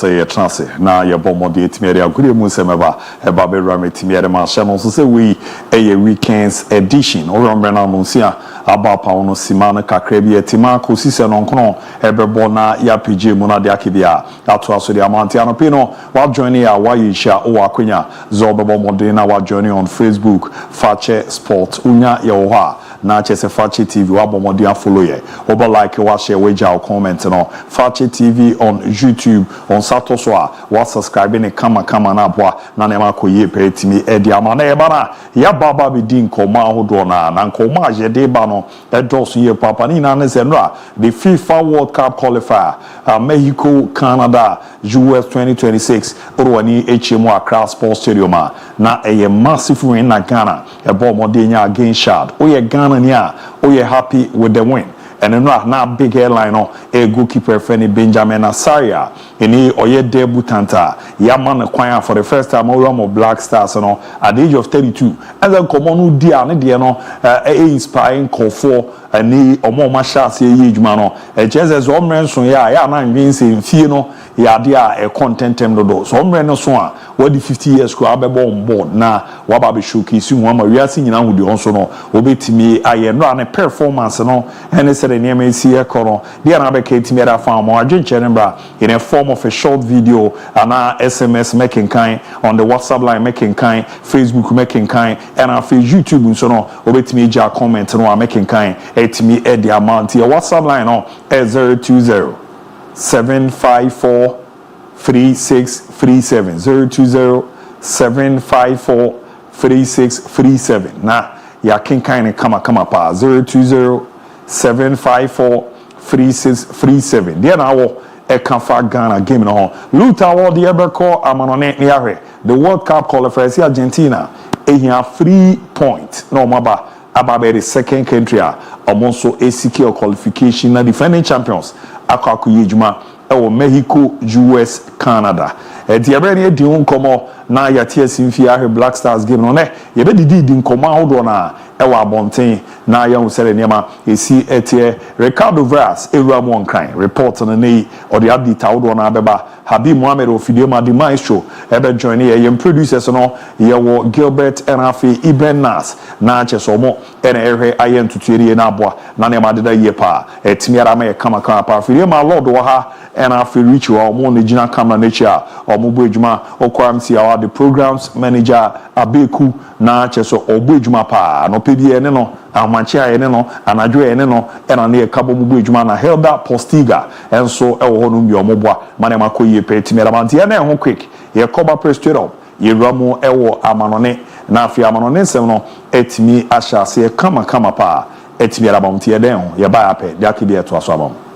say a chance na ye bomode etimiere agure mu semeba eba be rame etimiere ma hye so say we a weekends edition or remember na no sia aba pa ono simana kakra bi etima ko sise no nkono ebebo na ya pg mu na de akibia ato aso de amanti anope no wa join ya wa yisha o akwenya zo bebo mode na wa join on Facebook Fakye Sport unya ye wo ha na chese Fakye TV wa bomode a follow ye oba like wa share we ja comment no Fakye TV on YouTube on Saturday wa subscribe ne kama na boa na ne ma koye petimi e dia ma na e bana ya baba bi din koma hodo na nkoma je de ba no e dos ye papa ni na ne se no the FIFA World Cup qualifier Mexico Canada US 2026 orwani HMO Accra Sports Stadium na a massive win na Ghana e ball mo de nya against Chad oye Ghana ni a oye happy with the win. And na big airline no a goalkeeper friendly Benjamin Asaria any oye debutanta yaman kwan for the first time around of Black Stars no at the age of 32 and then come on dia ne dia no inspiring call for ani omo ma chance ye edwuma no Jesus omrenso ya na nwinse mfie no ya dia e contentem do so omren so a what the 50 years ko abebo on board na waba be showcase hu ama wiase nyina hu de onso no obetimi aye no an performance no ene se de niam si e koro dia na be ka timi ada farm adwenche nembra in a form of a short video and SMS making kind on the WhatsApp line making kind Facebook making kind and on YouTube so no obetimi ja comment no making kind etimi e the amount your WhatsApp line no 020 754 3637 020 754 3637 na ya kinkaine kama pa 020 754 3637 dia na wo e kan fa Ghana game no Luta World the Eberco amanone ne ahwe the World Cup qualifiers Argentina ehia 3 point no maba ababe the second country a omonso ACK qualification na defending champions akwaku yejuma ewo Mexico US Canada ebe ne di nkomo na ya TSMF ahwe Black Stars game no ne ye be di nkomo ahodo na ewa abonten na ya usere niema esi etie Ricardo Vaz ewura MON-FRI report na nei or the update ahodo na abeba Habib Mohamed Ofidioma the maestro ebe join ye producers no ye wo Gilbert Enafi Ibn Nas na chesomo ene ehwe aye ntutuere na aboa na ne ma deda ye pa etimiara ma ye kama pa Ofidioma Lord wo ha Enafi reach wo mo ne gina camera na chi a omubo ejuma okwamsi awa the programs manager ABOU na cheso obo ejuma pa no pebie ene no amanchia ene no anadwo ene no ena ne kabo mubo ejuma na Helda Postiga enso ewo ho no bi omoboa mane makoye petimiara manti ene ho quick ye cover press straight up ye ramu ewo amanone na afia amanone nsem no etimi ahyase kama pa etimiara bamti eden ho ye ba ape de akide eto aso abam.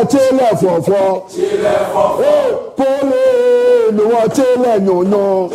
Chile for Pole, no Chile, no.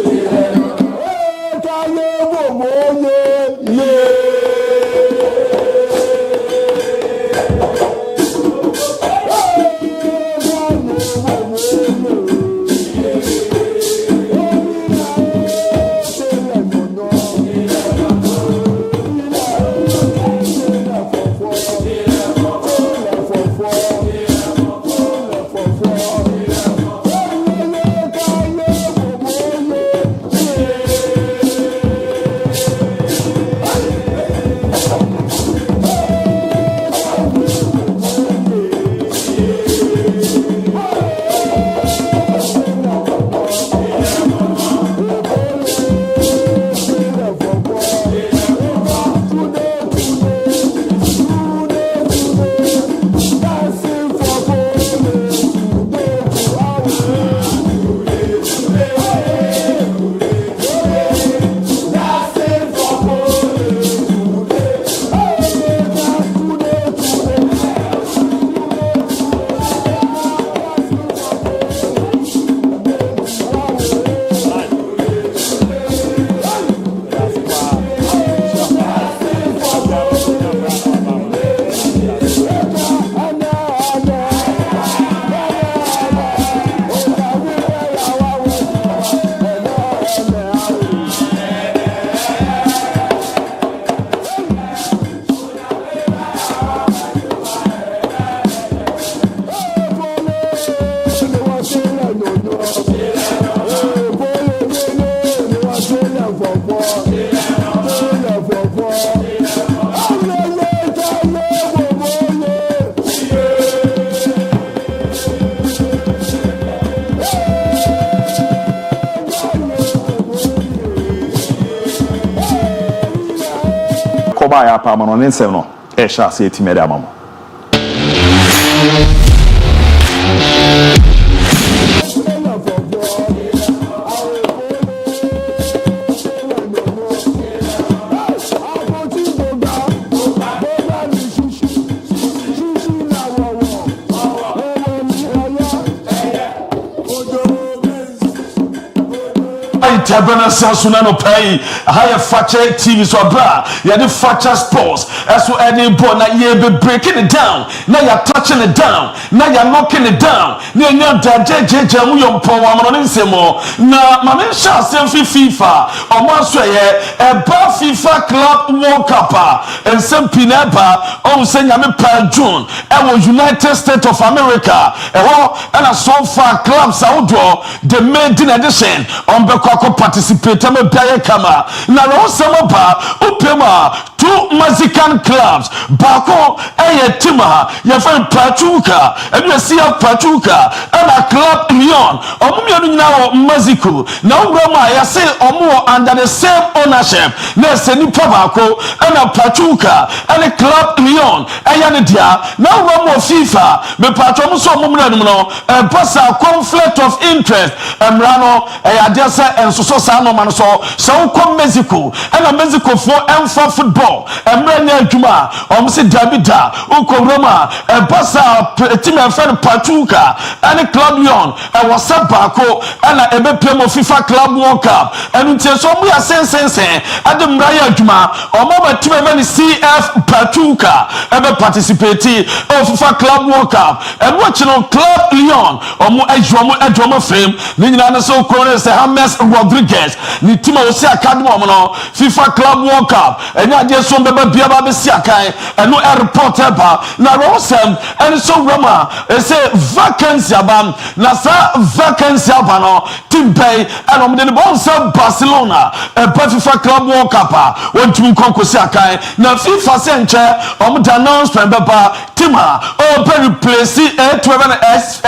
Koba ya pa mano nsem no e sha se etimere amamo Tabana Sasuna no pay higher Fakye TV so bra ya the Fakye sports as so any ball na ye be breaking it down now you're touching it down now you're knocking it down na nya jeje mu yom pon wa mo nsemo na mame sha sem FIFA omo so ye e ba FIFA club world cup ensem pineba o se nya me pa June e wo United States of America e ho na so far clubs outdoor the maiden edition on be participate me bia kama na ro sama ba upema two Mexican clubs bako eye tima ya fa Pachuca and you see Pachuca and a club Lyon omumienu nyina wo Mexico na uroma ya say omo under the same ownership na se nipa bako and a Pachuca and a club Lyon eye ne dia na uroma FIFA me patro so omumra no no pasa conflict of interest emrano adesa enso sa no man so ko Mexico and Mexico for emfa football emranya adwuma se Davida uko Roma pasa team fan Pachuca and club Lyon was sabako and ebe premo FIFA club world cup and until so we are sense adam raya adwuma ba team even CF Pachuca ebe participate of FIFA club world cup and watching on club Lyon adwuma frame ni nyina na so ko se James Rodriguez ni team o se academy no FIFA club world cup and ade so beba bia ba be si akan and no reporter ba na Rosem and so Roma say vacancy aba na sa vacancy aba no team pay and on the ball say Barcelona FIFA club world cup won team konkosi akan na FIFA se nche da announcement beba team o be replace A12S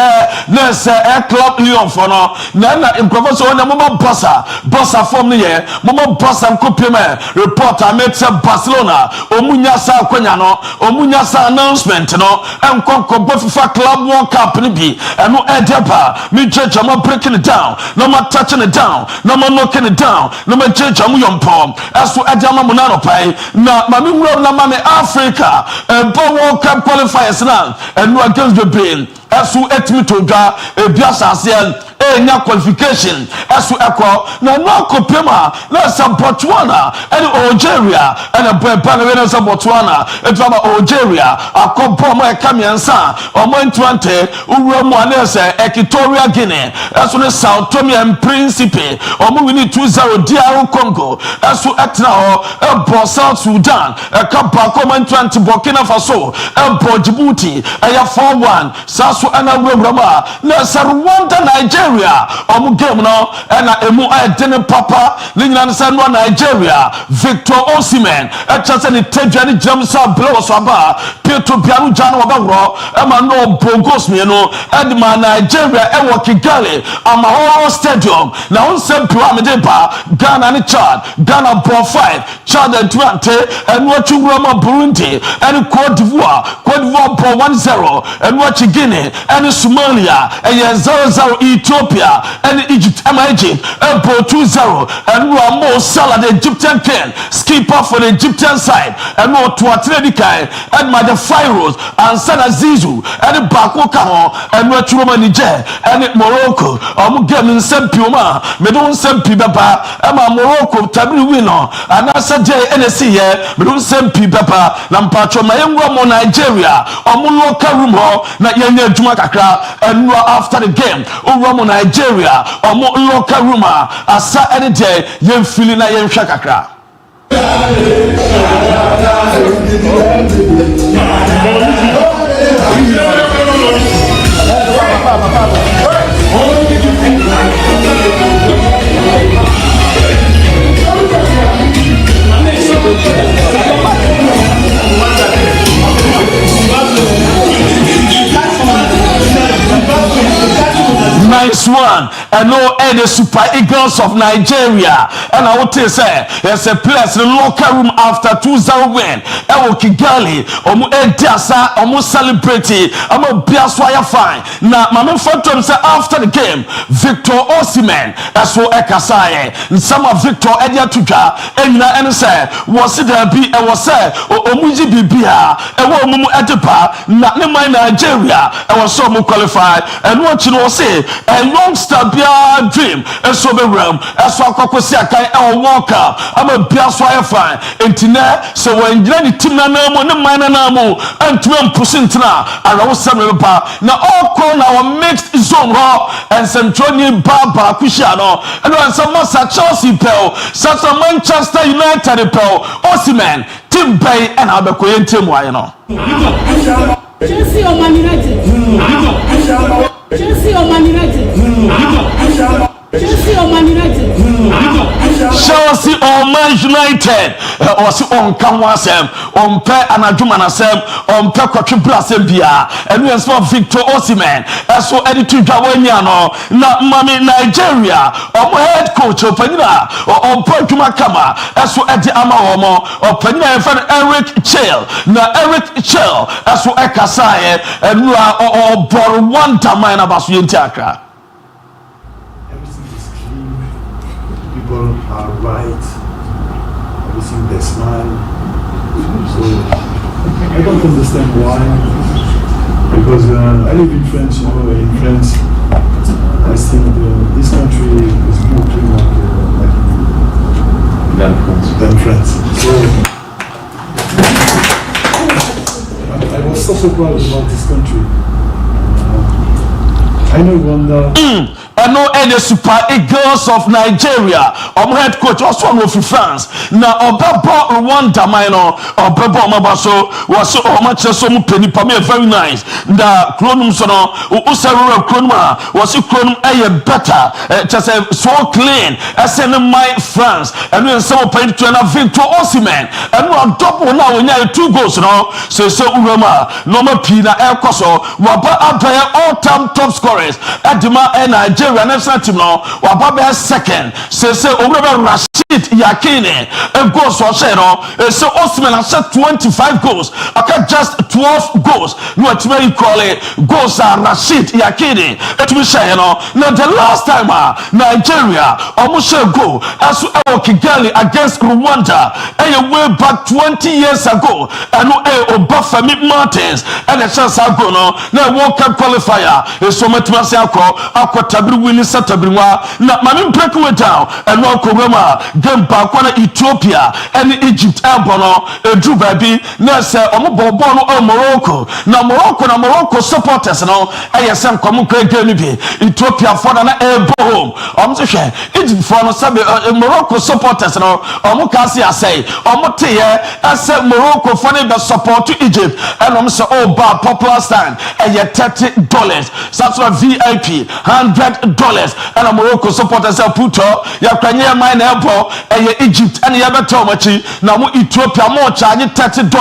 na say club Lyon for no na improvo so na mama bossa form ni ye mama bossa kopema reporter met Barcelona omunya sa kwanya no omunya sa announcement no enkonko FIFA club world cup ni bi eno edeba me jeje ma breaking it down no ma touching it down no ma knocking it down no ma jeje mu yompo eso edema mu na no pai na ma me wura na ma me Africa world cup qualifiers now and no against the brain as you etimi to dwa ebiasa asian enya qualification as you equal na no kopema na some Botswana and Algeria and a bana we na some Botswana etwa Algeria akobo mo ekamiansa omo 20 uwura mo anese Equatorial Guinea as you South Tome and Principe omo we need 2-0 DR Congo as you etna ho e South Sudan e kaba ko 20 Burkina Faso e Djibouti e ya 4-1 saso ana wurama na Rwanda Nigeria omu game no na emu ayedene papa linyina nsa no Nigeria Victor Osimhen chance ni tedwane jamsa blow so aba Pietro Bianu jana wabawro ma no bongos me no edma Nigeria e wo Kigali Amahoro Stadium na onsem piwa me de ba Ghana ni Chad Ghana ball 5 Chad and 20 and what you Roma Burundi and Cote d'Ivoire ball 1-0 and what Guinea and Somalia and 0-0 Ethiopia and Egypt Egypt ball 2-0 and Mo Salah the Egyptian king skipper for the Egyptian side and Mo Tuatredika and the Pharaohs and Sana Zizou and Bako Kamo and what Roma Niger and Morocco game in Sempiuma me don't sempi baba ama Morocco tabri winner and asaje NSC here me don't sempi baba na mpacho mayengwa mo Nigeria omo local room ho na yenye adwuma kakra and after the game mo Nigeria omo local room asa any day yen feeling na yen hwa kakra. Nice one. And no the Super Eagles of Nigeria. And I would say there's a place in the locker room after 2-0 win. Ewo Kigali, omu ediasa, omu celebrity, omu biaswaya fine. Na mama photo say after the game, Victor Osimhen, that's what Ekasaye. Some of Victor Edia Tuja, and say, was it there be, and was say, omuji bibia, ewo omu edipa, na nema Nigeria, and was so mu qualified, and what you know say, a youngster bia dream and so be realm as for kokosi akai e walker am a biaswa fine entine so when you need team na mo ne man na mo antu am% na arawo samre pa na all call na mixed zone ho and some Johnny Baba kushia no and some Chelsea pel such a Manchester United pel Osimhen team bay and abekoye team wa you know Chelsea or Man United. Chelsea or Man United. Chelsea or Man United. Chelsea or Man United. Osi on Kamwasem, on Pe Anajumana Sem, on Pe Kwatiblasem Bia, and we have Victor Osimhen. So editor Jaweniano, not Mami Nigeria, or head coach of Penina, or Pojuma Kama, as so at the Amahomo, or Penina and Eric Chell, na Eric Chell, as so Ekasaye, and we are all born one time in Abasuyentaka. People are right, everything they smile. So I don't understand why. Because I live in France, you know, in France, I think this country is more clean than France. So I was so surprised about this country. I know Rwanda. And no any Super Eagles of Nigeria. Head coach also from France. Now Obaba Rwanda minor Obaba Mabaso was so much so penny pame very nice. The Cronum sono Usarura Cronuma was you Cronum better just so clean as in my France and when some paint to an Victor Osimhen and no double now when you 2 goals no so Urama Norma Pina El Coso Waba Abaya all-time top scorers at the Nigeria national team now Waba second say over Rashid Yakine and goals for Shero. So Osman has set 25 goals. I got just 12 goals. No, it's very quality. Goals are Rashid Yakine. It will say, now the last time Nigeria almost a goal as Kigali against Rwanda. And way back 20 years ago. And no Obafemi Martins. And the chance I go now. Now World Cup qualifier. So much Masiako. Aqua Tabri Winnie Satabriwa. Now my break way down. And no Kurema. Game back when Ethiopia and Egypt Bono Drew baby nurse Bono or Morocco. Now Morocco supporters now ASM come game Ethiopia for an home. Egypt for Morocco supporters now Omukasi say Omote I said Morocco for the support to Egypt and I'm so popular stand and $30. That's what VIP $100 and a Morocco supporters are put up Yakranya mine airport Egypt and the other Tomachi now Ethiopia more charge $30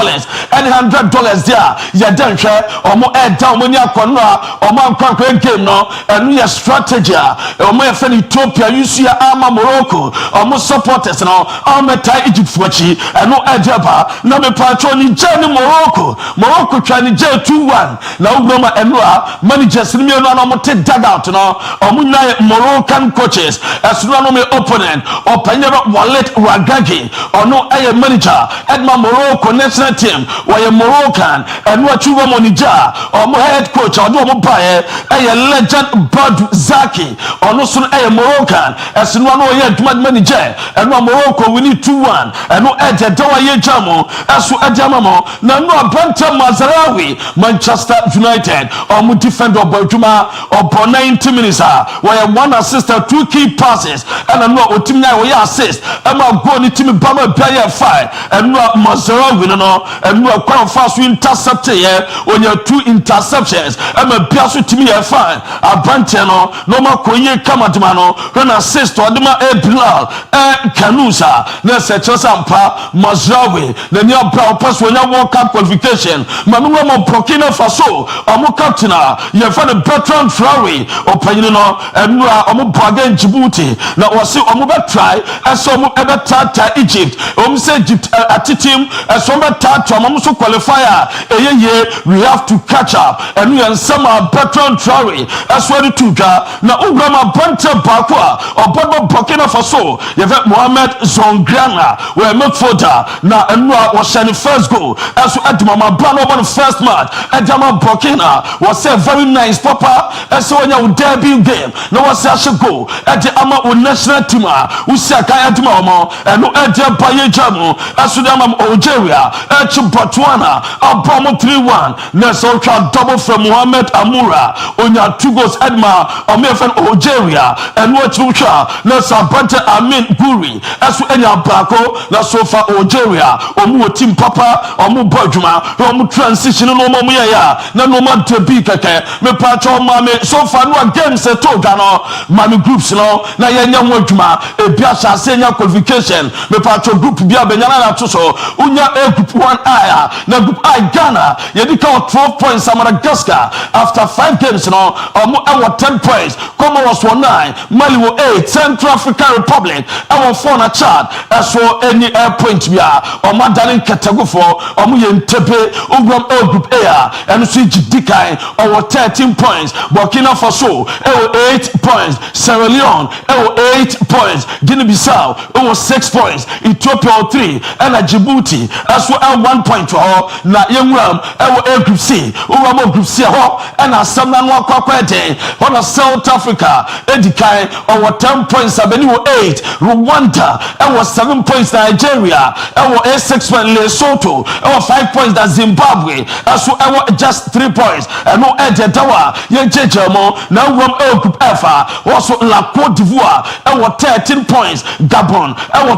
and $100 there. You don't share or more air down when you're or more concrete game no and we are strategy or more friend Ethiopia you see armor Morocco or more supporters now I'm a Thai Egypt for chi and no Ajaba now me patroni journey Morocco trying to 2-1 now Roma and Noah managers me no take that out now or Moroccan coaches as no me opponent or Panyera Wallet Ragagi or no a manager at my Morocco national team where a Moroccan and what you want monija or my head coach or no buy a legend Badu Zaki or no soon a Moroccan as no one yet manager and no Morocco we need 2-1 and no edge Dawa Jamo as to Adamamo now no Banta Mazarawi Manchester United or mu defender Bojuma or 90 minutes where one assist 2 key passes and I'm not team now we assist I'm not going to team Bama player 5 and not Mazarawi no and not quite fast we intercept here when you're 2 interceptions I'm a Biasu team here 5 a Bantano no more Koye Kamadmano when assist to Adama Bilal Kanusa Nessa Chosampa Mazarawi the near brow pass when you World Cup qualification Manuel Burkina Faso or captain you have found a Bertrand Traore or Payino and Bargain Djibouti now was see try as some ever tata Egypt say Egypt at team as some tata Mamuso qualifier we have to catch up and we and some Bertrand Traore as well to now Ugrama Banta Bakwa or Baba Burkina Faso you have Mohamed Zongrana where Mekfoda now and was shining first goal as at Mama Brano on the first match at Jama Burkina was a very nice papa as so when you debut game no was a go at the Ama national team who said Kayatimo and no at Baye Jamu as Sudamam Algeria at Botswana Abomo 3-1 Nesotra double from Mohamed Amoura on your 2 goals Edma Omefan Algeria and what you shall Nasa Banta Amin Guri as to any Bako na so far Algeria or team papa or mu Bojuma or transition no more na no man to be keke me patcho mame so far no games to gano mame groups no na yenya modwuma e bia senya qualification me patcho group bia benyana na to so unya a group 1 aya na group I Ghana ye di ka 12 points Madagascar after 5 games no or 10 points Comoros 9 Mali 8 Central African Republic our 4 na Chad as for any point bia or madalin category for Ntebe Ugram A group A and switch Dikai or 13 points Burkina Faso 8 points Sierra Leone 8 points Guinea-Bissau 6 points Ethiopia 3 and Djibouti as well 1 point to all na Yemram A group C Uram group C and a Samna Kwakwete on South Africa Edikai or 10 points Abeni 8 Rwanda 7 points Nigeria 6 points Lesotho 5 points that Zimbabwe as well just 3 points and no edge Dawa Yenjejamo now from A group F also La Côte d'Ivoire 13 points Gabon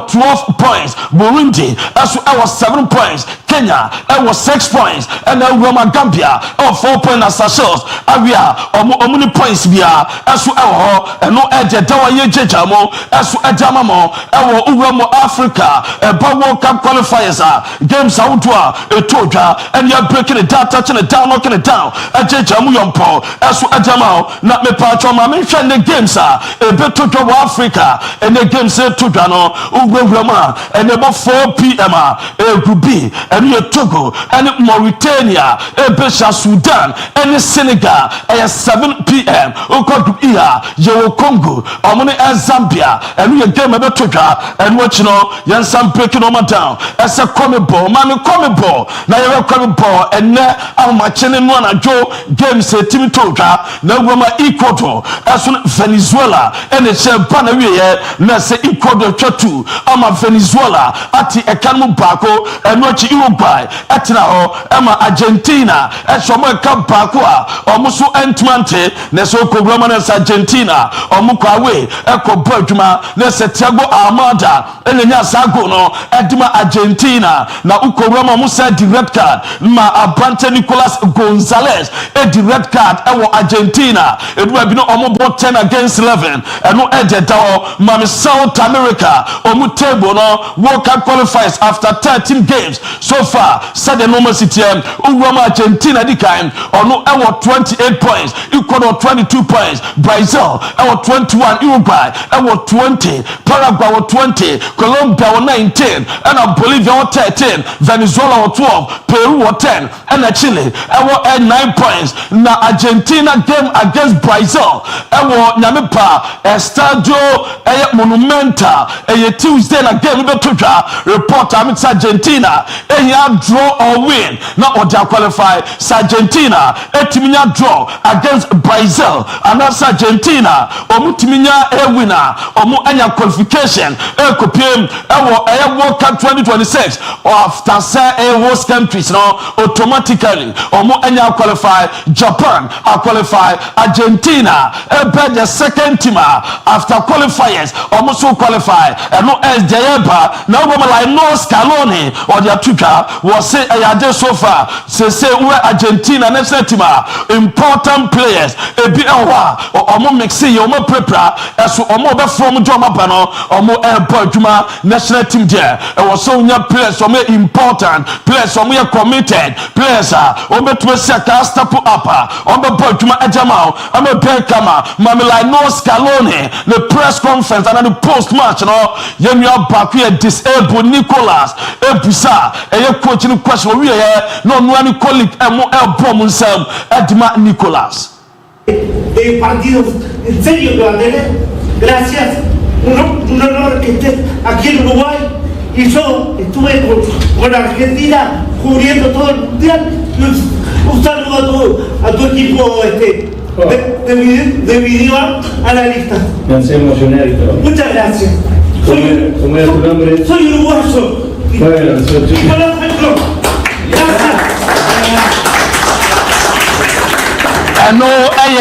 12 points Burundi as well 7 points Kenya 6 points and now Roma Gambia 4 points as Seychelles Avia many points bia as well and no edge Dawa Yenjejamo as well Jamamo Uramo Africa World Cup qualifiers games outdoor Toja and you're breaking it down touching it down knocking it down Jamu Yompo as well Jamao not me patch on my mention the games a bit to Africa and the games to to dwano ugwewrama enebo 4 p.m. Group B and Togo and Mauritania Ebesha Sudan and Senegal 7 p.m. Group E Yo Congo Omoni Zambia and we game about Toga and watch Yansam breaking on down as a comic ball mami comic ball na you comic ball and I'm matching in one Joe games team Toga na Roma Ecuador as Venezuela and it's a Panaria na se Ecuador chatu ama Venezuela ati ekamu bako and watch Uruguay atina ho ama Argentina esomo eka bako a omuso entmante na so programa na Argentina omuko awe eko boduma na Santiago Armada enenya sago no edima Argentina na ukorama musa di red card ma Abante Nicolas Gonzalez di red card ewo Argentina edua bi no omobo 10 against 11 eno ededa ma South America omu table no World Cup qualifiers after 13 games so far said the normal city Urama Argentina di kind ono ewo 28 points Ecuador 22 points Brazil ewo 21 Uruguay ewo 20 Paraguay ewo 20 Colombia ewo 19 and Bolivia ewo 13 Venezuela ewo 12 Peru ewo 10 and Chile ewo 9 points na Argentina game against Brazil ewo nyamepa Estadio Monumental Tuesday na game be toja report amidst Argentina draw or win na odia qualify Argentina etiminya draw against Brazil and that's Argentina omutiminya winner omu anya qualification kopiem World Cup 2026 after say host countries no automatically omu anya qualify Japan qualify Argentina be the second team after qualifiers omu so qualify no DIABY na omo like no Scaloni or the Tuka was say ayade so far say we Argentina national team important players ebi ewa omo mixi omo prepare so omo be from joma bano omo juma national team there e was so nya players omo important players omo committed players omo to say ka step up omo juma ejama omo kama mami like no Scaloni the press conference and the post match no yemia back here disabled Nicolas ebusa eye coach ni question we no no colleague emo elbom nsem edma Nicolas de partidos en serio que van a tener. Gracias, un honor que estés aquí en Uruguay y yo estuve con Argentina cubriendo todo el mundial. Un saludo a tu equipo de video analista. Me hace emocionar y todo. Muchas gracias. ¿Cómo era tu nombre? Soy uruguayo. Bueno, soy chico. Gracias. no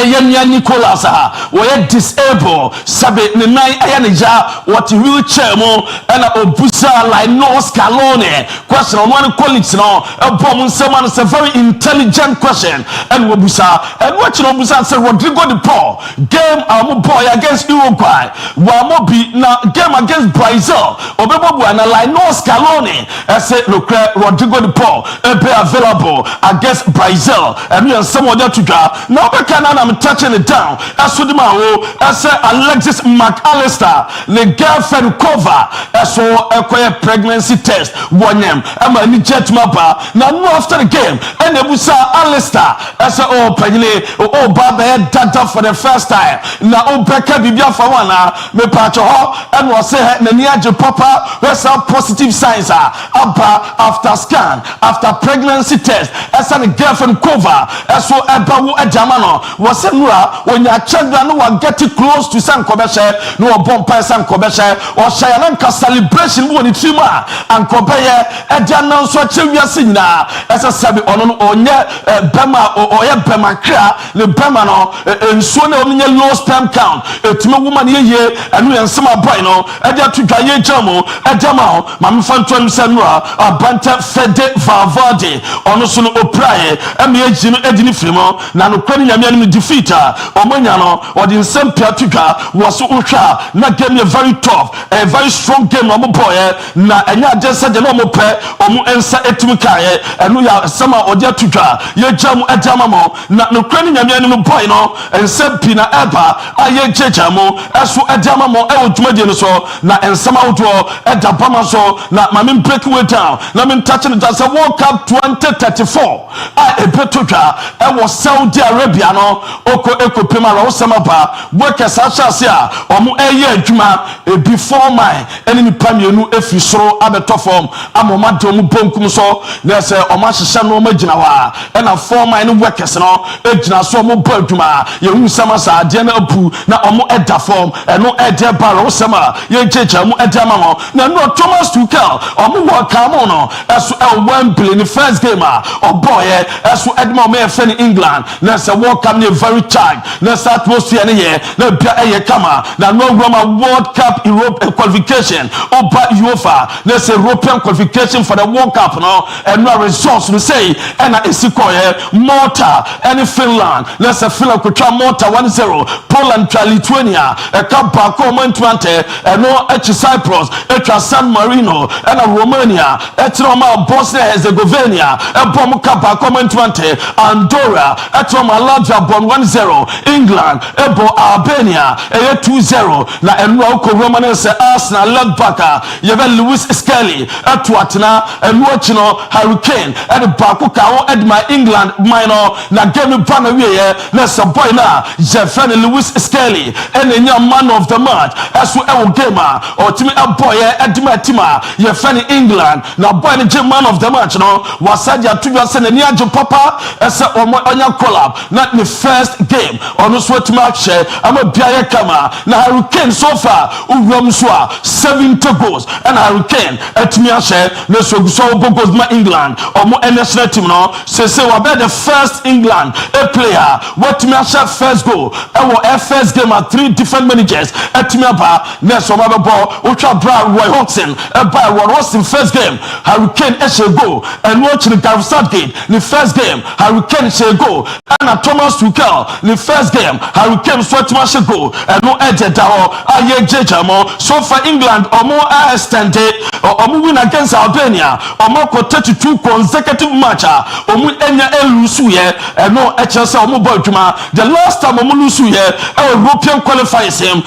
yemya Nicolas we disable sabe ne nine ayanija what wheelchair mo and obusa like no Scaloni question on one colleagues no bom someone is a very intelligent question and obusa and what you obusa say Rodrigo de Paul game boy against Uruguay wa mo bi na game against Brazil obebobu and like no Scaloni say look Rodrigo de Paul be available against Brazil and you some other to now I'm touching it down. As for the man as Alexis McAllister, the girlfriend cover, as so a pregnancy test. One name, I'm a jet mapper. Now, after the game, and it was Alistair, as a Baba data for the first time. Now, Becca Bibia for one, me patcho, and was say, Naniaja Papa, where's our positive signs are after scan, after pregnancy test, as a girlfriend cover, as so ABOU Jamano was when your children who get close to San Kobeshe, no bomb San Kobeshe, or Shayanka celebration when it's Yuma and Kobeye, and Jana Swachia Sina, as a Sabi on Bema or Bema Kra, the Bemano, and soon only a low sperm count, a two woman here, and we and some Brino, and there to Gaye Jamo, and Jamao, Mamfan Sanra, a Banta Fede Vavade, on Sun Oprae, and me Edini Frimo, Nano Krenya defeater, Omanyano, or the same Piatuka was ultra, not game a very tough, a very strong game, boy, na enya de se de no mo pe omo ensa etumi kae eno ya sama ode atudwa ye jam adama mo na no kra ni nyame ani no boy no ensa pi na eba aye jeja mo eso adama mo e odwumade no so na ensama wodo eda bama so na mame break way down na me touch no just World Cup 2034 a ebetodwa e wo Saudi Arabia no oko ekopema ro sama ba workers achase a omo eye adwuma before my enemy pamienu efisoro abeto form amoma de omo bonkum so na se omo ahyehyɛ no magina wa e na former no workers no egina so omo ba adwuma ye hu sama sa de na apu na omo eda form eno ede ba ro sama ye jeja mu ede mama na no Thomas Tuchel omo wo kamo no eso e Wembley ni first game a oboy eso edma me fe ni England na se World Cup ni very charged na se atmosphere ni ye na bia eye kama na no Roma World Cup Europe qualification oba UEFA na se European qualification for the World Cup no and no results we say and esikoye Malta and Finland na se Finland kutwa Malta 1-0 Poland twa Lithuania e ka ba ko MON-FRI and no Cyprus etwa San Marino and Romania etroma Bosnia Herzegovina e bom ka ba ko MON-FRI Andorra etroma Latvia bon 1-0 England ebo Albania e 2-0 na enro ko Romanese Arsenal left back ye be Lewis Skelly etwatna enro chino Hurricane and ba ko ka o edma England minor na game ban wiye na so boy na Jefferson Lewis Skelly and enya man of the match as we e game or timi a boy edma tima ye fan England na boy ni man of the match no wasadia tudwa se na ni age papa ese onya collab na the first game ono so tima share ama biaye kama na Hurricane so far uwam so 70 goals and Hurricane etimi a share na so goals ma England omo national team no say we be the first England a player what me share first goal our first game at 3 different managers etimi aba na so ma be ball ultra bra Roy Hodgson by Roy Hodgson first game Hurricane a share goal and watch the Gareth Southgate the first game Hurricane share goal and Thomas Tuchel the first game Hurricane so tima share goal and no edge dawo aye jeja mo so for England omo extended omo win against Albania omo ko 32 consecutive match omo enya elusu ye and no HSL omo bodwuma the last time omo lusu ye European qualifiers him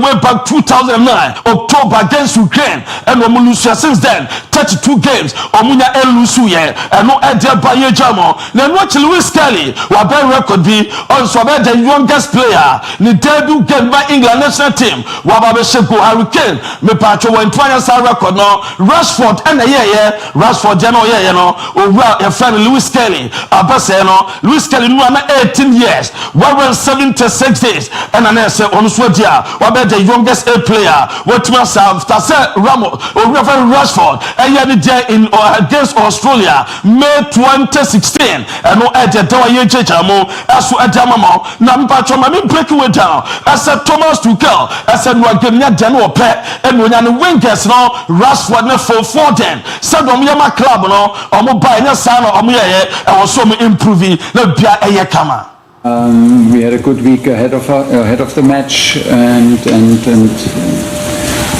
way back 2009 October against Ukraine and omo lusu since then 32 games omo nya elusu ye and no edge by ye jamo na no Lewis Skelly wa be record be on so be the youngest player ni debut game by England national team wa ba be sheko Hurricane me patcho when twanya sa record no Rashford and Rashford no owura your friend Lewis Skelly abase no Lewis Skelly no na 18 years 176 days and na say on so dia wa be the youngest player what must after say Ramos owura friend Rashford in against Australia May 2016 and no edge dawa ye checha mo aso adama mo na mpatcho ma me break way down as Thomas Tuchel as no game nya den wo pe and no nya no wingers no Rashford na for Foden said omo yama club no omo buy na sa no omo ye e was so improving na bia eye kama. We had a good week ahead of the match and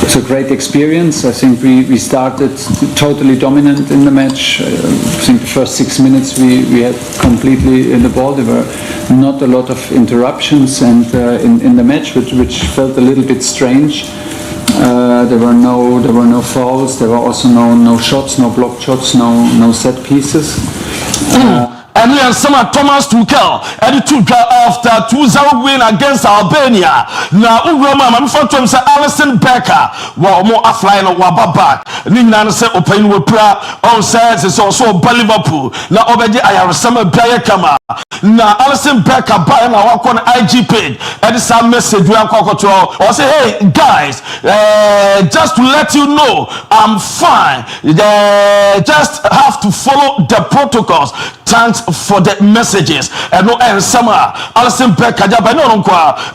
it's a great experience. I think we started totally dominant in the match. I think the first 6 minutes we had completely in the ball. There were not a lot of interruptions and in the match which felt a little bit strange. There were no fouls. There were also no shots, no blocked shots, no set pieces. And we some Thomas Tuchel and after 2-0 win against Albania. Now Roma man for say Alisson Becker wa mo afline wa back. Ni na say open we pra on says it's also Liverpool. Na obeje ayarsama biaye kama. Na Alisson Becker buy na wa on IG page. And some message we control or say hey guys just to let you know I'm fine. Just have to follow the protocols. thanks for the messages. And no and summer Alison Becker Jabano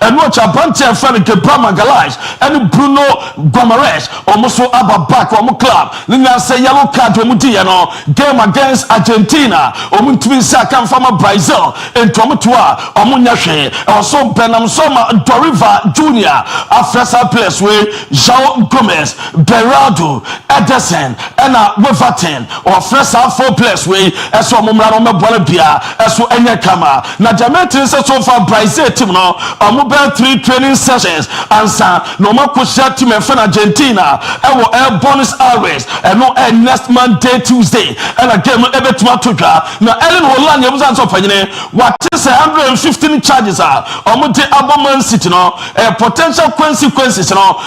and watch a bunch of friend Brahma Galage and Bruno Gomaresh almost Abba back on club. Nina say yellow card Mutiano game against Argentina or Muntwisa come from Brazil and Tomatua or Munyashe or so Benham Soma Doriva Jr. Afresa place with João Gomez, Berardo, Ederson, and Weverton or Fresa 4 place with as so Mumrano Bolivia as so Enyakama. Na Jamaican so far Brazil team no or mobile 3 training sessions and no more Kusha team and Argentina and air bonus hours and no air next Monday Tuesday and again ever to now Ellen Holland was answer what is 115 charges are or ABOU City no potential consequences no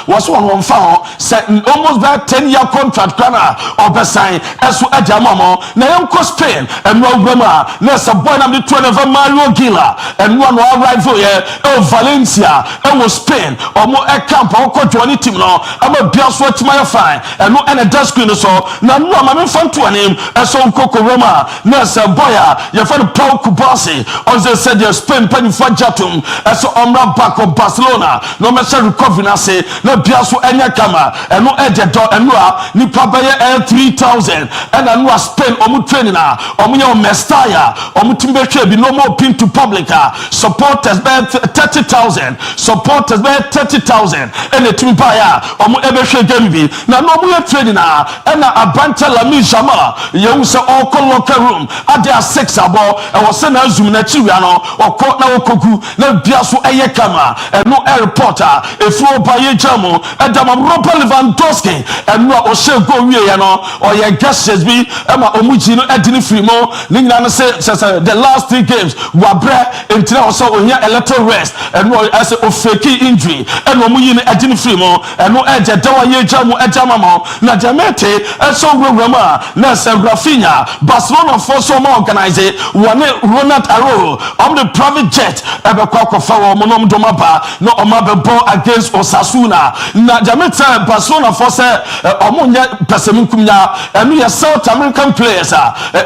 was one found set almost by 10-year contract kana or sign as to Adamamo now Spain and no Roma there's a boy number 12 Mario Gila and one rival here Valencia and was Spain or more a camp or Johnny team no I'm a bias what my fine and no and a desk screen so now no I'm fun to a name as so Coco Roma Nessa Boya your friend Paul Kubasi on the said your Spain penny for Jatum as so Omra back of Barcelona no matter recovery na say no bias for any camera and no edge door and no ni pabaya 3,000 and no Spain omu training na omu ya Mestaya omu timbe be no more pin to public supporters by 30,000 supporters by 30,000 and the team buyer omu ebe share game bi na no mu training na and a banta la mi jama you say all locker room at there 6 abo and was send zoom na chiwa no okọ na okogu na bia so eye kama and no reporter if you buy jamo and Robert Lewandowski and no o share go wie ya no or your guests bi ema omuji no edini free mo nina no say the last 3 games wabre entina also onya a little rest and no as a fake injury and omuyi no edini free mo and no eje dawa ye jamo ejama mo na jamete so roma na say Rafinha Barcelona for so more organize one Ronald Arroyo on the private jet ebe kwa kofa wo mo no domaba no omabebo against Osasuna na jamete Barcelona for say omunya peseminkumnya enu ya South American players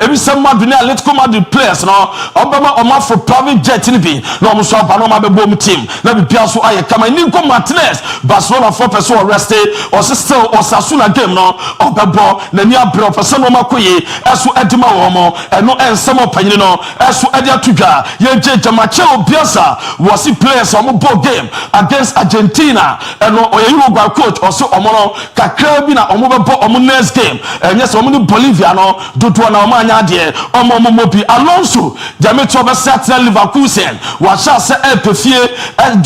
ebi some Madrid Atletico Madrid players no obama oma for private jet ni bi no omo so aba no mabebo mu team na bibia so aye kama Nico Martinez Barcelona for person arrested or still Osasuna game no obebo na ni abro person no makoye esu edima wo mo eno ensemo panyini no esu edia tudwa ye jeje Macheo Bielsa was players omo ball game against Argentina eno oye Uruguay coach also omo no kakra bi na omo bebo omo next game yes omo ni Bolivia no dodo na omo anya de omo mobi Alonso Jameto obesat Leverkusen wa sha se epefie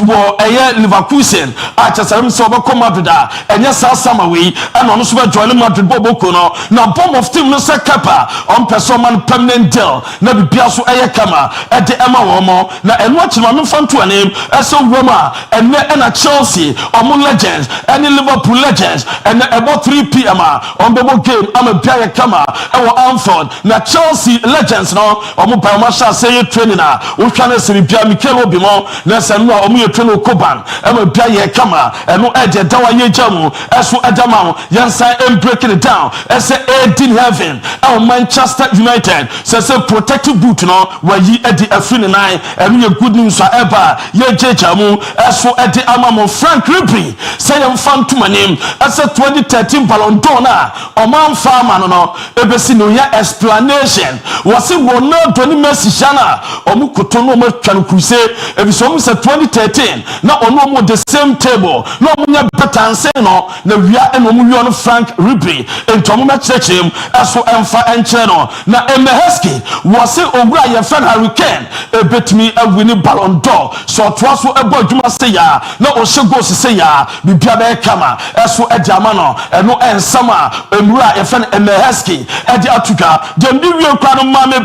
wo eye Leverkusen a chesem se obekọ Madrid enye sa samawi eno no so be join Madrid boboko no na bomb of team no se kepa on person man permanent deal na bibia so eye kama e de ema wo mo na eno achima me fanto anem eso Roma ene na Chelsea omo legends any Liverpool legends and about 3 p.m. on the game I'm a bia kama e wo Anfield na Chelsea legends no omo pa ma sha say training na wo twa na siri bia Mikel Obimo na se no omo ye train Koban e ma bia ye kama eno e de dawa ye jamu eso edama yansan em breaking it down e say in heaven Manchester United say protective boot no wa yi edi afini nine eno ye good news ever ye jejamu eso edi amamo Frank Ribery say am fan to my name as a 2013 Ballon d'Or na MON-FRI man no ebesi no ya explanation was it Ronaldo ni Messi jana omu koto no mo twan kruse ebiso mu say 2013 na ono mo the same table no mo nya better say no na wia eno mo wi on Frank Ribery ento mo mechechem aso emfa enche no na Emeheski was it owura ye fan Hurricane ebetimi awini Ballon d'Or so toaso ebo adwuma say ya na o shego say ya bibia be kama eso ediama no eno ensama emura ye fan Emeheski edi atuka dem di wie kwa no ma me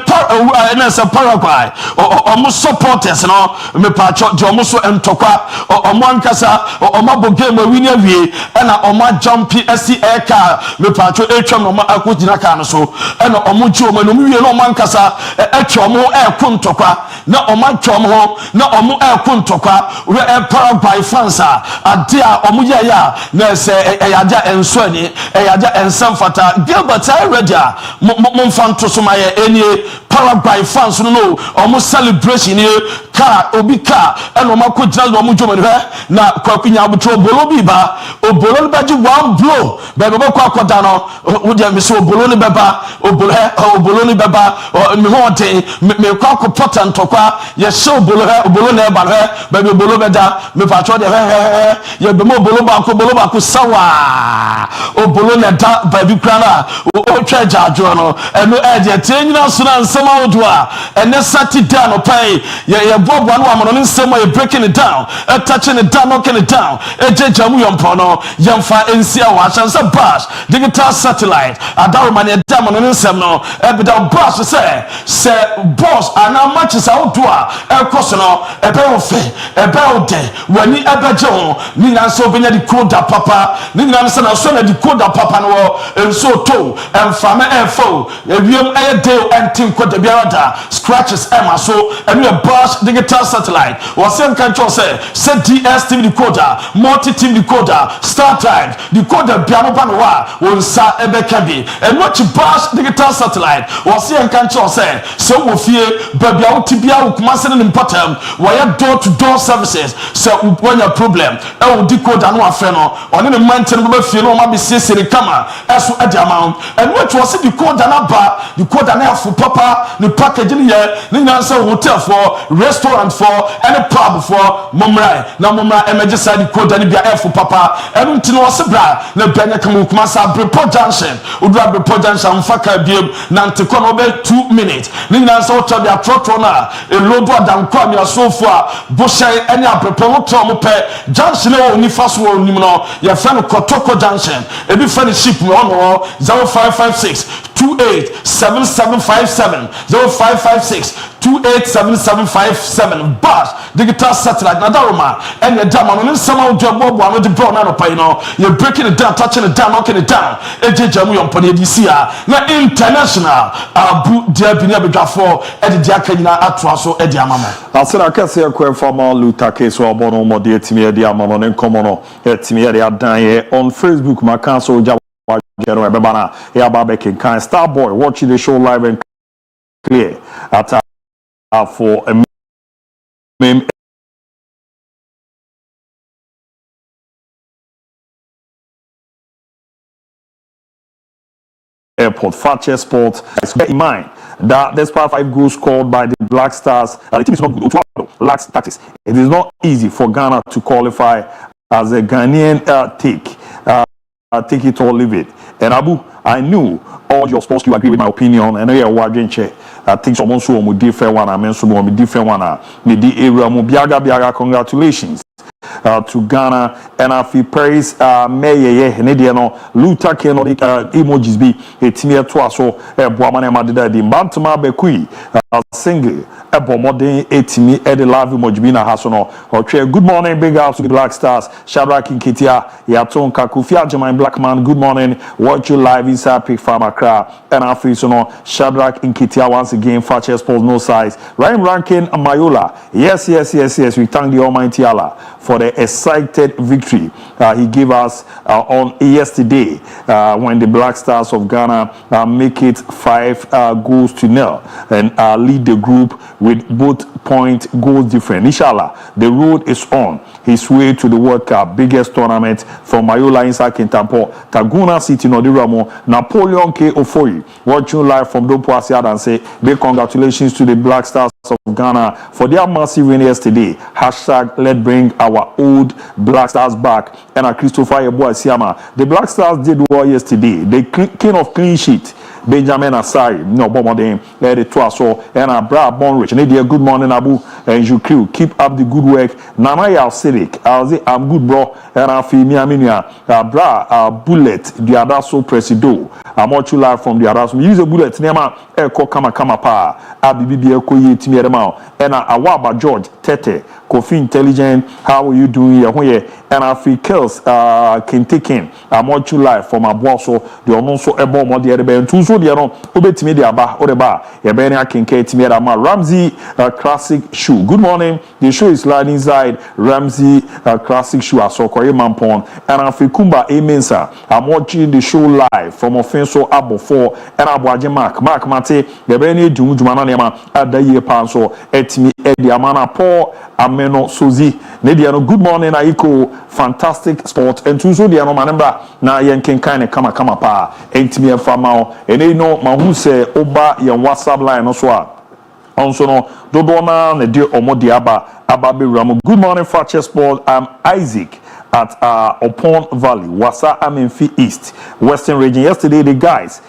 enesa Paraguay omo supporters no me pacho de omo so entokwa omo ankasa omo bogame wini awie na omo jumpy SC car me pacho etwam no ma akogina ka no so na omo ji omo no wie no omo ankasa etwam ntokwa na omo atwam ho na omo ntokwa Paraguay fans ade a omo ya na se eyaja enso ani eyaja ensamfata Gilbert I ready momfanto so ma ye enie Paraguay fans no almost celebration here car obi car eno mako jira no mo dwom na kwakunya abotro bolo bi ba obolo ba ji one blow be be kwa akoda no wo dia me so obolo ni beba obolo ni beba me ho ten me kwa akopota ntokwa ye show obolo na eba be obolo beda me pa cho de ye be mo obolo ba ko sawa obolo na da ba bi kra na o twa jajo no eno e de tenyina so na nsema odua ene Saturday no pai ye bobo no amono nsema ye breaking it down touching it down knocking it down ejejamu yompo no yemfa ensia wa chance bash digital satellite adaroma ne dam no nsem no ebida bash say boss ana matches outdoor ekoso no ebe ofe ebe ode wani ebeje ho ni na so benya di koda papa ni na so na so na di koda papa no enso to emfame efo ewiem eyede entin koda biarada scratches ema so enu e bash digital satellite was same control say DSTV decoder multi team decoder StarTimes decoder biamo pa no wa wonsa ebekabi enu chi bash digital satellite was same control say so wo fie babia wo tibia wo kuma se ne important wire door to door services so when your problem e wo decoder no afa no one ne mantin bo fie no ma be sesere kama eso ade amount enu chi was decoder na ba decoder na afu papa the package ni ye ni na say hotel for restaurant for any pub for MON-FRI na MON-FRI emergency decoder ni bia F papa enu ntino wose bra na banya kam kuma sa Brepo Junction odura Brepo Junction Fakye biem na nteko no be 2 minutes ni na say hotel bia trotro na elodo adankwa mi asofo a bohye ene Brepo hotel mo pe junction o ni faso o nim no ye fa no Kotoko Junction ebi fa ni ship mo no 0556 287757 0556 287757 bus digital satellite na daroma and the dam on nsama odwa bobo no de bro na no pai no you breaking it down touching it down knocking it down ejejamu yompone edisia na international ABOU DIABY na bedwafo ede aka nyina atoa so ede amama asira kase ekwe fama lutake so obono mode etimi ede amama ne nkomo no etimi ede adan ye on Facebook makanso oja General Bebana, Yababekin kind Starboy watching the show live and clear at for a meme airport Fakye Sport. Bear in mind that despite 5 goals scored by the Black Stars, the team is not good. Lacks tactics. It is not easy for Ghana to qualify as a Ghanaian take it or leave it. And Abu, I knew all your sports you agree with my opinion, and I watching check. I think someone so mu different one, I mean so different one. Me di area mu biaga congratulations to Ghana, and I feel praise meye ne no luta ke no emojis bi etimi to aso boamane madeda di mbantama bekui single modern etimi the live emoji bi na haso no otwe good morning big up to the Black Stars Shadrack Nketia Yaton Kakufi Ajman Black Man good morning watch you live inside Pick Farm Accra and I feel so no Shadrack Nketia once again Fakye Sports no size Ryan Rankin Mayola yes we thank the Almighty Allah for the excited victory he gave us on yesterday when the Black Stars of Ghana make it 5 goals to 0 and lead the group with both point goals different. Inshallah, the road is on his way to the World Cup, biggest tournament from Mayola inside Kintampo, Taguna City, Nodiramo, Napoleon K. Ofoyi, watching live from Dopo Asiad and say big congratulations to the Black Stars of Ghana for their massive win yesterday. Hashtag let's bring our old Black Stars back. And Christopher Yeboah Siama. The Black Stars did well yesterday. The king of clean sheet. Benjamin Asari, no bomodin, the Twaso, and a bra Bonrich. And good morning, Abu and you crew. Keep up the good work. Nana Yal Sidik, I'm good, bro. And I feel me, bra bullet, the Adaso Presido. I'm watching live from the Adaso. Use a bullet, Nema, Eko Kama Pa, Abibi Eko Yetimirama, and Awaba George, Tete, Kofi Intelligent, how are you doing here? And I feel kills, Kintaken. I'm watching live from Abuaso, the Omonso Ebo Modi and two. So the ubetimi de aba oreba ye be na kenke timi da ma Ramsey classic show shoe. Good morning. The show is lying inside Ramsey Classic Shoe at Sokoye Mampon. And Afikumba Amensa. I'm watching the show live from Offenso Abo 4 and Abuaje Mark Mate. The Benny Jumana Nema at the year Panso Etimi Edi Amana Paul Ameno Suzi. Nediano, good morning, Aiko. Fantastic sport. And Tuzo Diano Manembra na Yankin Kine Kama Pa. Etimi Famao. And they know Mahuse Oba Yan WhatsApp line also. Also no Dodona Nedio Omodiaba Ababe Ramo. Good morning, Fakye Sport. I'm Isaac at Upon Valley, Wasa Amenfi East, Western region. Yesterday the guys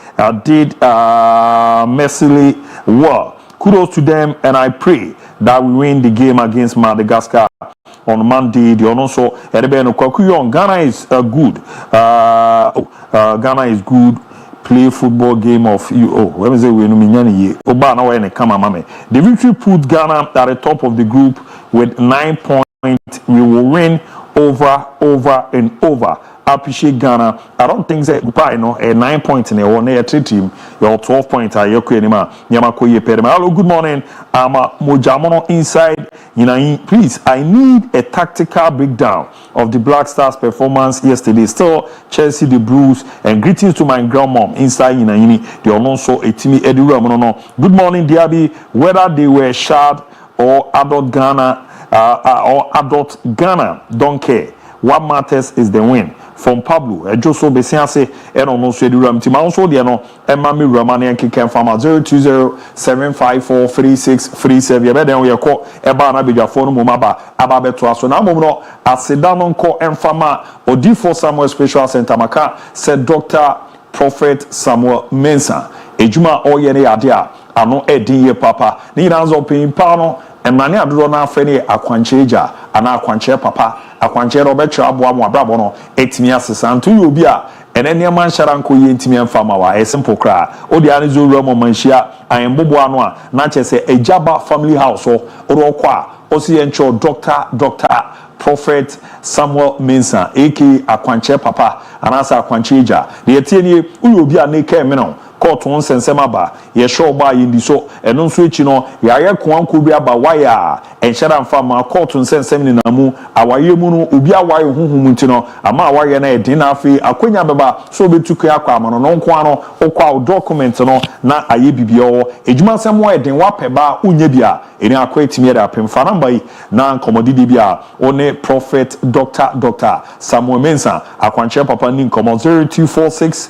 did mercilessly well. Kudos to them, and I pray that we win the game against Madagascar on Monday. The also Ghana is good. Ghana is good. Play football game of you. Oh, let me say we The victory put Ghana at the top of the group with 9 points. We will win over and over. I appreciate Ghana. I don't think that a 9 points in a 3 team. Your 12 points are your Hello, good morning. I'm Mojamono inside. Please, I need a tactical breakdown of the Black Stars' performance yesterday. Still, Chelsea the Blues, and greetings to my grandmom inside They are also a team. Good morning, DIABY. Whether they were child or adult Ghana don't care. What matters is the win. From Pablo, Joso Besianse, and also the Ram Team. Also, the Emma Romanian Kikan Farmer 020-754-3637. Then we are called Ebana Bija phone Mumaba, Ababeto. So now, Mono, as Sedanon call and Farmer, or D4 Samuel Special Center Maka, said Dr. Prophet Samuel Mensah. Ejuma Oyene Adia, Ano Edi Papa, Niranzo Pin Pano, and Mania Drona Feni Aquancheja, and Aquanche Papa. Akwanche Roberto Abuamu Abrabono, Etimia Santu Yubia, and any man Sharanko Yentimian Famawa, a simple cry. Odianizu Romo Manshia, I am Bobuanoa, not just a Jabba family house or Orokwa, Osiencho Dr. Prophet Samuel Mensah, aka Akwanche Papa, and Asa Akwancheja. The Etienne Uyubia Neke Meno. Court once and Semaba, ye show by in the so, and non switch Yaya Kwan could be about wire, and Shadan Farmer, court on Sen Seminamu, our Yemunu, Ubia Wire Humutino, Ama Wayana, dinner fee, Aquina Baba, so be to Kiaquaman, non Quano, or Quao documents, no, na Ayebio, Ejman somewhere, then Wapeba, Unyebia, in our quate me up in Farambai, non commodibia, one Prophet Dr. Samuel Mensah, Aquanche Papa Ninkomo 0246.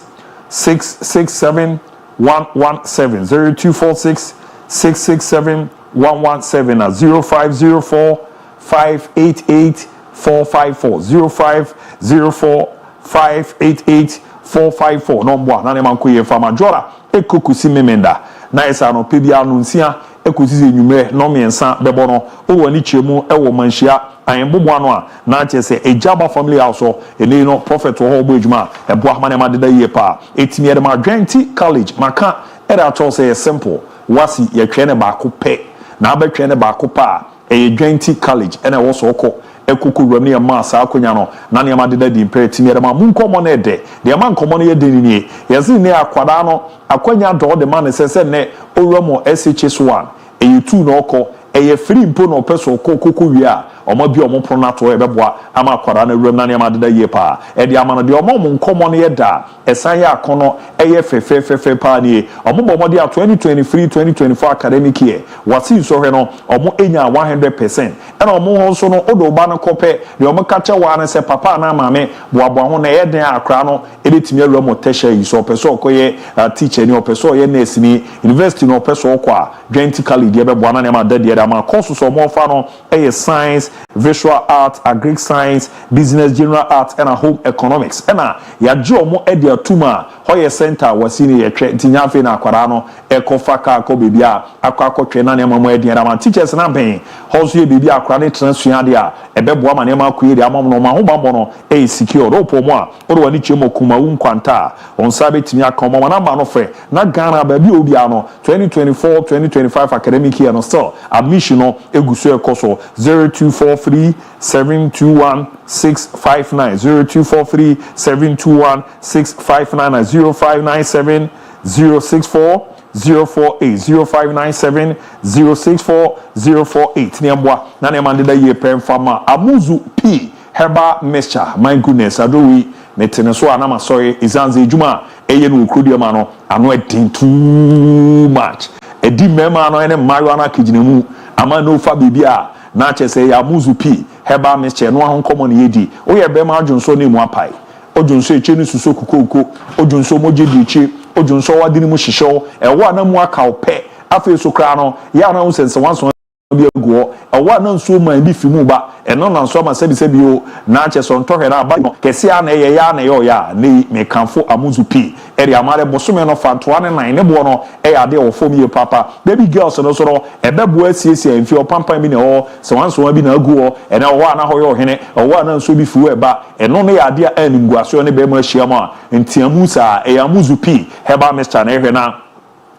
667 117 0246 667 117 at 0504 588 454 0504 588 454 number na nema nkoye fama jora ekokusi memenda na esa no pebia anunsia ekusi enyume no miensa bebono o wani chemu e wo manhia ayemboboano a na chese ejaba family house ene no prophet wo ho ejuma ebo ahmane ma deda ye pa etimi ede ma Dwenti college maka era to say simple wasi ye twene ba ko pe na abetwe ne ba ko pa e Dwenti college ene wo so ko ekuku wram ne ma sa akonya no na ne ma deda di mpa etimi ede ma munkomo na ede de ma nkomo no ye de ni yesi ne akwada no akonya do de ma ne sese ne owramo SHS1 eyitu no ko eye free mpo no peso kokoko wi a omo bi omo pronato ebeboa ama akwara na wram na ne ma deda ye pa e de ama no de omo nkomo no ye da esan ya akono eye fefe pa ni omo bomo de 2023 2024 academic year wasi so hwe no omo enya 100% e na omo ho so no odo ba no kope de omo kacha wa na se papa na mame boabo ho na ye den akra no ebetimi awram tesha yi so peso okoye teacher ni opeso ye nurse ni university no opeso okwa Dwenti college ebeboa na ne ma deda ama courses so mo fa no eye science, visual art, agric science, business general art and home economics. Ena ya jo mo edi atuma hoye center wasini ye twe tinyafe na akwara no ekofaka akọ bebia akọ twe na ne mamo edi ama teachers na ben hoso ye bebia akwara ne transua de a ebeboa ma ne ma akọ ye amam no ma ho bambo no e secure ropo mo a odo wani chemo kuma wu nkwanta on sabe tinya akọ mo na ma no fre na Ghana ba bi obi ano 2024 2025 academic year no still admission no eguso ekoso 0243 721 659 0243 721 659 0597 064 048 0597 064 048 niambwa na ne mandeda ye pen fama amuzu p herbal mixture. My goodness, adowi metene so anama sorry izanze ejuma eye no okrodi ma no ano edin too much edi mema no ene mayo na kijinemu ama no fa bibia na chese ya amuzu p herbal mixture no ahon common yedi oye be ma adwonso ne mu apai odwonso eche ni suso kokoko odwonso moje di eche odwonso wadini mu hihyew ewo na mu aka ope afi so kra no ya na unsense wanso bi aguo ewo na nso man bi fimu ba eno na nso ma sebi o na cheso ntohwe na aba kese ya na ye ya na yo ya ne me kanfo amuzu p eri amare bosome no fantoa ne nan ne bo no e ya de ofom ye papa baby girls no so no ebebo asiesie amfi opampan bi ne ho se wanso bi na aguo ene wo na ho yo hene wo na nso bi fiwu eba eno ne ya de animguaso ne be ma hyiama ntiamu sa e amuzu p heba mr na ehwe na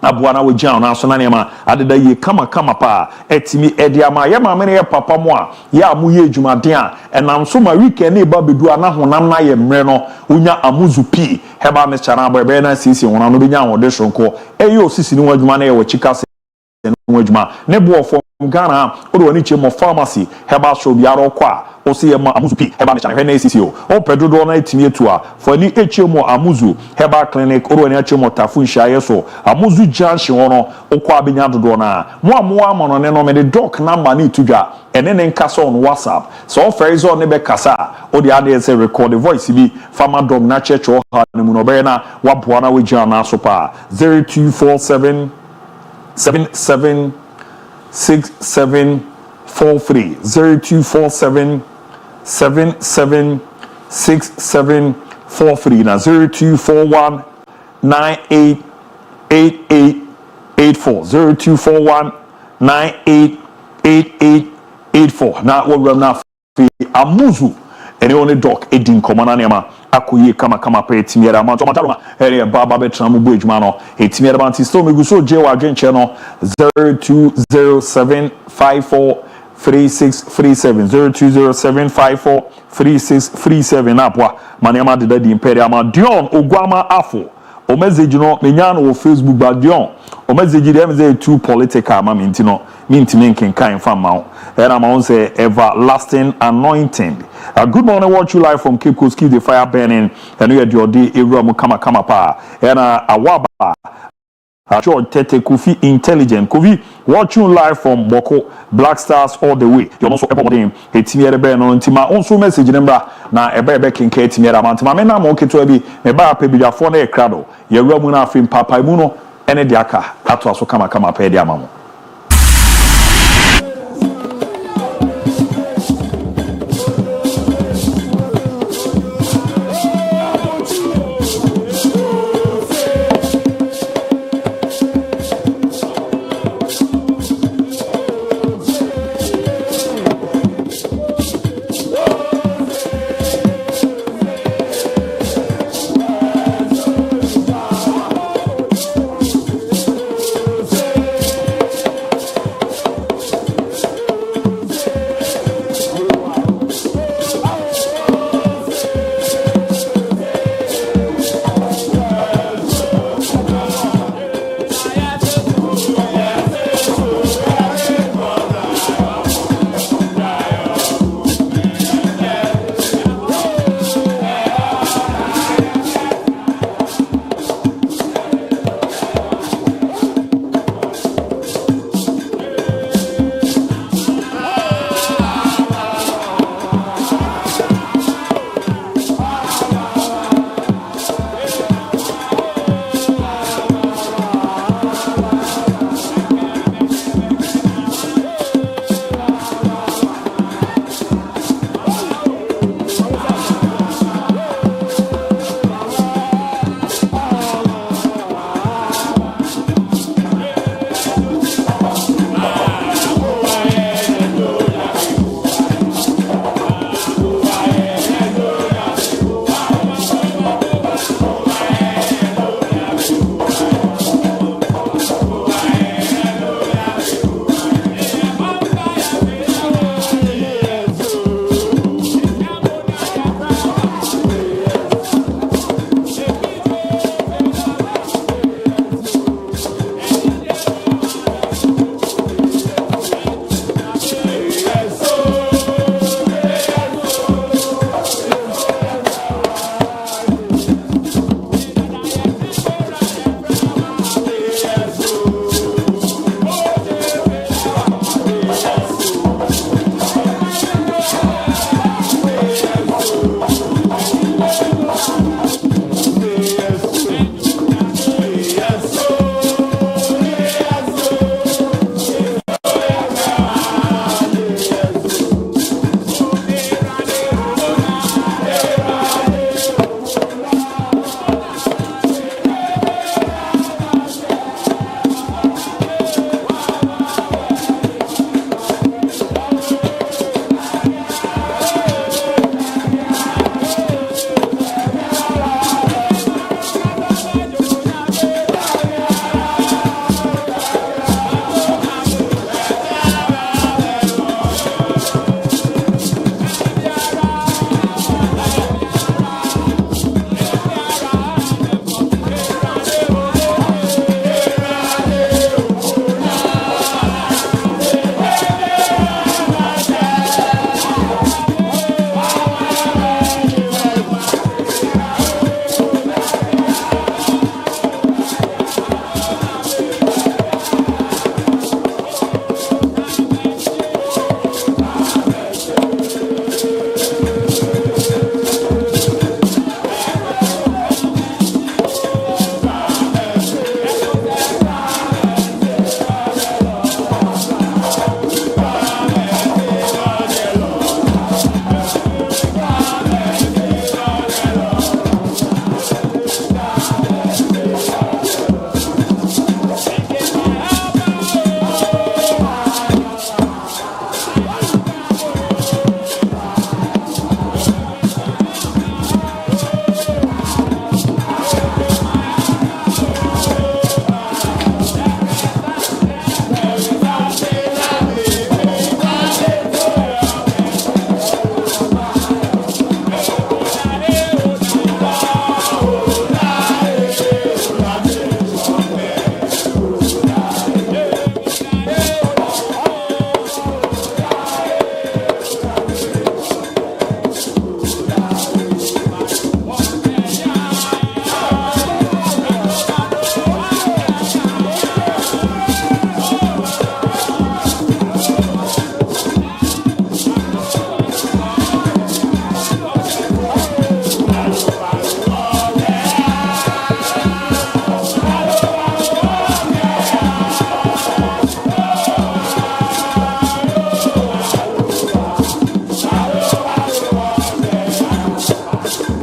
abuana we jam na so na nema adeda ye kama pa etimi ediama ye ma me ne papa mo a ya amu ye adwumaden a enam so ma weekend e ba bedu ana honam na ye mre no unya amuzu p heba me chara ba na sisi wona no benya ho de sonko eyo sisi ni wadwuma na ye wo chika se no wadwuma ne bo of Ghana odo wani che mo pharmacy heba so biaro kwa osi ye ma amuzu p heba me chara hwe na sisi o pedodo na etimi etu a for ni eche mo amuzu heba clinic odo wani eche mo tafu hia so amuzu junction wono okwa benya dodo na mo amono ne no me de doc number ni tudwa ene ne nkasa on WhatsApp so offer on ne be kasa odi ade say record the voice bi farmer dog na church o ha ne mu no be na waboa na we jam na so pa 0247 77 6743 0247 77 6743 na 0241 988884 0241 988884 na wo na fi amuzu ene one doc edin komana nema akoye kama pa etimiera ma to mataroma ere baba betra mu bu edwuma no etimiera ba nti sto meguso je wa adwenche no 0207543637 0207543637 apwa manema de dadi imperial ma Dion Ogwama Afo o message no menya no wo Facebook ba Dion o message dem say too political ma minti no minti menkenkan fa ma ho era ma on say everlasting anointing. Good morning, watch you live from Cape Coast, keep the fire burning and you had your day area mu kama pa and awaba George Tete Kofi intelligent Kofi watch you live from Boko Black Stars all the way you also everybody etimiere be no ntima onso message number na ebe kenka etimiere amantima me na mo keto bi me ba pa bidiafo na ekrado ye wura mu na afim papa mu no ene de aka ato aso kama pa de amamo.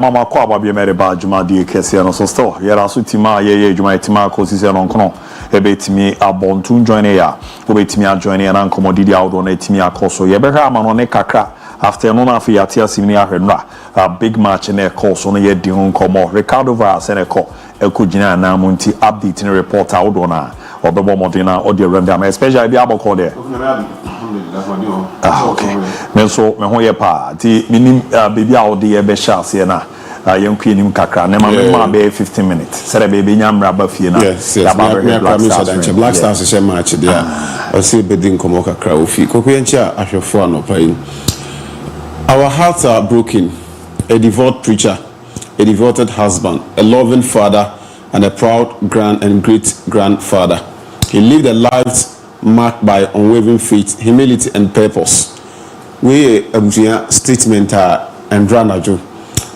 mama kwa ba bi mere ba adwuma de kese no so still yera so tima ye adwuma tima ko sise no nkono ebetimi abontu join ya obetimi a join ya na nkomodidi awdo na etimi akoso ye behwa ama no ne kakra after no na afi atia simni ahwenra a big match na ekoso no ye di ho nkomo Ricardo Vaz na eko ekugina na munti update ni report awdo na obebo modina audio render especially bi aboko there. Okay. Me so me ho ye pa ti minim baby a odi e be sha se na yenku enim kakra na ma be 15 minutes say baby nyamra ba fie na ya ba Black Stars share match there o say be din komo kakra o fi kokwe nchi a ahwefo anopa yi. Our hearts are broken. A devout preacher, a devoted husband, a loving father, and a proud grand and great grandfather. He lived a life marked by unwavering faith, humility, and purpose. We a statement and dranajo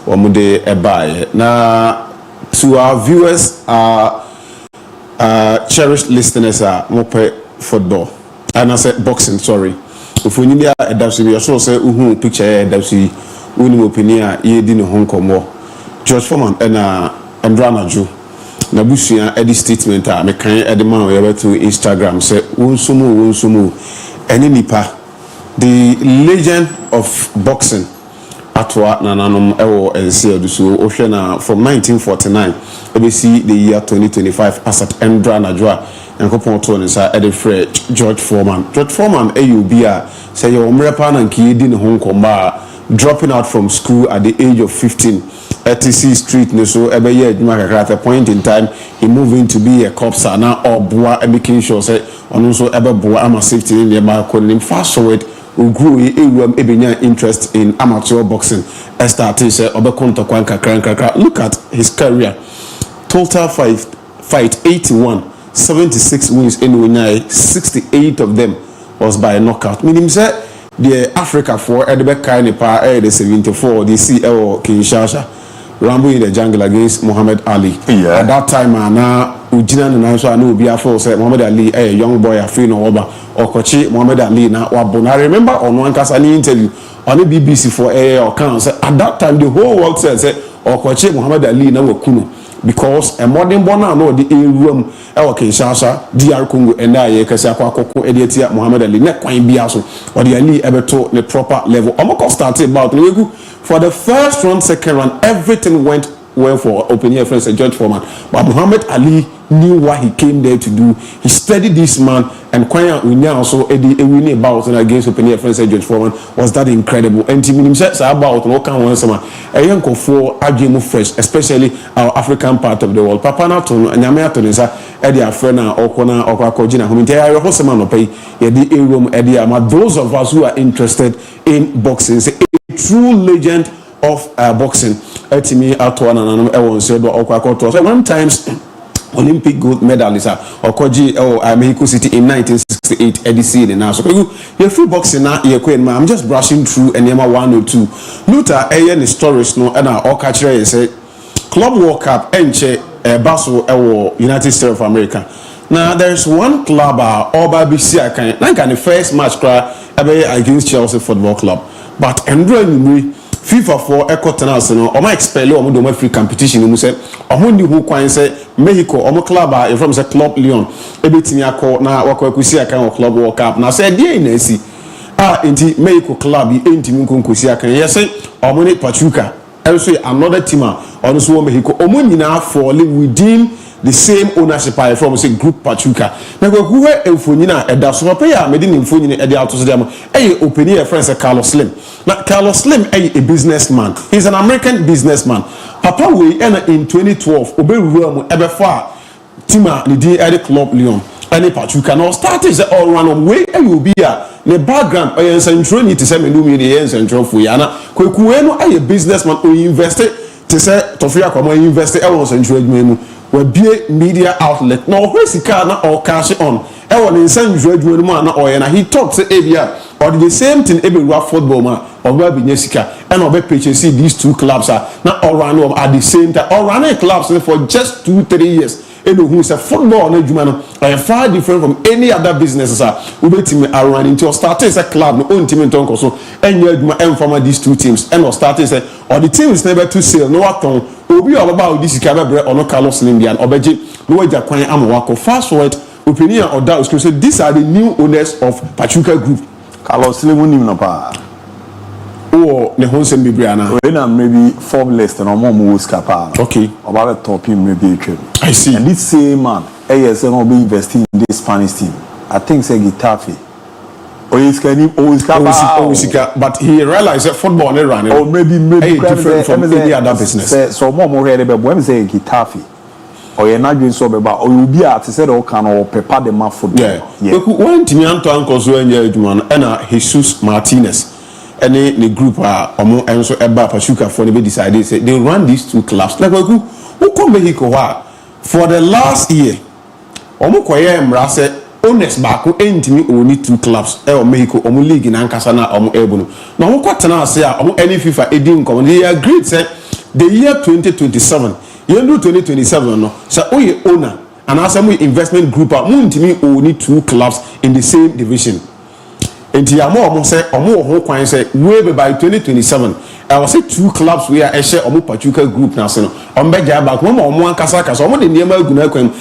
omude ebaye. Now, to our viewers, cherished listeners are mope football, and I said boxing. Sorry, if we need a dapsi, we also say picture a dapsi. Uni opinion ye di no Hong Kong George Foreman and dranajo. Na busia edi statement a me kan edi man we to Instagram say wonsumu eni nipa the legend of boxing atwa nananom ewo ense aduso ohwe na from 1949 we see the year 2025 asat endra najwa enkopon to ne sa edi free George Foreman ABOU a say your mrepa na nki edi ne ho nkomba dropping out from school at the age of 15 TC Street no so ebe ye adwuma kakra at a point in time he moving to be a cop na or boa making sure say ono so ebe boa ama safety in the market fast forward we grew ebenya interest in amateur boxing started say obekonto kwan kakra. Look at his career, total fight 81, 76 wins in Winyai, 68 of them was by knockout, meaning say the Africa for Edebe Kainepa the 74 the CL Kinshasa Rambo in the jungle against Muhammad Ali. Yeah. At that time, now Ujina and so I know be a said Muhammad Ali, a young boy, a free no over or Kochi Muhammad Ali. Now, I remember on one cast an interview on the BBC for or council. At that time, the whole world said, or Kochi Muhammad Ali now Kuno. Because a modern bona no the room Kinshasa, DR Congo and I Kasakwa Koko Editia Muhammad Ali ne kwine biaso or the Ali ebeto the proper level. Omoko started about for the first round, second round, everything went well for open air friends and George Foreman. But Muhammad Ali knew what he came there to do. He studied this man and Kwanya Unya also winning about against open air friends and George Foreman was that incredible. And Team himself about no can one summer a young for Ajimu fresh, especially our African part of the world. Papa Naton and Yamatonisa Eddie Afrena Okona Okakojina Humintia Hoseman pay Eddie room Eddie Ama. Those of us who are interested in boxing, a true legend of boxing. Etimi Atwana and Ewon said Okakoto. So one times Olympic gold medalist Okoji Mexico City in 1968 EDC in so you free boxing now I'm just brushing through and number 102 Luther Ayen stories no and Okachire say Club World Cup enche Basel United States of America. Now there's one club Oba BC can the first match against Chelsea Football Club, but Andrew FIFA for Ecotanas no o ma expel o mo do free competition mu say o ho ni hu kwan say Mexico o mo club from say Club Leon e betimi akọ na wakwakusi akan Club World Cup na say dey na si enti Mexico club e ntimi nkonkosi akan yes say o mo ni Pachuca also another team on so Mexico o mo nyina fall within the same ownership from say group Pachuca na who emfonyina eda so pay a mede ni emfonyina ede out to them open your friend say Carlos Slim. Now Carlos Slim a businessman, he's an American businessman. Papa we in 2012 oberuamu ebefa tima ni di at Club Leon any Pachuca now started the all run way you be the background oyen central ni to say me no me the central for yana kwekuwe no a businessman o invested to say Tofia Kwamo invested e central adwuma we be media outlet now where sika na or cash on e won insan adwuma mu na oyen na he talked say ebia or the same thing everywhere football man or be nyesika and or be purchase these two clubs are now all run at the same time or running clubs for just 2-3 years eno hu say football na adwuma no far different from any other businesses we betimi around into starting say club no ontimi ntonko so enya adwuma emfama these two teams and starting say or the teams never to sale no waton obi obaba odi sika bebre ono Carlos Limbian obeje no waja kwan amwako fast forward opinion or that say these are the new owners of Pachuca Group. Carlos Limbian no pa or ne honsem bibriana when I'm maybe formless and I'm was capable. Okay, about the top him maybe I see. And this same man ASN will be investing in this Spanish team. I think say Getafe but he realized that football never run or maybe different from any other business. So more ready but when say Getafe or you're not doing so about or you be at said all can or prepare the man football. Yeah. When Timianto Uncle Zuenja and Jesus Martinez and the group are and so Eba Pachuca for the decided say they run these two clubs. Like who come Mexico for the last year. Omukoye Mrase honest back entimi only two clubs Mexico league in Ankasana Ebonu. Now who kwatana say any FIFA edin come they agreed say the year 2027 year 2027 no so oye owner and as we investment group entimi only two clubs in the same division. Enti amo say omo ho kwan say way by 2027 I was say two clubs we are share omo Pachuca Group na so no ombeja back omo ankasa kasa omo de niam aguna kwam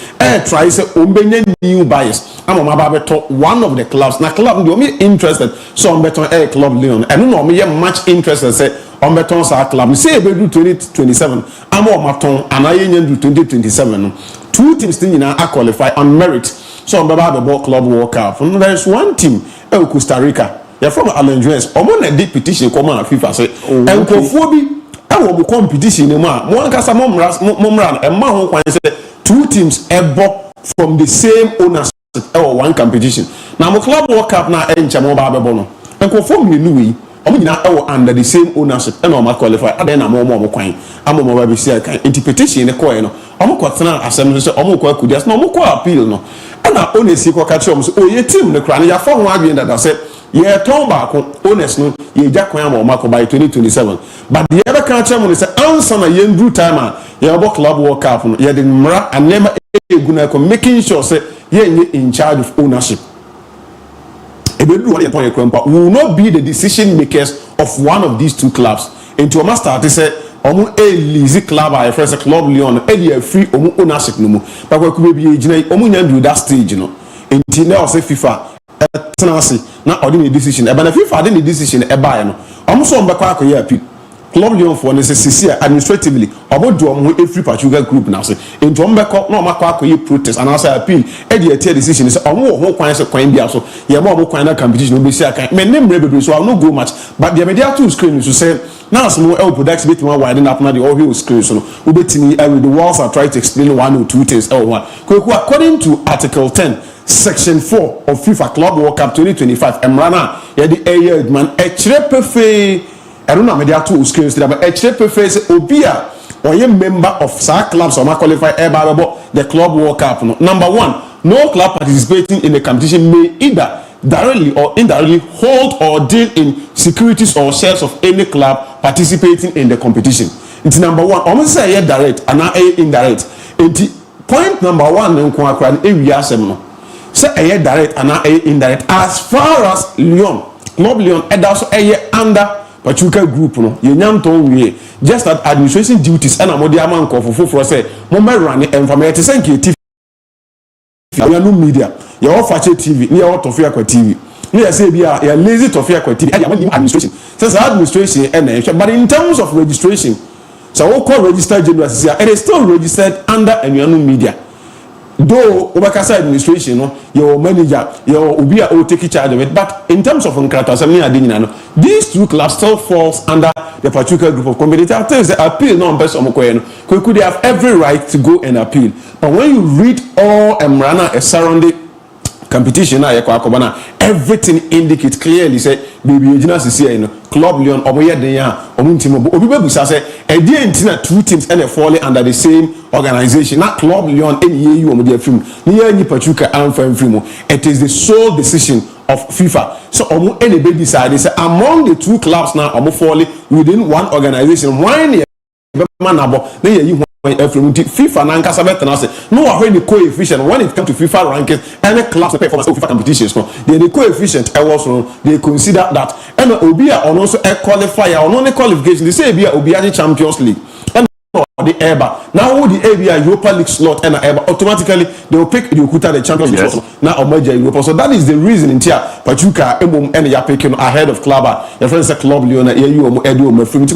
try say ombenya new buyers am ba beto one of the clubs na club dey me interested so ombeton club Leon and no me much interested say ombeton sa club say be do 2027 am omaton anaye nya do 2027 no two teams tin na qualify on merit so omba be club World Cup and there is one team Costa Rica. You're from Alan Jones. I'm on a deep petition come on FIFA say and Kofobi I will competition no more. One case momran and man who say two teams ebo from the same ownership or one competition. Now my club World Cup na encha mo ba bebo no. And Kofobi ni under the same ownership and I'm qualify then I'm more kwan I'm more be say kan interpretation e ko no I'm kwatena assembly say I'm ko akudias no I'm ko appeal no and na honest ko ka chom so oye team ne kra na ya fa ho adwen that say ye ton ba ko honest no ye ja kwan am o by 2027 but the other can chom no say answer na ye ndru time ye obo club World Cup no ye de mra anema eguna ko making sure say ye in charge of ownership. We will not be the decision makers of one of these two clubs. Into a master, they say, lazy club, I first a club Leon, a free ownership no more. But we could be do that stage, you know. Until now, say FIFA, not ordinary decision. But if FIFA didn't decision, a buy no. I'm so on back here, Club Leon for necessity administratively about do a free Pachuca Group now say into Ombeko no makwa protest and answer appeal e dey decision is omo ho kwan se kwan bia so ye mo omo kwan na competition obi see akan me name rebe so I no go match but the media two screen so say now some el production bit one widen up na the all screen so no obetini with the walls are trying to explain one or two things one according to article 10 section 4 of FIFA Club World Cup 2025 emrana ye the air man e kire pefe I don't know media two screens but HTP face Obia or a member of SAC clubs or qualify the Club World Cup. Number one, no club participating in the competition may either directly or indirectly hold or deal in securities or shares of any club participating in the competition. It's number one. I'm say direct and not indirect. Point number one say direct and not indirect. As far as Lyon, Club Lyon, and also under Pachuca Group no ye nyanton wie just that administration duties and amodi amanko for say mo run information say TV ya no media ya Fakye TV ni ya Tofia kwa TV ni ya say bia ya lazy Tofia kwa TV ya administration says administration and but in terms of registration so we call registered general it is still registered under Enuanu Media. Though Obakasa administration, no, your manager, your Ubia will take charge of it. But in terms of these two clubs still falls under the Pachuca Group of companies. I tell you, the appeal no person could have every right to go and appeal. But when you read all Emrana surrounding competition everything indicates clearly say baby Club Leon two teams and falling under the same organization not Club Leon it is the sole decision of FIFA so anybody decided say among the two clubs now falling within one organization why from FIFA and Casabet. No, I the coefficient when it comes to FIFA rankings, any class performance of FIFA competitions. No, the coefficient also they consider that and Obia on also a qualifier or non qualification. They say Obia Champions League. The EBA. Now the ABA Europa League slot and EBA automatically they will pick the Ukuta the Champions League slot. Now Omaja Europa. So that is the reason in here Pachuca and ya picking ahead of Club. Your friends say Club Leona you Edu MON-FRI.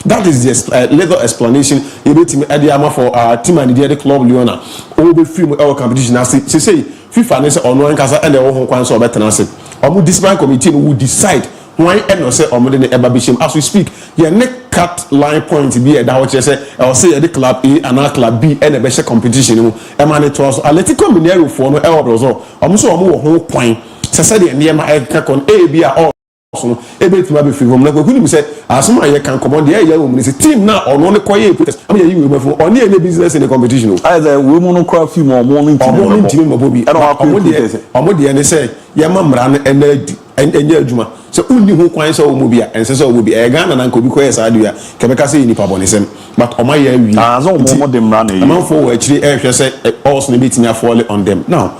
That is the little explanation. You bet me Ediama for team and the Club Leona. All be free with our competition. Now say FIFA and say online casa and the whole council better than say. Our discipline committee will decide why and no say Omodene Eba Bisham as we speak. Your neck cut line point to be a down say I'll say the club A and our club B and a better competition. Emane to us Atletico Mineiro for no El Brozo. Almost a whole point. Sassadi and Yama Ekakon A B R also able to be free from like we say as soon as you can come on the air woman is a team now or no quiet put I mean you will only any business in the competition. Either women cry few more morning team Bobby. I don't know say Yama Mran and Juma. So only who quite so mobile and says will be a gun and uncle because I do ya Kabaka in Pabonism. But on my year we are more them running. I'm for actually air say also meeting a fall on them. Now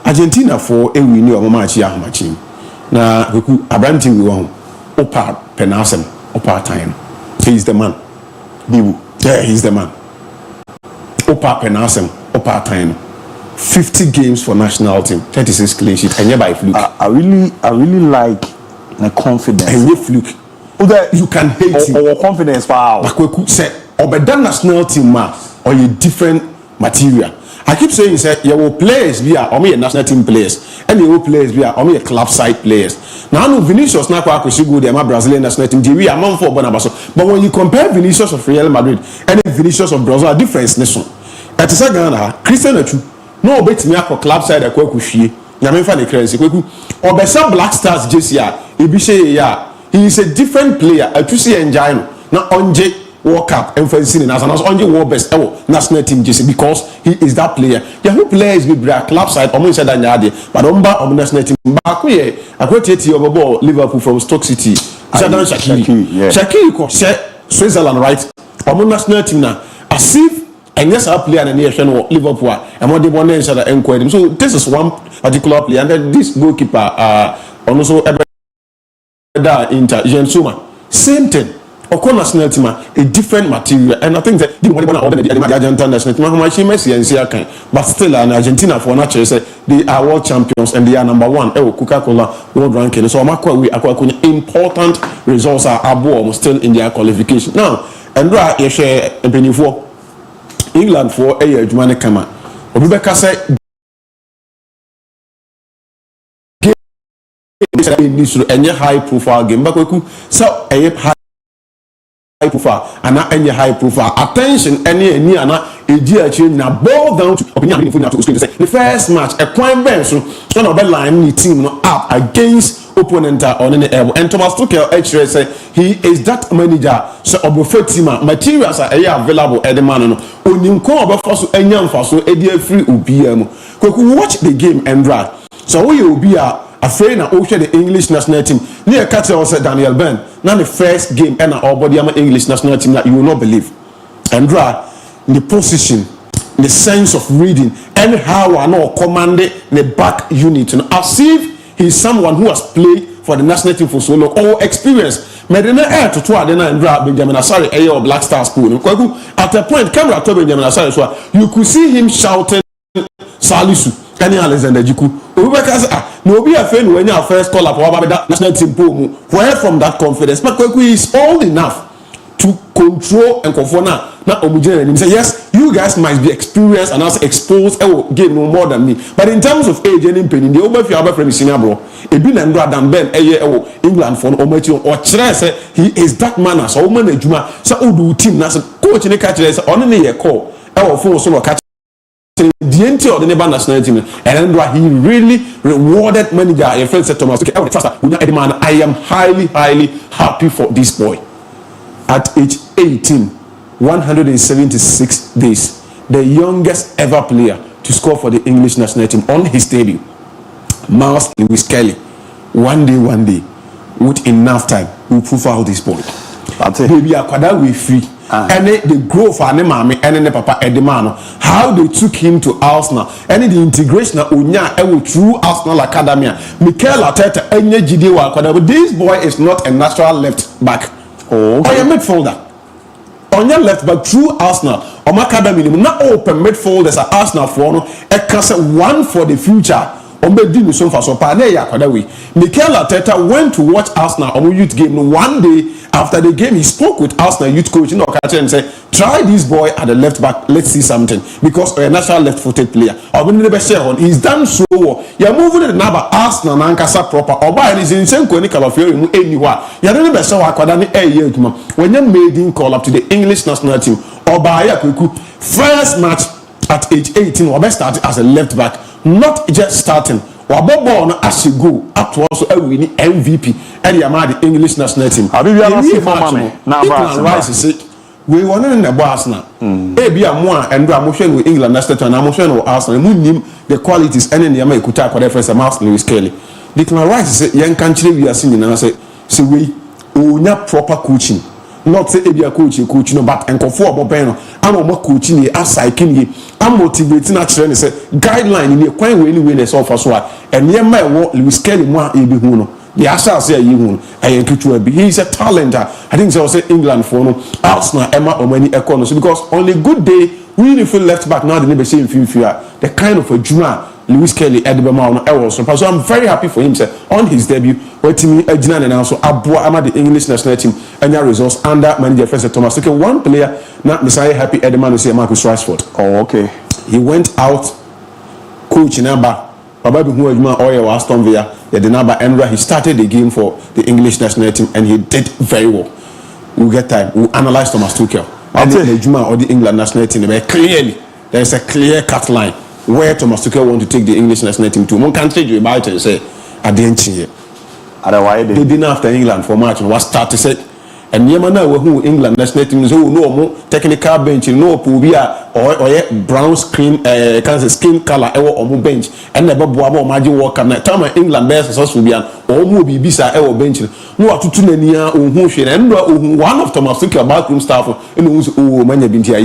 Argentina for a we knew a match machine. Na Abranting we want Opa Penasem Opa time. He's the man. Yeah, he's the man. Opa Penasem Opa time. 50 games for national team, 36 clean sheet, and by fluke. I really like the confidence. And you fluke. You can hate it. Or confidence, wow. Like we could say, or by that national team, or a different material. I keep saying, say, you will players be or me a national team players, and you will players be or me a club side players. Now, no Vinicius, now I could go there, my Brazilian national team, we are man for Bonabaso. But when you compare Vinicius of Real Madrid and Vinicius of Brazil, a difference nation. At a Ghana, Christian no bet me up club side a kwekuhie na me fa the crazy kweku obesa Black Stars JCA ebishe ya he is a different player atusi enjoy no na onje World Cup emphasis in as onje world best national team JC because he is that player ya who players be club side omo say that nyade but omba national team back here akwetieti obobo Liverpool from Stoke City Shadan Shaqiri ko Switzerland right omo national team na as if and yes, our player and Liverpool and what they want to encourage. So this is one particular player, and then this goalkeeper also Inter Jensuma. Same thing. Oko national team a different material, and I think that the Argentine national team Messi and Siakan, but still in Argentina for natural say they are world champions and they are number one. Coca-Cola world ranking. So important results are ABOU still in their qualification. Now, and right, you share a penny for England for a year, Jumane Kama. Obibeka said, any high profile game, but so a high profile and not any high profile. Attention, any idea change now boil down to opinion. The first match, a point bench, so no line team up against opponent on any level. And Thomas Tuchel actually said he is that manager. So Obofatima materials are available at the man. Onimko Obofaso Enyamfaso Edia free UBM. Watch the game and drag. So we will be afraid now share the English national team. Near Catcher said Daniel Ben. Now the first game and our body English national team that you will not believe. And drag the position, the sense of reading, and how I know commanded the back unit. As if he's someone who has played for the national team for so long or experience. Medina air to try then and drop Benjamin Asari or Black Stars school. At a point, camera to Benjamin Asari, you could see him shouting Salisu. Kenny Alexander Jiku. No be a friend when you first call up that national team where from that confidence. But Kweku is old enough to control and control now homogeneous. He say yes, you guys might be experienced and also exposed game no more than me. But in terms of age and pain, the over if you have a friend senior bro, a bin and than Ben England for or say he is that man as a woman Juma. So do team as a coach in the catch on a call phone so catch the entire of the neighbor national team, and then he really rewarded manager. A friend said Thomas, I am highly happy for this boy. At age 18, 176 days, the youngest ever player to score for the English national team on his debut, Miles Lewis Kelly. One day, with enough time, we'll prove out this boy. Baby, Akwada we free. and the growth and the mami and the papa Edemano, how they took him to Arsenal, and the integration of Unya through Arsenal Academy. Mikel Arteta, but this boy is not a natural left back. Or a midfielder. On your left back through Arsenal, or Academy, not open midfielders at Arsenal for a class one for the future. Mikel Arteta went to watch Arsenal on youth game. One day after the game, he spoke with Arsenal youth coach and said, try this boy at the left back, let's see something, because a natural left-footed player. He's done so well. You're moving the number Arsenal Nankasa proper or by his insane chronicle of your anywhere. You don't know so when you made him call up to the English national team or by a first match at age 18 or best started as a left back. Not just starting, or born as you go up to also a winning MVP and the English national team. We want in the Arsenal. Maybe I'm more and I'm motion with England national team and I'm motion with Arsenal. The qualities and the American type of reference about Lewis Kelly. Declan Rice is a young country we are singing and I say, so we not proper coaching. Not say if you are coaching, but and conform Bobeno. I'm more coaching as psyching. I'm motivating at training. Say guideline in the quite way when they saw for so and near my work, Lewis Kelly more Ebihuno. The Asha say you he's a talent. I think so. Say England for no Arsenal, Emma or many economies because on a good day, we really feel left back now. The never same fear. The kind of a Juma Lewis Kelly Edinburgh so I'm very happy for him. Say on his debut, waiting me Edina and also ABOU ama the English national team and their results under manager Francis Thomas. Okay, one player not Messiah happy Edinburgh say Marcus Rashford. Oh, okay. He went out coaching Aba. Bababi who was Aston Villa. He started the game for the English national team and he did very well. We'll get time. We'll analyze Thomas Tuchel. And the Juma or the England national team. Clearly, there is a clear cut line where Thomas Tuchel want to take the English national team to. One country you about to say, I didn't see it. Otherwise, they didn't after England for March and was started set. And Yamana who England national team is no more technical bench, no Pubia or brown skin color or bench, and never Boabo Magic Walker. Time England best Subian or Mubi Bisa or bench. No to Tunania or who and one of Thomas Tuchel backroom staff and who's many bintia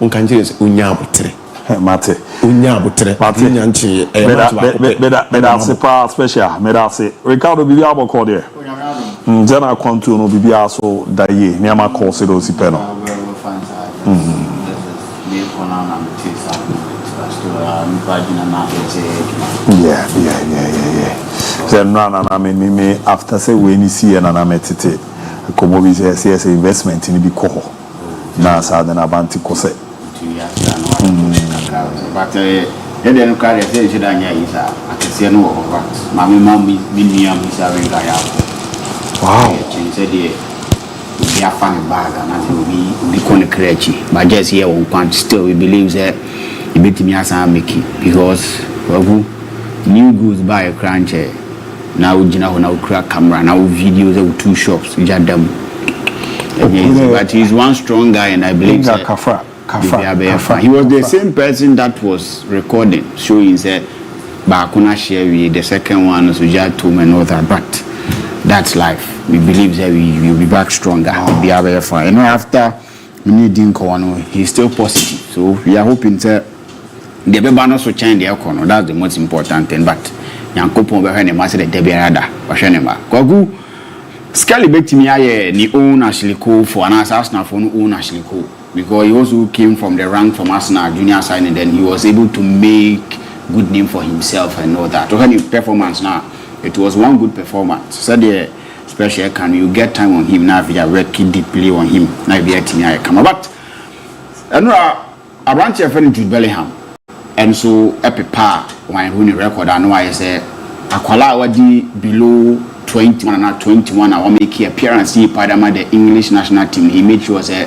on countries Unyabutre. Mate, Unyabutre, Martinanchi, Medase special, Medase, Ricardo Bibiabo Cordier. Jana Quantu no Bibia so Daye, Niama Corsido Zipeno. Yeah. Then Rana me after say when you see an ametite, Komobi says investment in the Biko. Na Southern Abanti Cose. But then carry a station is a casino of wax. Mammy, Minium is a ring. Wow. Said we are funny bag and we can create but just here on point still we believe that you beat me as I make it because new goods buy a crunch now now crack camera now videos of two shops which are them but he's one strong guy and I believe that he was the same person that was recording showing that Bakuna share the second one was just two men other but that's life. We believe that we will be back stronger. We'll be able to find. And after we need Dinko, he's still positive. So we are hoping that the Bebano so change the economy. That's the most important thing. But Yankopo behind the master the Debiarada, Washanema. Kogu Scully bet me I ni own actually cool for an Arsenal for no own actually cool. Because he also came from the rank from Arsenal junior side and then he was able to make good name for himself and all that. So any performance now. It was one good performance. So the special can you get time on him now if you are working deeply on him. Now be a team I come but and a branch of friend Jude Bellingham and so epipa when winning record I know I say Akwala wadi below 21 and not 21 I will make appearance here Padama the English national team he made sure say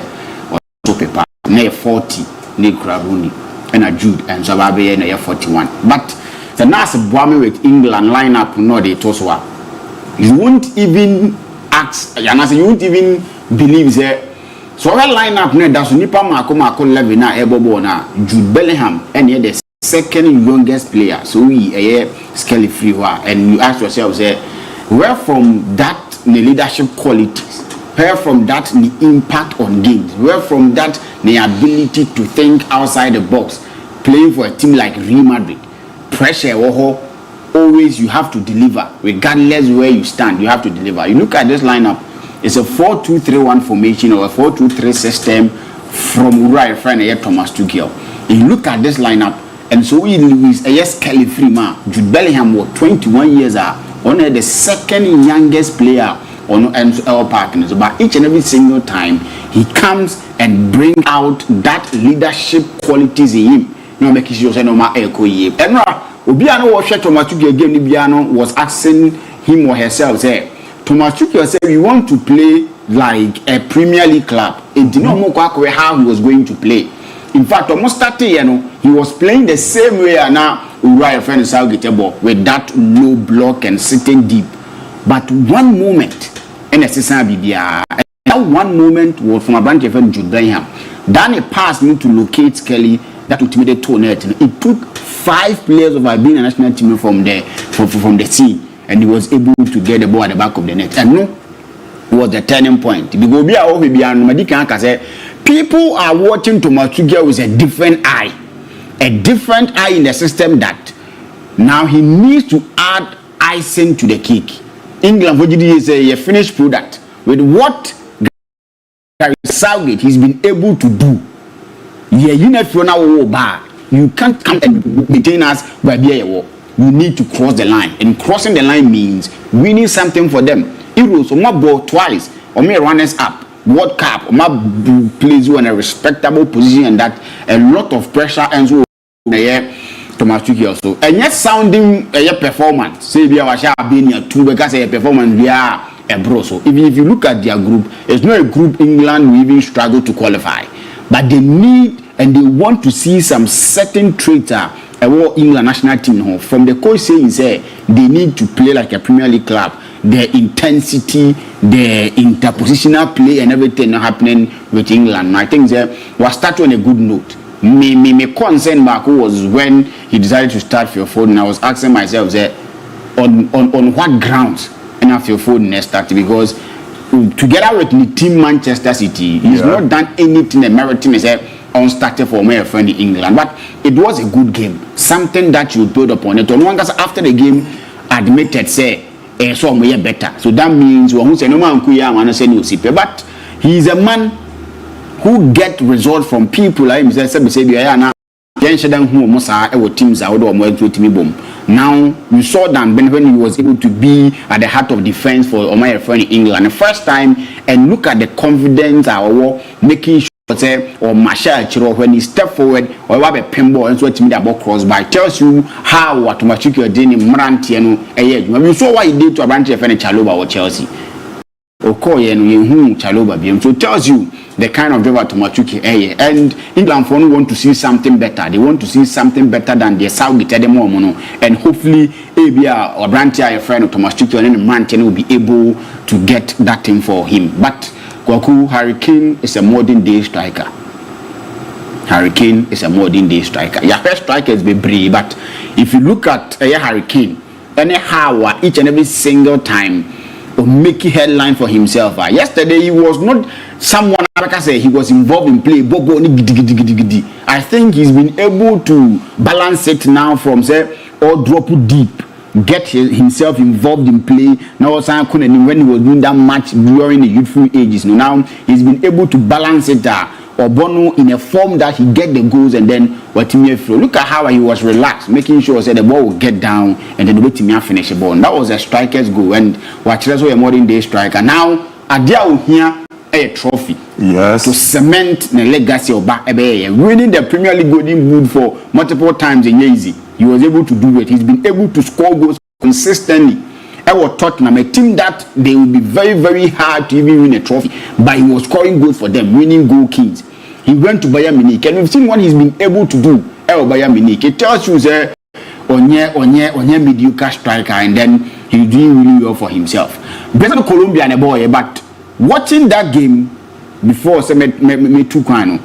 or paper near 40 Nick Krabuni and a Jude and Zababe and 41 but the Nas Boame with England lineup no they toss what you won't even ask Yanasa you won't even believe that so that lineup no that's Nipa Mako Levy na Ebobo na Jude Bellingham and the second youngest player so we Skelly free and you ask yourself say where from that the leadership qualities where from that the impact on games, where from that the ability to think outside the box, playing for a team like Real Madrid, pressure, always you have to deliver, regardless where you stand, you have to deliver. You look at this lineup, it's a 4-2-3-1 formation or a 4-2-3 system from right friend Thomas Tuchel. You look at this lineup, and so we Luis Kelly Freeman, Jude Bellingham was 21 years old, only the second youngest player on our partners. But each and every single time he comes and bring out that leadership qualities in him. No make sure say no ma eko ye. Enra obiano wo hwe Thomas Tuchel game ni biano was asking him or herself say Thomas Tuchel said we want to play like a Premier League club. It did not know how he was going to play. In fact, almost started, he was playing the same way now Uriah friend Southgate ball with that low block and sitting deep. But one moment, and that one moment was from a branch of Jude Bellingham. Then he passed me to locate Kelly that ultimately tone it. It took 5 players of our being a national team from the scene, and he was able to get the ball at the back of the net. And no, was the turning point. People are watching Thomas Tuchel with a different eye in the system that now he needs to add icing to the cake. England, what did he say? A finished product with what Southgate he's been able to do. Yeah, you can't come and maintain us by being you need to cross the line, and crossing the line means winning something for them. Euros, or ball twice, or me runners up. World Cup, or plays you in a respectable position, and that a lot of pressure ends with Thomas Tuchel also. And yet sounding a performance, say we are being a two because a performance we are a bro. So if you look at their group, it's not a group England will even struggle to qualify, but they need and they want to see some certain traits England national team from the coach saying they need to play like a Premier League club. The intensity, the interpositional play, and everything happening with England. I think we're starting on a good note. My concern Marco was when he decided to start for your phone, and I was asking myself on what grounds and after your phone next start, because together with the team Manchester City, he's not done anything American on started for my friend in England. But it was a good game, something that you build upon it. On one guy after the game admitted so better. So that means who say no man kuya man say you see. But he is a man who get results from people like himself. Say na who musa teams are now you saw that when he was able to be at the heart of defense for my friend in England the first time, and look at the confidence making sure or Marshall when he step forward or have a pinball and so to me about cross by tells you how what Machiko did in Morantiano you saw what he did to a branch of Chaloba or Chelsea Okoye and Chaloba so tells you the kind of driver to Machuki and England for want to see something better. They want to see something better than their Southgate and hopefully ABOU or Brantia a friend of Thomas Tuchel and Morantiano will be able to get that thing for him. But Harry Kane is a modern day striker. Harry Kane is a modern day striker. Your first striker is brave, but if you look at Harry Kane, anyhow, each and every single time, making headline for himself. Yesterday, he was not someone like I say he was involved in play. I think he's been able to balance it now from or drop it deep. Get himself involved in play. Now, when he was doing that match during the youthful ages, now he's been able to balance it or Bono in a form that he get the goals and then what he flow. Look at how he was relaxed, making sure that the ball will get down and then the way Timia finish the ball. And that was a striker's goal. And what a modern day striker. Now, Adia here a trophy. Yes. To cement the legacy of winning the Premier League Golden Boot for multiple times in Yeezy. He was able to do it. He's been able to score goals consistently. I was Tottenham, a team that they will be very, very hard to even win a trophy, but he was scoring goals for them, winning goal kings. He went to Bayern Munich, and we've seen what he's been able to do at Bayern Munich. It tells you that on mediocre striker, and then he's doing really well for himself. Better Colombia and a boy, but watching that game before, say me too kwano.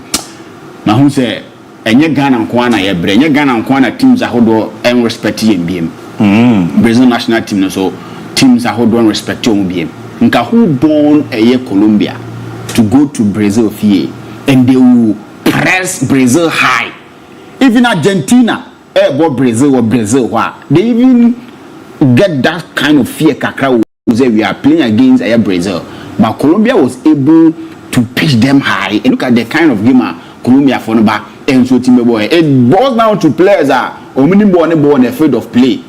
Now who say? Enye Ghana nkwana ye bre enye Ghana nkwana teams ahodo en respect ye biem Brazil national team no so teams ahodo en respect ye biem nka who born a year Colombia to go to Brazil here, and they will press Brazil high. Even Argentina, Brazil or Brazil, they even get that kind of fear. Kakra say we are playing against Brazil, but Colombia was able to pitch them high. And look at the kind of game Colombia for back and so team boy. It boils down to players born afraid of play,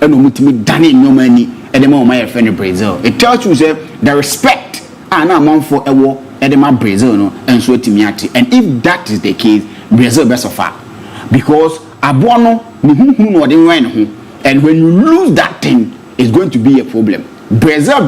and omutimi dani no money. And the more my friend Brazil, it tells you say the respect and amount for a war. Brazil no and so timiati. And if that is the case, Brazil best of all, because abono and when you lose that thing, it's going to be a problem. Brazil,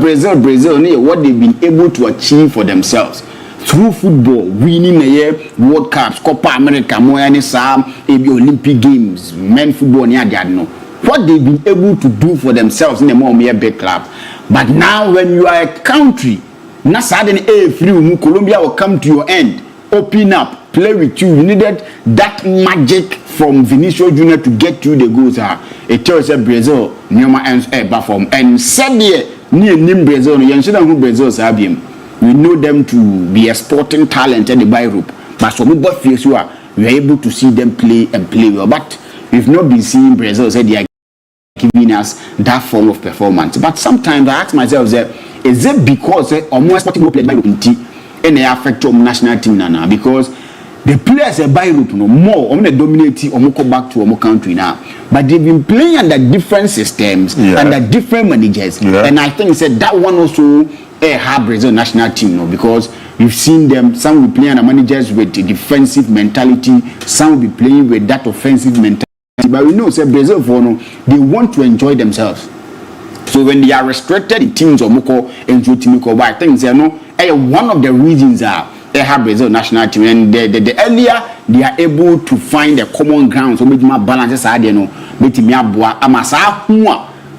what they've been able to achieve for themselves through football, winning a year World Cups, Copa America, Olympic Games, men football, what they've been able to do for themselves in a more big club. But now when you are a country, not suddenly Colombia will come to your end, open up, play with you. You needed that magic from Vinicius Junior to get you the goals. It tells you Brazil, Neoma ends perform. And said near Brazil, we know them to be a sporting talent at the Beirut. But so we both feel we are able to see them play and play well. But we've not been seeing Brazil say they are giving us that form of performance. But sometimes I ask myself, is it because almost sporting play by and they affect national team now? Because the players are by route more dominate or go back to our country now. But they've been playing under different systems, under different managers. And I think that one also have Brazil national team because you've seen them, some will play under managers with the defensive mentality, some will be playing with that offensive mentality. But we know Brazil they want to enjoy themselves. So when they are restricted in teams or Moko and Timiko, I think one of the reasons they have Brazil national team, and the earlier they are able to find a common ground, so my balances are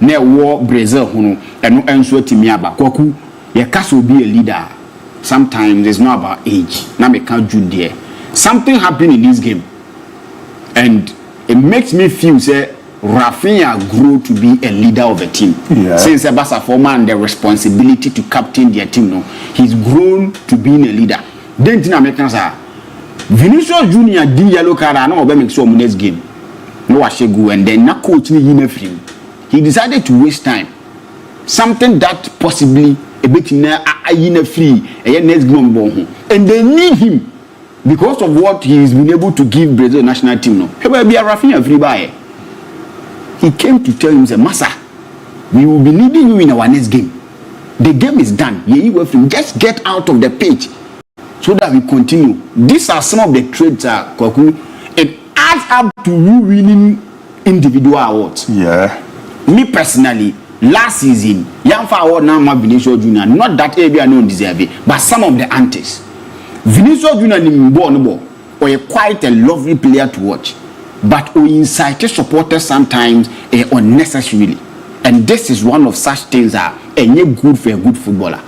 ne war Brazil and so Timiaba Koku, your cast will be a leader. Sometimes it's not about age. Now me can't do there. Something happened in this game, and it makes me feel Rafinha grew to be a leader of a team. Since Abasa Foreman the responsibility to captain their team, he's grown to being a leader. Then Americans are Vinicius Junior did yellow card and all make sure next game. No Ashegu and then na coach ni free. He decided to waste time. Something that possibly a bit free next game and they need him because of what he's been able to give Brazil national team. No, he will be a Rafinha free buy. He came to tell him, Massa, we will be needing you in our next game. The game is done. Just get out of the pitch so that we continue. These are some of the traits Koku. It adds up to you winning individual awards. Me personally, last season, young for award now Vinicius Junior, not that ABOU don't deserve it, but some of the antics. Vinicius Junior or quite a lovely player to watch. But we incite supporters sometimes unnecessarily. And this is one of such things that ain't good for a good footballer.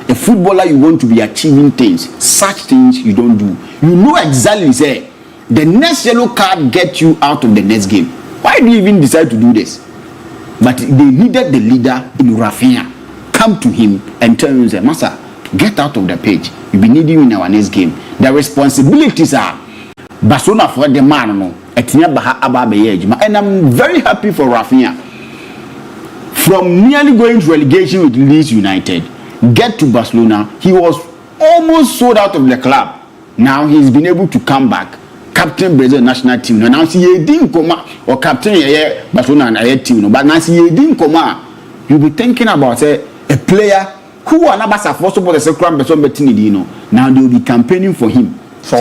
A footballer, you want to be achieving things. Such things you don't do. You know exactly, the next yellow card gets you out of the next game. Why do you even decide to do this? But they needed the leader in Rafinha. Come to him and tell him, Massa, get out of the pitch. We'll be needing you in our next game. The responsibilities are Barcelona for the man. And I'm very happy for Rafinha. From nearly going to relegation with Leeds United, get to Barcelona, he was almost sold out of the club. Now he's been able to come back, captain Brazil national team. Now he didn't come or captain Barcelona and team. But now he didn't come. You'll be thinking about a player who are not supposed to put a second person betting. Now they'll be campaigning for him. So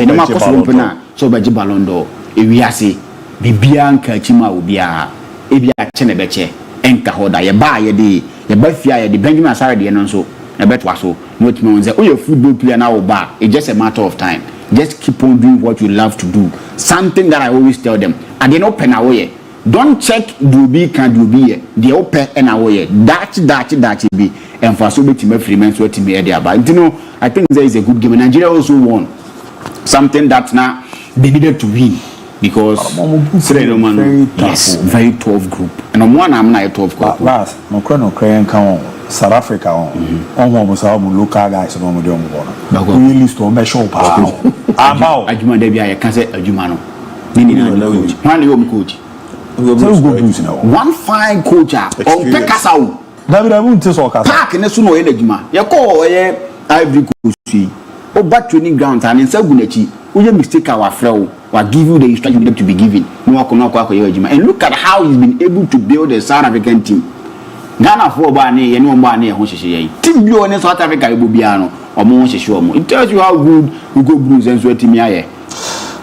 Ballon d'Or. We are say Bibianca Chima Ubia, Ebia Chenebeche, Enka Hoda, Yaba Yedi, Yabafia, the Benjamin Saradi, and so a bet was so. What means that you're a football player now, bar. It's just a matter of time. Just keep on doing what you love to do. Something that I always tell them. And they open away. Don't check do be can do be. They open and away. That be. And for so many team freemen, so team area. But you know, I think there is a good game. Nigeria also won. Something that now they needed to win. Because yes, very tough group. And I'm not a tough group. Last, no crying come on. South Africa on local guys no mo we list on be show pa about adwuma da bia ye ka say adwuma no ni na coach one you coach one fine coach on pekasa o David won't so kasa park ne so no ye adwuma ye call ye Ivory Coast o back training ground and say gunachi o ye mistake our flow or give you the instruction to be given no akọ ye adwuma and look at how he's been able to build a South African team. Ghana for Bani, you know, Bani, who she Team Bio and South Africa, Bubiano, or Monche. It tells you how good we go Blues and Sweaty Mia.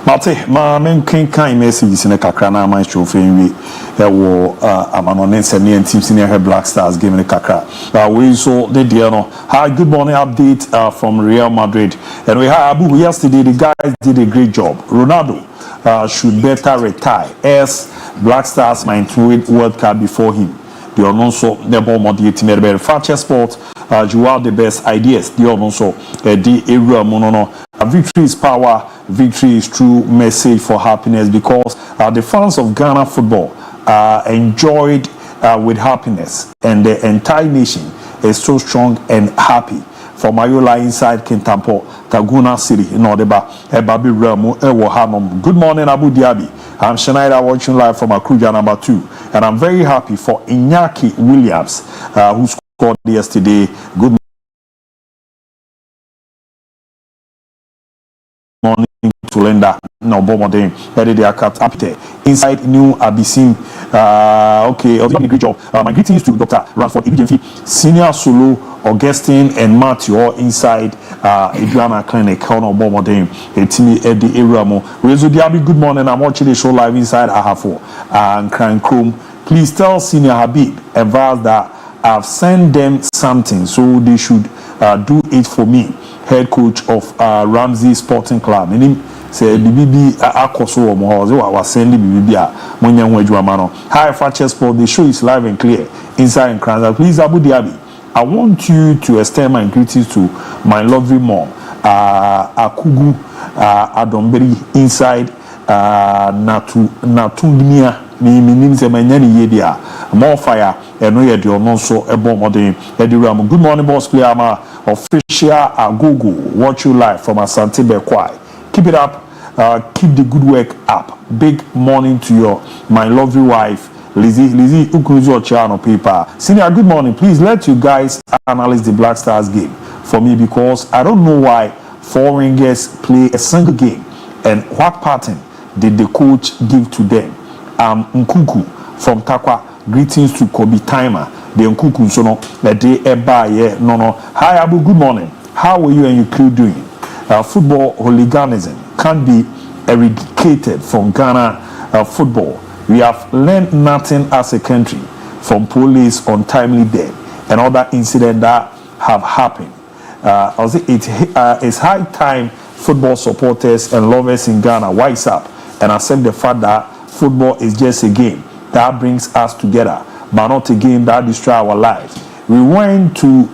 Mate, my main kind message in a Kakrana, my trophy. There were Amanonense and Team Senior Black Stars giving a Kakra. We saw the Diano. Hi, good morning update from Real Madrid. And we had Abu yesterday. The guys did a great job. Ronaldo should better retire as Black Stars might win World Cup before him. They are also the bomb of the team. Fakye Sport, you are the best ideas. They are also the area monono. Victory is power. Victory is true message for happiness because the fans of Ghana football are enjoyed with happiness, and the entire nation is so strong and happy. For Mayola inside Kintampo, Taguna City, in Odeba, Babi Ramu, Ewohanom. Good morning, Abu Dhabi. I'm Shanaida watching live from Akuja number 2, and I'm very happy for Iñaki Williams, who scored yesterday. Good morning to Linda. No, Bomodin, Edidia Cat Apte, inside New Abyssine. Okay, great job. My greetings to Dr. Ranford Ibigenfi, Senior Solo, Augustine, and Matthew, all inside Adriana Clinic, Colonel Bomodin, Etimi Eddie Iramo. Rezo Diaby, good morning. I'm watching the show live inside Ahafo and Cran Chrome. Please tell Senior Habib and Vaz that I've sent them something, so they should do it for me. Head coach of Ramsey Sporting Club. Meaning, say BBB akoso mo ho was sending BBB a monya ho adwuma no. Hi Fakye Sport, the show is live and clear inside Nkranza. Please Abu Dhabi, I want you to extend my greetings to my lovely mom, Akugu Adomberi inside Natungnia. Me say my name ye dia more fire and no ye do no so e bomb modern Ediram. Good morning boss player, ama official Agogo watch you live from Asante Bekwai. Keep it up, keep the good work up. Big morning to your my lovely wife Lizzie Ukuzu Ochiano paper. Senior, good morning. Please let you guys analyze the Black Stars game for me because I don't know why foreign guests play a single game and what pattern did the coach give to them. Nkuku from Takwa, greetings to Kobe Timer. The Nkuku so no the day eba ye no. Hi Abu, good morning. How are you and your crew doing? Football hooliganism can't be eradicated from Ghana football. We have learned nothing as a country from police untimely death and other incidents that have happened. It's high time football supporters and lovers in Ghana wise up and accept the fact that football is just a game that brings us together, but not a game that destroys our lives. We went to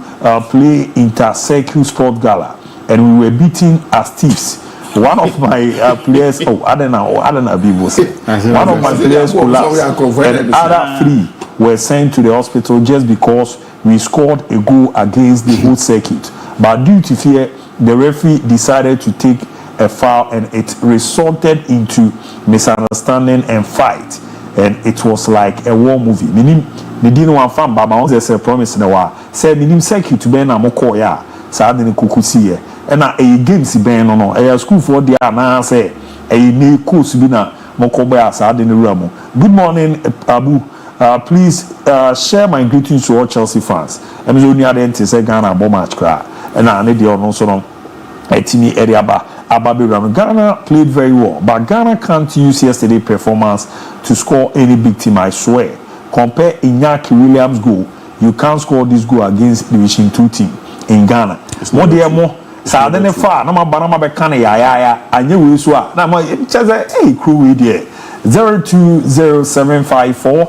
play Inter-Circle Sport Gala and we were beaten as thieves. One of my players, I don't know, one of my players collapsed and other 3 were sent to the hospital just because we scored a goal against the whole circuit. But due to fear, the referee decided to take a foul and it resulted into misunderstanding and fight. And it was like a war movie. Meaning, they didn't want fun, but I was a promise in a while. Said, meaning, circuit to be na moko ya. Sadly, kukusiye. And a games ben no. A school for the ana say a new course bina moko ba sadly ramu. Good morning, Abu. Please share my greetings to all Chelsea fans. I'm only at say Ghana bomb match cry. And I need the also no. Etimi area ba. Ghana played very well, but Ghana can't use yesterday's performance to score any big team, I swear. Compare Iñaki Williams' goal. You can't score this goal against Division 2 team in Ghana. More dear more. Sadene far. Nama banama bekane ya. Anye wiswa. Nama chaza hey crew we there. 020754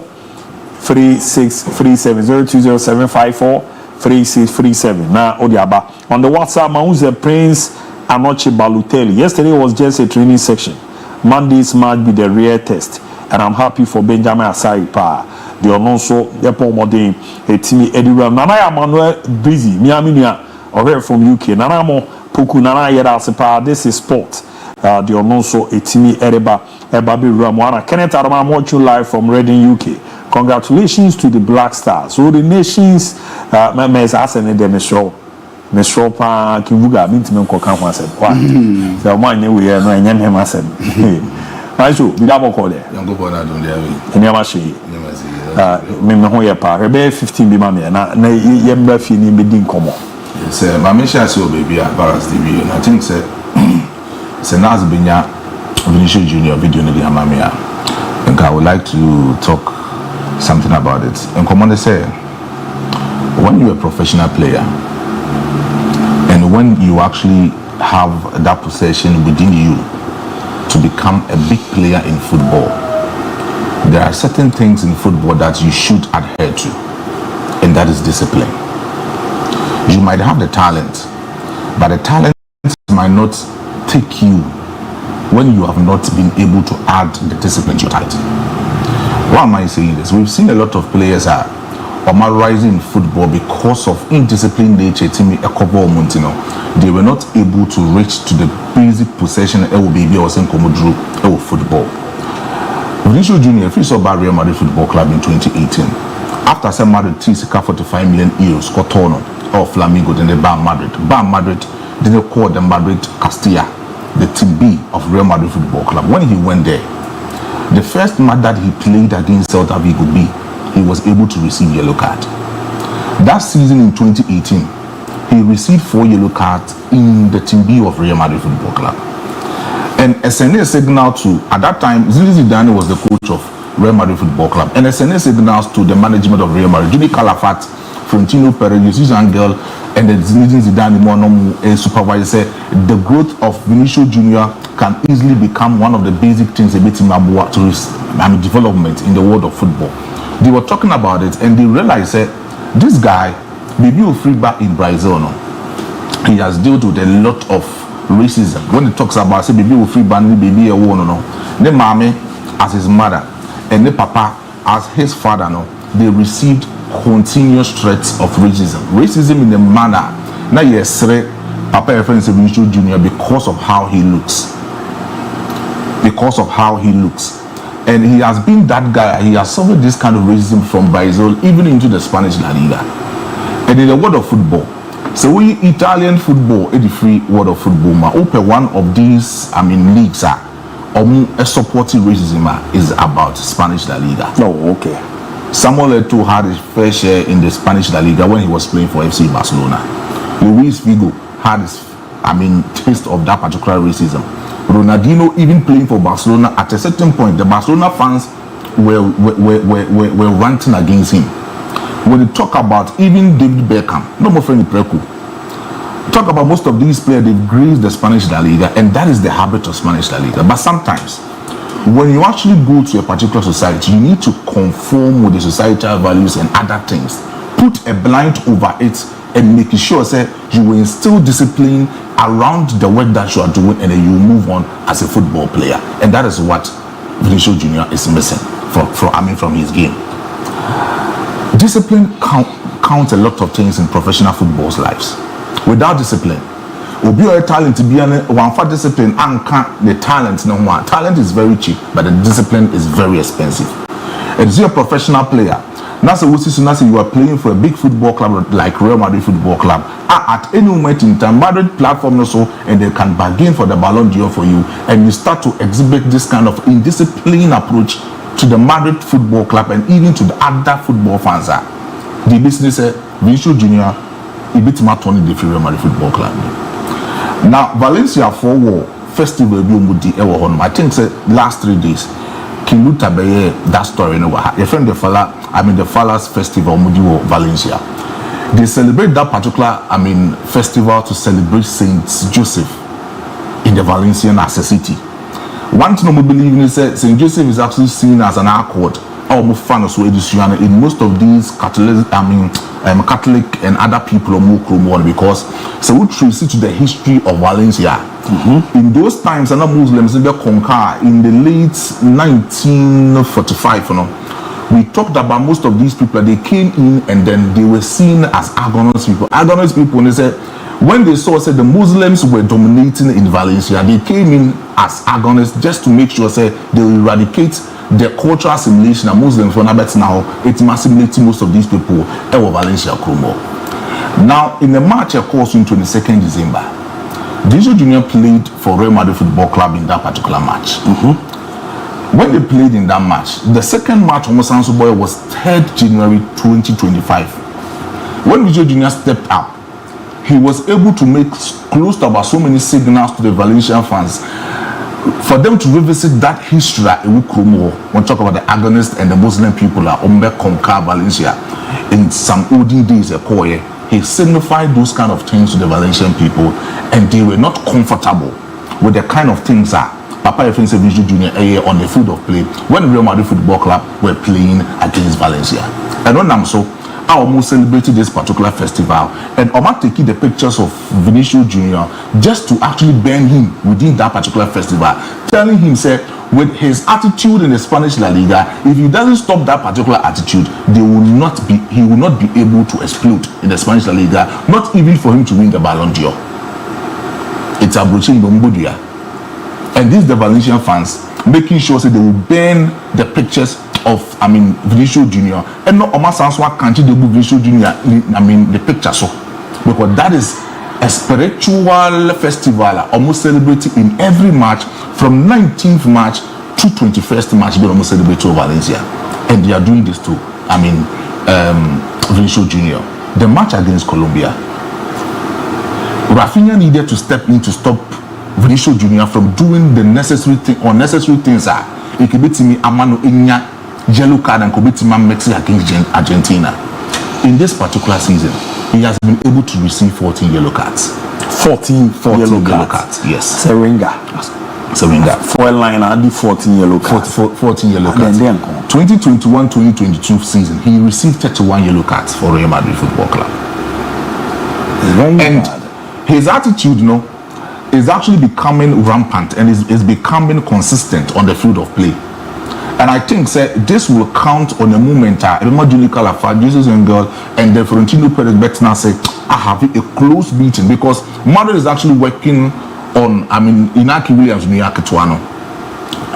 3637 020754 3637. Now Odiaba on the WhatsApp. Mauze Prince Anoche Baluteli. Yesterday was just a training section. Monday's match be the real test, and I'm happy for Benjamin Asari Pa. the ononso yepo modern etimi ediram nana ya Manuel busy miami nua or from UK nana mo poku nana yeda sepa this is sport the ononso etimi ereba ebabe ramwana Kenneth Arama watching live from Reading UK. Congratulations to the Black Stars. So the nations members asene dem show pa kivuga mintimen ko kan ho asem wa so man ne we no enyem him asem ajo bi da boko there yango bona don there we enya ma shi me ho ye pa rebe 15 bi ma me na yemba fi ni medin komo say my mission say o baby Barras TV and I think say Nas Binya Vinicius Junior video no be amamia and I would like to talk something about it. And Commander say, when you're a professional player and when you actually have that possession within you to become a big player in football, there are certain things in football that you should adhere to, and that is discipline. You might have the talent, but the talent might not take you when you have not been able to add the discipline to your talent. Why am I saying this? We've seen a lot of players are rising in football because of indisciplined nature. They were not able to reach to the basic possession of football. Vinicius Junior first saw Real Madrid Football Club in 2018. After some Madrid Tisika 45 million euros Cotonou or Flamengo, then they ban Madrid. Ban Madrid, then they called the Madrid Castilla, the team B of Real Madrid Football Club. When he went there, the first match that he played against Celta Vigo B, he was able to receive yellow card. That season in 2018, he received 4 yellow cards in the team B of Real Madrid Football Club. And SNA signal to, at that time, Zinedine Zidane was the coach of Real Madrid Football Club. And SNA signals to the management of Real Madrid, Jimmy Calafat, Florentino Perez, Jesus Angel, and the Zinedine Zidane supervisor said the growth of Vinicius Junior can easily become one of the basic things about development in the world of football. They were talking about it and they realized that this guy, maybe a free back in Brazil, no? He has dealt with a lot of racism. When he talks about say baby free band, baby a woman, no, the mommy as his mother and the papa as his father, no, they received continuous threats of racism. Racism in the manner now yes, Papa reference Vinicius Junior because of how he looks. Because of how he looks. And he has been that guy, he has suffered this kind of racism from Brazil even into the Spanish La Liga. And in the world of football, so we Italian football, the free world of football, open one of these leagues a supporting racism is about Spanish La Liga. Oh, okay. Samuel Eto'o had his fair share in the Spanish La Liga when he was playing for FC Barcelona. Luis Figo had his taste of that particular racism. Ronaldinho even playing for Barcelona at a certain point, the Barcelona fans were ranting against him. When they talk about even David Beckham, no more friendly Preco. Talk about most of these players, they've graced the Spanish La Liga, and that is the habit of Spanish La Liga. But sometimes, when you actually go to a particular society, you need to conform with the societal values and other things. Put a blind over it and make sure that you will instill discipline around the work that you are doing, and then you move on as a football player. And that is what Vinicius Junior is missing from his game. Discipline counts a lot of things in professional football's lives. Without discipline, obi or talent to be one for discipline and the talent no one. Talent is very cheap, but the discipline is very expensive. And if you're a professional player, that's you are playing for a big football club like Real Madrid Football Club. At any moment in time, Madrid platform also, and they can bargain for the Ballon d'Or for you, and you start to exhibit this kind of indisciplined approach to the Madrid Football Club and even to the other football fans. The business Vinicius Junior, he beat Matoni the Real Madrid Football Club. Now Valencia for festival I think last 3 days. King Luther Beye that story no your friend the Falas Festival Mudiwo Valencia. They celebrate that particular festival to celebrate Saint Joseph in the Valencian as a city. One thing we believe in is that Saint Joseph is actually seen as an accord in most of these Catholic and other people because so we trace it to the history of Valencia. In those times, Muslims they conquer in the late 1945, we talked about most of these people. They came in and then they were seen as agonist people. Agonist people, and they said when they saw the Muslims were dominating in Valencia, they came in as agonists just to make sure they will eradicate the cultural assimilation of Muslims. For now, it's assimilating most of these people in Valencia. Now, in the match, of course, in 22nd December, Vinicius Junior played for Real Madrid Football Club in that particular match. When they played in that match, the second match on Sanso Boy was 3rd January 2025. When Vinicius Junior stepped up, he was able to make close to about so many signals to the Valencian fans for them to revisit that history that when talk about the agonists and the Muslim people that conquer Valencia in some olden days. He signified those kind of things to the Valencian people, and they were not comfortable with the kind of things that Papa Efense Vinicius Junior on the field of play when Real Madrid Football Club were playing against Valencia. And when I'm so, I almost celebrated this particular festival, and I'm taking the pictures of Vinicius Junior just to actually burn him within that particular festival, telling him, say, with his attitude in the Spanish La Liga, if he doesn't stop that particular attitude, he will not be able to explode in the Spanish La Liga, not even for him to win the Ballon d'Or. It's a broaching Bombudia. And this is the Valencian fans making sure that they will burn the pictures of Vinicius Junior, and not Oma Sanswa can't they move Vinicius Junior the picture, so because that is a spiritual festival almost celebrated in every match from 19th March to 21st March. They almost celebrate to Valencia, and they are doing this too. Vinicius Junior, the match against Colombia, Rafinha needed to step in to stop Vinicius Junior from doing the necessary things. It could be to me Amano Inya yellow card and could be to Mexico against Argentina. In this particular season, he has been able to receive 14 yellow cards. 14 yellow cards. Yes. Seringa. Foil line and 14 yellow cards. 14 yellow cards. 2021-2022 season, he received 31 yellow cards for Real Madrid Football Club. Very bad. His attitude, is actually becoming rampant and is becoming consistent on the field of play. And I think this will count on a moment. Jesus and God and the Florentino Perez Bettina say, I have a close meeting because Madrid is actually working on Inaki Williams Niyakituano,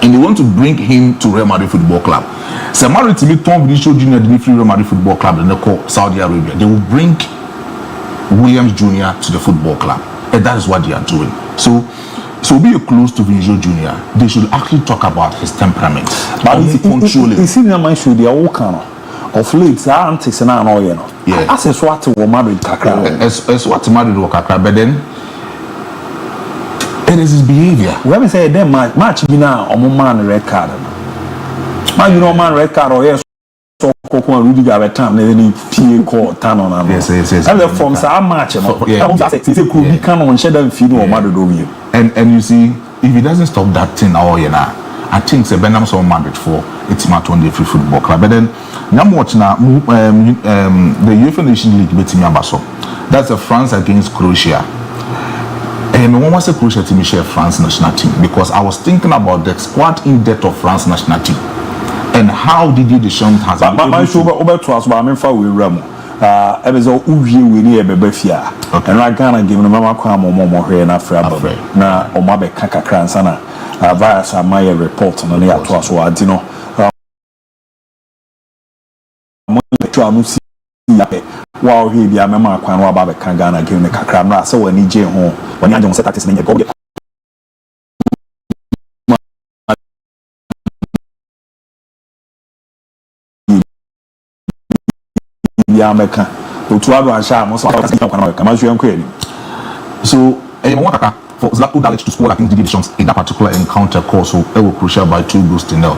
and they want to bring him to Real Madrid Football Club. So Madrid to be Tom Vinicius Junior the Real Madrid Football Club and they call Saudi Arabia. They will bring Williams Junior to the football club, and that is what they are doing. So be close to Vinicius Junior. They should actually talk about his temperament. But he control it. It's in the mind should be a walker of late. Antics and all yeah. As a swat to married kakra. As what married kakra, but then it is his behavior. When we say then match me now on man red card. Man, man red card or yes. So really got a time any PA call turn on. Yes. And the forms are match. It's a cool canon shed and feed or mother do you. And you see, if he doesn't stop that thing, I think the Benham's on Madrid for it's my 23 football club. But then I'm watching now the UEFA Nation League beating Yabaso. That's a France against Croatia. And when was a Croatia team share France national team? Because I was thinking about the squad in depth of France national team. And how Didier Deschamps has been able to... Ebezo uwie we ni ebebefia and I Ghana game no mama kwa momo hwe na afra na omabe kakakra nsana virus amaye report no ya to aso adi no mo twa no si yape wa hwe bia mama kwa no aba be kan Ghana game ne kakra na se wani je ho wani ajon set tactics ne go America. So, for Zlatko Dalic to score against Didier Deschamps in that particular encounter call, so it was crucial by 2-0.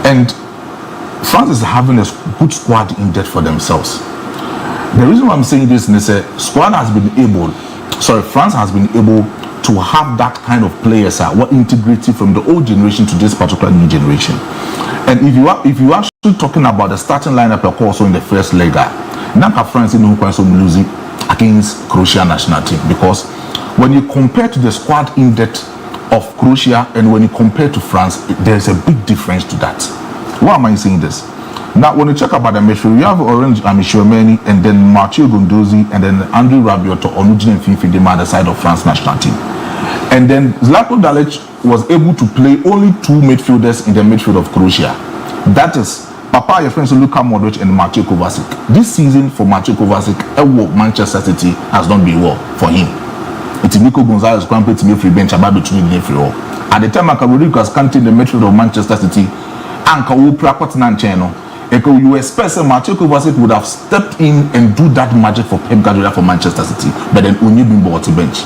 And France is having a good squad in depth for themselves. The reason why I'm saying this is France has been able to have that kind of players what integrated from the old generation to this particular new generation. And if you are actually talking about the starting lineup also in the first leg, now France in losing against Croatia national team, because when you compare to the squad in depth of Croatia and when you compare to France, there's a big difference to that. Why am I saying this? Now, when you check about the midfield, you have Orange Amishuameni and then Mathieu Gondozi and then Andrew Rabiot or Onujin and Fifi Dema at the side of France national team. And then Zlatko Dalic was able to play only 2 midfielders in the midfield of Croatia. That is Papa, your friends Luka Modric and Mateo Kovacic. This season for Mateo Kovacic, Manchester City has not been well for him. It's Nico Gonzalez cramped to be free bench about between the free. At the time, Rodrigo has come in the midfield of Manchester City, and Kawu Prakwatinan Channel. You expect Mateo Kovacic would have stepped in and do that magic for Pep Guardiola for Manchester City, but then only been brought to bench.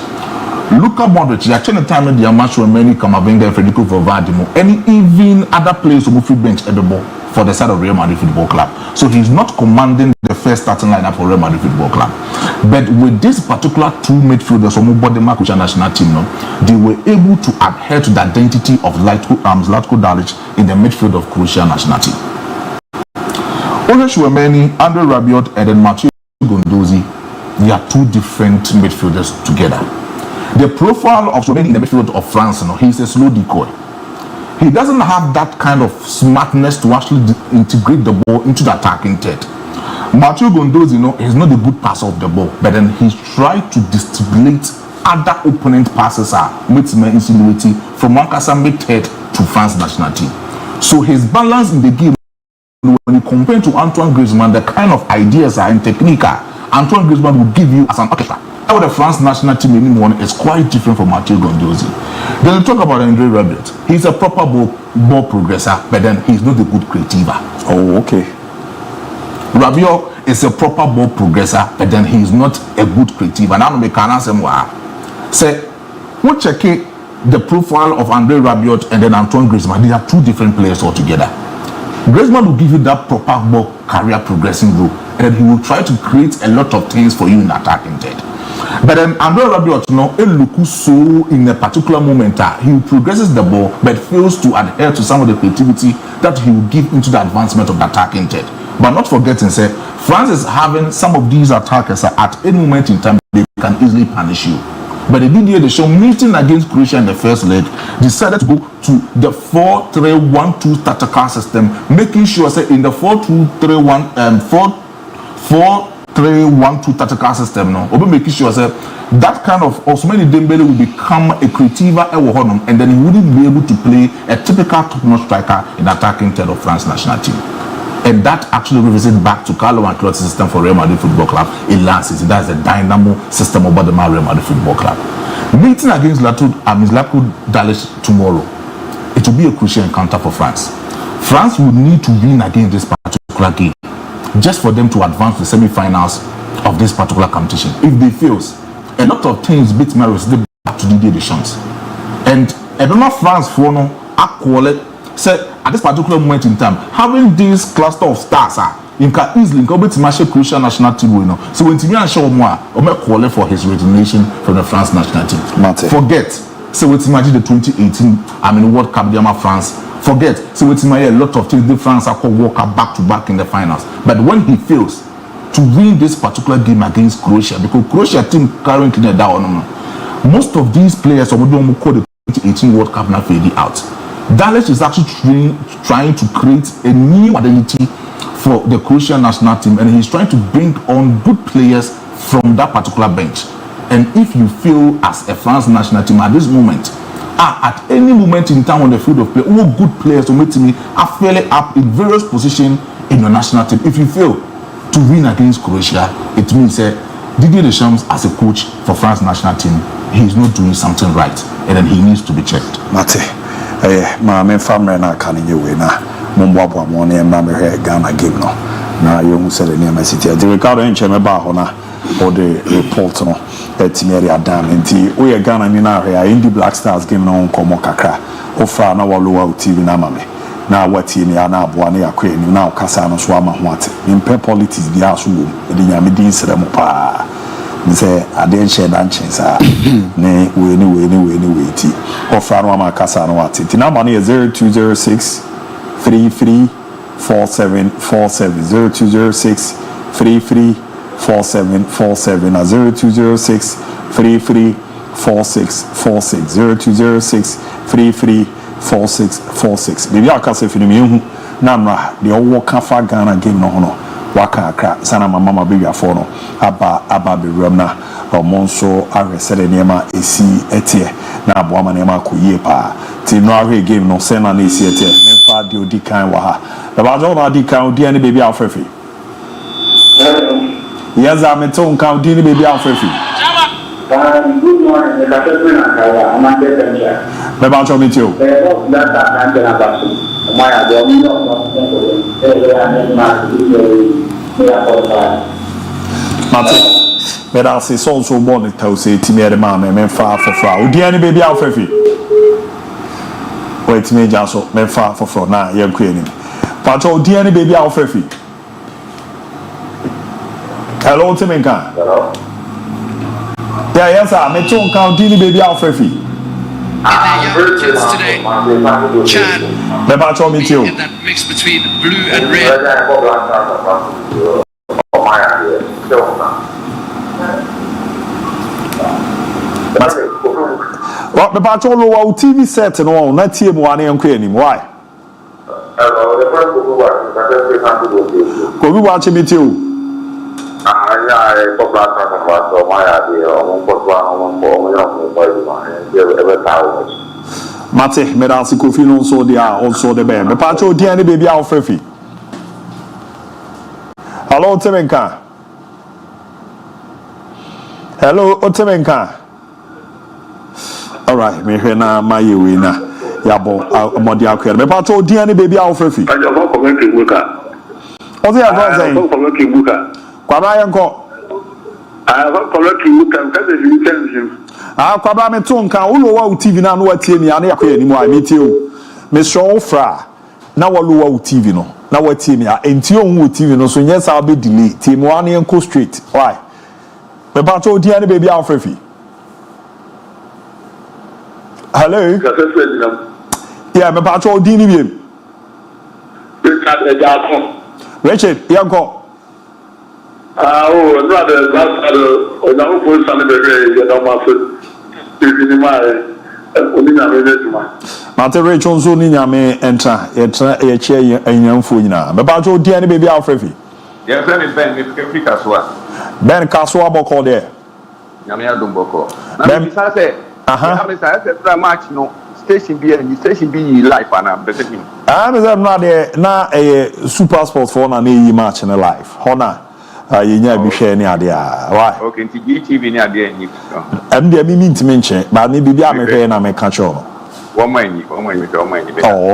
Luka Modric, you are trying to time the match when many Camavinga and Federico Valverde, and even other players who move free bench at the ball for the side of Real Madrid Football Club. So he's not commanding the first starting lineup for Real Madrid Football Club. But with this particular 2 midfielders from the Croatian national team, they were able to adhere to the identity of Zlatko Dalic in the midfield of Croatian national team. Orange Amishuameni, Andrew Rabiot, and then Mathieu Gondozi, they are 2 different midfielders together. The profile of Amishuameni in the midfield of France, he's a slow decoy. He doesn't have that kind of smartness to actually integrate the ball into the attacking third. Mathieu Gondozi, he's not a good passer of the ball, but then he's tried to distribute other opponent passes insinuating from Mankasa mid-third to France national team. So his balance in the game, when you compare to Antoine Griezmann, the kind of ideas and technique Antoine Griezmann will give you as an orchestra. How the France national team anyone is quite different from Mathieu Gondozi. Then we talk about André Rabiot. He's a proper ball progressor, but then he's not a good creativer. Oh, okay. Rabiot is a proper ball progressor, but then he's not a good creativer. Now we can answer more. Say, we check the profile of André Rabiot and then Antoine Griezmann. They are 2 different players altogether. Griezmann will give you that proper ball career progressing role, and then he will try to create a lot of things for you in attacking third. But then André Rabiot, look so in a particular moment, he progresses the ball but fails to adhere to some of the creativity that he will give into the advancement of the attacking third. But not forgetting, France is having some of these attackers at any moment in time they can easily punish you. But the Didier Deschamps meeting against Croatia in the first leg decided to go to the 4-3-1-2 tactical system, making sure in the 4-3-1-2 tactical system, we'll making sure that kind of Ousmane Dembele will become a creativer and then he wouldn't be able to play a typical top-notch striker in attacking third of France national team. And that actually revisits back to Carlo Ancelotti's system for Real Madrid Football Club in last season. That's the dynamo system of the Real Madrid Football Club. Meeting against Zlatko Dalic tomorrow, it will be a crucial encounter for France. France will need to win against this particular game just for them to advance to the semi-finals of this particular competition. If they fail, a lot of teams beat Maris back to Didier Deschamps. And I don't know France for no accolade said at this particular moment in time, having this cluster of stars in can easily go to match Croatian national team. So when Timmy and Shaw Moa call for his resignation from the France national team. Forget. So let's imagine the 2018 World Cup France. Forget. So let's imagine a lot of things. The France are called walk up back to back in the finals. But when he fails to win this particular game against Croatia, because Croatia team currently down, most of these players are going to call the 2018 World Cup now fading out. Dalic is actually trying to create a new identity for the Croatian national team, and he's trying to bring on good players from that particular bench. And if you feel as a France national team at this moment, at any moment in time on the field of play, all good players to meet me are fairly up in various positions in your national team. If you fail to win against Croatia, it means Didier Deschamps as a coach for France national team, he's not doing something right, and then he needs to be checked. My family na kaninye we na mumboabo mo na ma me Ghana game no na you said the name city the Ricardo enche me ba ho na o the report no etimiere adam nti o ye Ghana ni na hwe Indy Black Stars game no nkomo kakra o fra na walowa TV na ma me na wati ni ana aboa na yakwe ni na okasa no so ama ho ate impe politics bi aso wo e de nyame din sere mo pa say I didn't share that chance. Ne we ti. Offer no ma kasa no ati. Ti na money 0206 334747 0206 334747 na 0206 334646 0206 334646. Bibi akasa fi no me hu Namra the owo kafa Ghana game no hono waka akra sana mama be wiafo no aba be remna omonso ahwese de niema esi etie na aboama niema akoyie pa ti no ahwe game no sena na esi etie memfa de odi kan wa ha da ba jo na odi kan odi ani baby afefe yes am ton kan odi ni baby afefe good morning the captain na kaya amande tencha be ba jo meet you that na basu maya do mi no Mate, but I say so born it to say Timmy Mamma, men far for Frau. Dear baby Alfrefi. Wait, me just men far for Frau. Now, you're queening. But oh, dear baby Alfrefi. Hello, Timinka. Hello. Yeah, yes, sir. Me too, count Dini baby Alfrefi. Today, Chad in that mix between blue and red. Well, the battle of TV set and all, not team one and queen. Why? Could we watch it too? Mate, Medasi Kofi also they are also the band. The patcho dear baby Alfrefi. Hello, Temenka. Hello, Otemenka. All right, me here na my winner. Yabo, Modia Quer. The patcho dear baby Alfrefi. I don't comment in Buka. What's the other saying? I don't comment in Buka. Kwabayanko. I don't comment in Buka because you tell him. Kwaba me tonka ulo wa TV na no watie mi ane yakọ ani mu a metie o me so fra na walu wa TV no na watie mi a enti on TV no so nye sa be delay tie mu ane enko straight why me ba to di ane baby Alfrefi. Hello yeah me ba to di ni biem Richard yanko oh no the last o na ko san be re ya na ma so Mate Rachel so ni nyame entra ye che enyamfo nyina me ba jo dia ne baby Alfrefi ye fe me Ben me Africa so a Ben Kaso aboko there nyame adom boko na me sa se me sa se tra match no station bi live ana better him me say na de na super sports for na yi match na live hona yenya bi hwe ni ade a why okay nti GTV ni ade enyi de mi ntimi nche ba ni bibia me hwe na me ka cho womanyi oh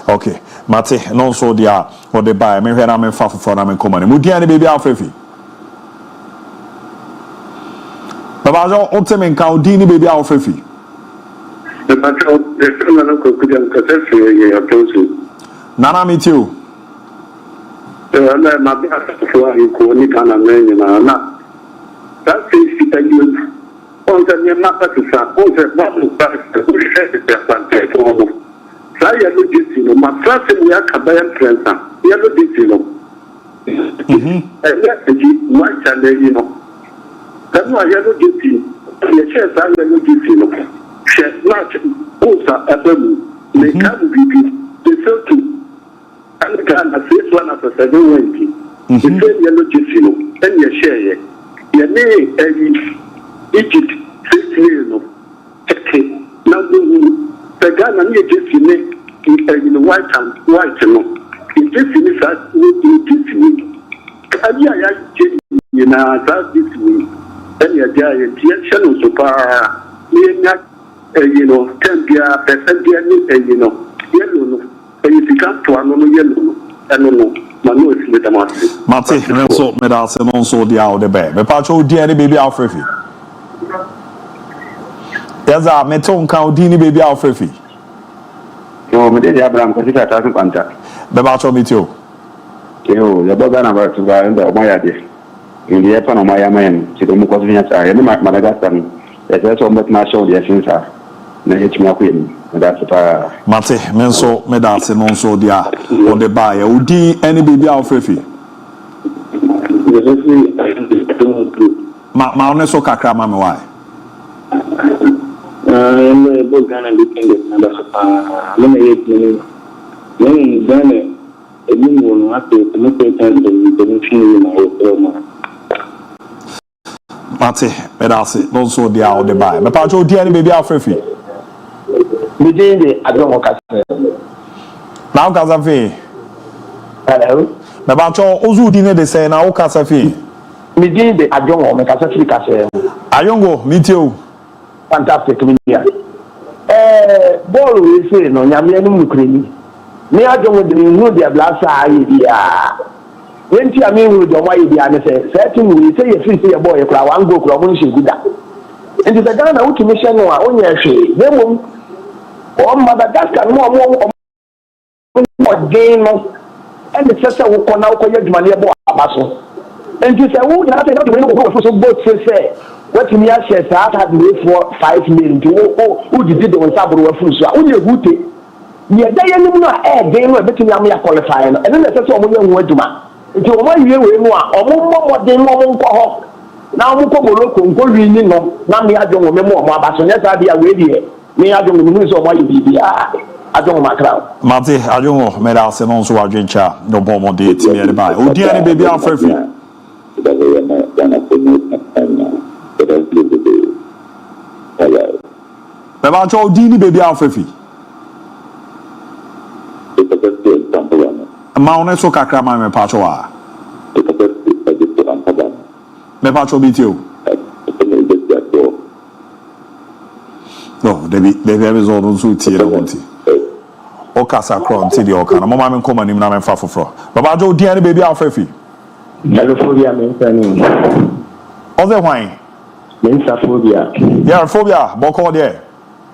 okay mate no so dia o de buy me hwe na me fa fofo na me komane mu dia ni baby Alfrefi baba jo o teme nka o di ni baby Alfrefi the patrol the criminal ko kujan ka se ya tosu nana mi tiu na be asafo ayi ko ni kana menye na that is it again on the mapa to sa on the mapa to share the percentage of sa ya lo disino ma frase mu ya kabaya trensa ya lo disino ya ji ma chale yi no kanu ya lo disino ya che sa ya lo disino she match osa abamu le kan bibi the so and can assist one of the 720. The same yellow disino, and your share. Your name, Egypt, 6 million. Now, the Ghana near Disney in the white and white. If this is that, Disney. Can you know that Disney? And your giant, yes, channel so far. You know, 10 yellow. You come to another yellow, and no, Manu is with the master. Mate, so medals and also the out the bed. The patcho dear baby Alfrefi. Yes, I met on count Dini baby Alfrefi. So, Medea Abraham, because I doesn't contact. The patcho meet you. You, the Bogan about to buy under my idea. In the Japan of my man, to the Mukosvian, I am Madagascar. There's also much more show the essence. That's Mate, menso medals and also dia on the buyer. Udi any baby Alfrefi. Ma oneso kakra mama why? anyone after the president the mission Mate, medase, no so dia o de buy. Me pa cho dia ni baby afrefi. Me dey the adon kasa. Na o kasa fi. Hello. Me pa cho ozu di ne de say na o kasa fi. Me dey the adon me kasa fi kasa. Ayongo, meet you. Fantastic media. Ball we say no nyame anu mukreni. Me adon de no dia blasa ayi dia. When I mean with the way they are certain we say if you see a boy, one go club, she good. And the Ghana ultimation on your shade. They won't. Oh, Madagascar, more game. And the sister will come out for your money about Abaso. And you say, oh, nothing to go for some boats. Say, what me I said, I had to wait for 5 million to who did the one Sabu of Fusa. Only a good thing. Yeah, they are not a game where between me qualifying. And then the sister will word to man. Nti o ma yie we mu a omo modern mo nko ho na mo ko boloko nko wi ni no na me adwo mo mo abaso nya sa bia we die me adwo mo ni so mo yi bibia adwo mo makra Mate adwo me da se no so adwencha no bo mo de ti me de bai o dia ni baby afrefi me ba cho di ni baby afrefi ma one so kakra ma me pacho a me pacho bitio no debi ezo no so tie na wonti o kasa kro nti de o kana mo ma me nkoma nim na me fa foforo baba jo dia ni baby afrefi phobia me nsani o ze hwan me phobia yeah phobia boko there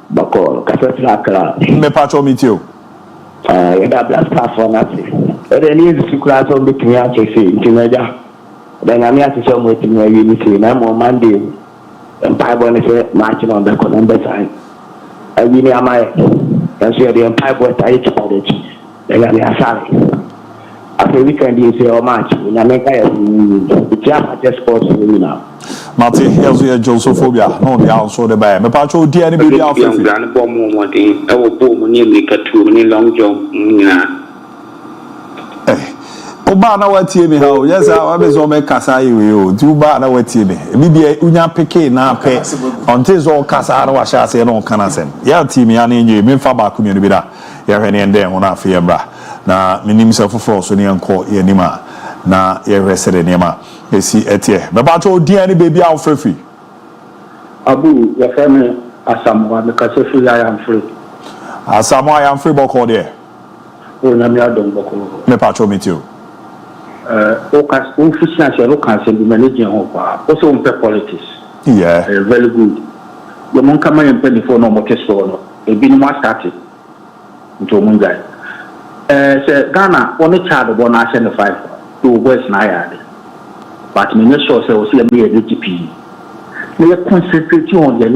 boko kasa akra me pacho bitio da blasta for nothing. Ede ni zikura so betumi a chese ntimeja. Da nyame atese mo etumi awi ni se na mo Monday. Empire boy ne se match on the number sign. Awi ni amaye. Yanso the empire boy tai chipadechi. Da nyame asare. After weekend you say o match. Nyame ka ya the just sports we now. Mate, here's your Josephobia. No, the also the buy. Me pacho dia ni baby afrefi. Gran bomb mo din. E wo bo mo ni make two ni long jump na. Oba na watie me ha o yes I be so me kasa yi o du ba na watie me bi bia unya peke na pe until so kasa na wa sha se no kana sem ya team ya na enye me fa ba ku me no bi da ya hwe ne ende ho na afi embra na minim se foforo so ne enko ye nima na ye resere ne ma esi etie me ba to dia ni baby afrefi Abu ya fame asamwa me kasa fi ya am free asamwa ya am free boko there o na mi adon boko me pacho me too official local be managing also on politics. Yeah. Very good. The mon come and pay before no more test for no. A bit more started into Mungai. Say Ghana only child born nation 5 to West Nile. But me not sure say we see me a DGP. We concentrate on the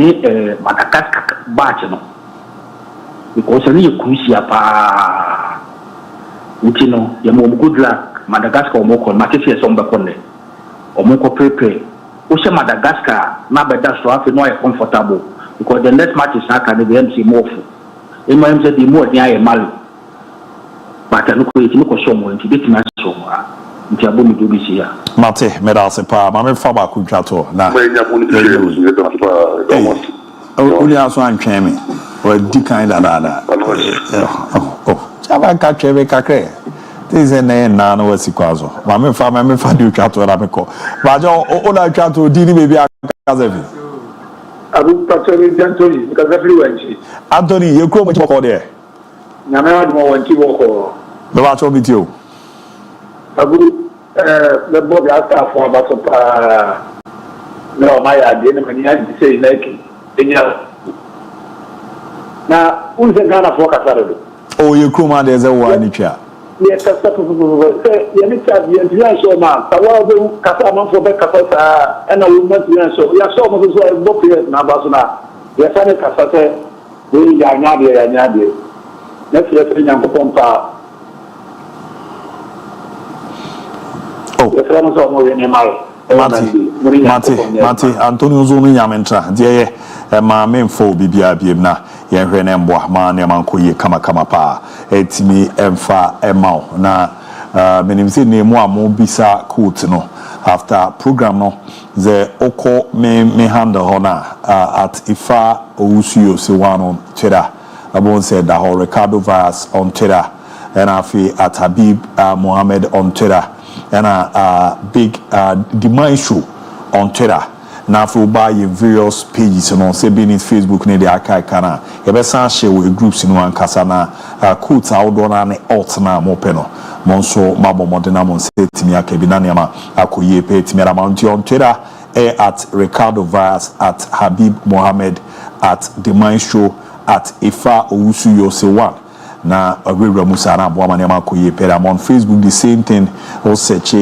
Madagascar batch no. Because any crucial pa utino ya mo good luck Madagascar omoko matese sombe konne omoko prepare o se Madagascar na beda so afi no are comfortable because the next match is not can the MC mofu e ma MC di mo ni aye mali but no ko yiti ko show mo nti beti na show mo nti abo mi do bi sia mate medal pa ma me fa ba ku twato na uni aso antwen me o di kan da chaba ka twebe kakre this is na no wasikwazo ma me fa di twato na me ko ba jo o na twato di ni baby akazevi abu patoni Anthony because everywhere Anthony you come to call there na me wad mo wanti woko be ba cho bitio abu the bob after for about no my idea na mani I say like enya na unze Ghana for kasaro oh you come and there's a one twa yes kasa ya ni tabi ya so ma tawa be kasa man for be kasa and a woman ya so mo so bo pe na ba so na ya sa ne kasa se we ya nya de na fere nyanko pompa oh ya fere no so mo ne mal Mate Antonio Zonu nyamentra die ma memfo bibia biem na ye hwe ne mboa ma ne manko ye kama pa etimi emfa emao na menim say name a mo bisa court no after program no the oko me handle hona at Ifa Owusuyo se one on Twitter abon said that whole Ricardo Vaz on Twitter and afi at Habib Mohammed on Twitter and big Demand Show on Twitter na for buy various pages no say be in Facebook ne the akai kana e be san share with groups no ankasa na quotes outdoor na ne alt na mo pe no monso mabo modena mon say timi akabi na nema akoye pe timi ra mount on Twitter at Ricardo Vaz at Habib Mohammed at Demand Show at Ifa Owusuyo se one na agwera musa na abo manema akoye pe ra on Facebook the same thing o search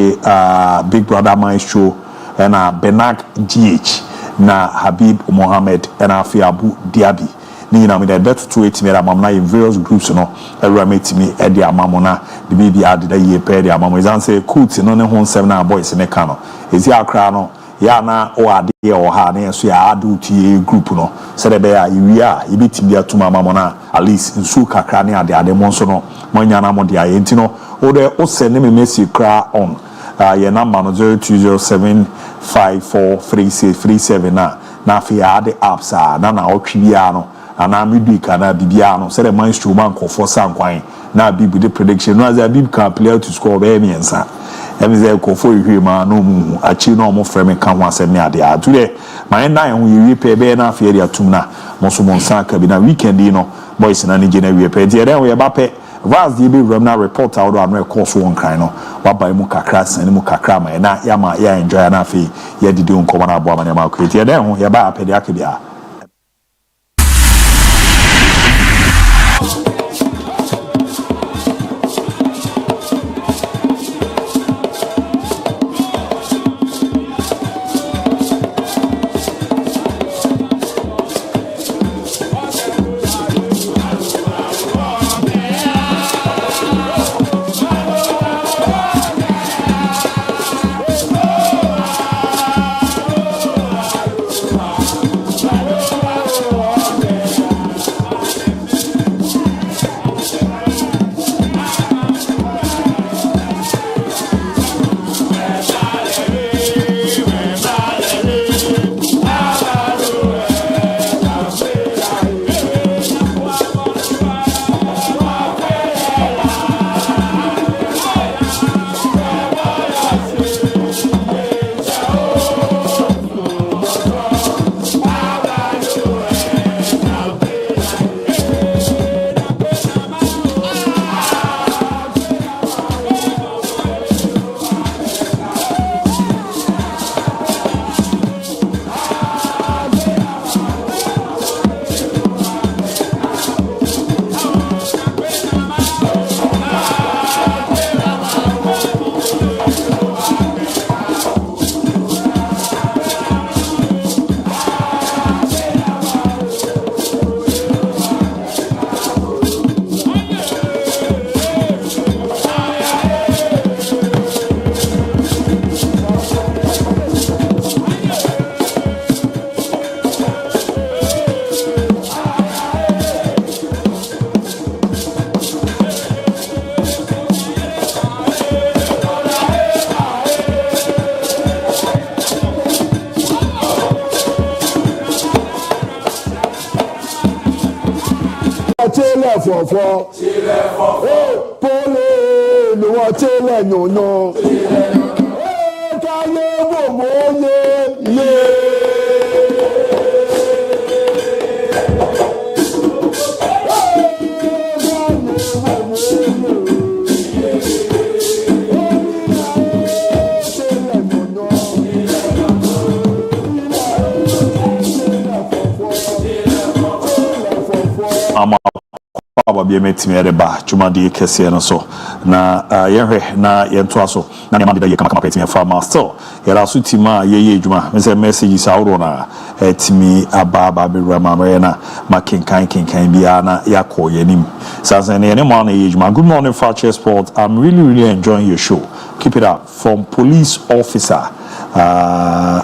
Big Brother Maestro and Benak GH na Habib Mohammed and ABOU DIABY ni na me that to it me na in various groups no eramate me e dia mamona the baby add that ye pe dia mamo is say coot no ne ho nsem na boys ne ka no ezi akra no ya na o ade o ha na so ya adu tie group no se de be ya iwia e bitimi atuma mamona at least nsu kakra ne ade mo so no manya na mo dia ye ntino o de o se ne me message kra on your number no 0207543637 na fi ade apps na otwi bia no ana midweek kana bibia no say the maestro man kofo sankwan na bibu the prediction no as a bib can play to score be miensa emi say kofo ihwe ma no mu achi no mo frame kan ho asem ne ade a to the my na ho yiwe pe be na fi ade atum na mo so mo sanka bi na weekend no boys na ni gene we pe die den we ba pe Vaz the baby na report out on record so one kind no waba mu kakra san mu kakra ma na ya ma ya enjoy na fe ya didi nko na abo ma ma create ya den ho ya ba apede akebia fọ̀fọ̀ pólè ni wọ́n tẹ́lẹ̀ yànnà káyé bòmó yé yé. Be metimi ereba chumadi kese no so na yehwe na yento so na ne mabida ye kama petimi fa master yera so tima ye djuma me say messages awro na timi aba be rama na makinkan bia na yakọ yanim sasa ne mo na ye djuma. Good morning, Fakye Sport. I'm really enjoying your show. Keep it up. From police officer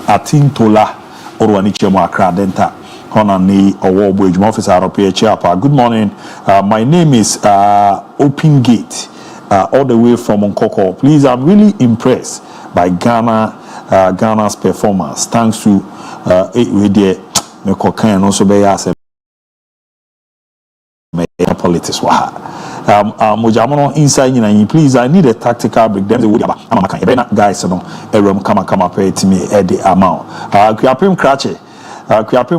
Atintola Orwani Chemo Accra Denta Honani Award Officer Good morning. My name is Open Gate all the way from Nkoko. Please, I'm really impressed by Ghana's performance. Thanks to and also by politics. Mojamono inside you, please. I need a tactical break. Then the guys, come pay to me at the amount. Kuyapim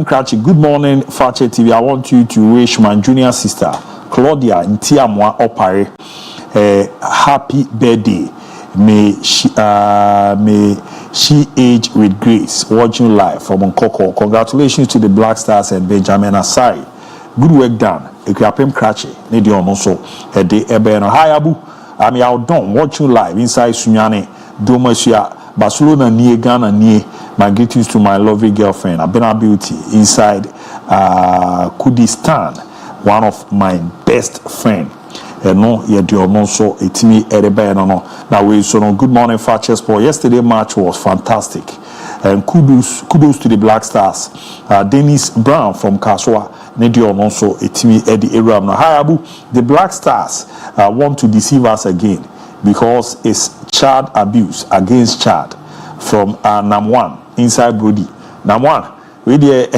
Krachi, good morning, Fakye TV. I want you to wish my junior sister Claudia Ntiamwa Opare happy birthday. May she age with grace. Watching live from Nkoko. Congratulations to the Black Stars and Benjamin Asai. Good work done. Kuyapim Krachi. Need you also a day ebeno. Hi Abu. I'm outdone watching live inside Sunyane Domasia Barcelona near Ghana near. My greetings to my lovely girlfriend Abena Beauty inside Kurdistan, one of my best friend. No, you do also it's me no. Now we so no good morning Fakye Sport. Yesterday match was fantastic. And kudos to the Black Stars. Dennis Brown from Kaswa. Nedio also it's me Eddie Abraham. Now hi Abu, the Black Stars want to deceive us again because it's child abuse against child from Nam1 inside Brody. Nam1 we there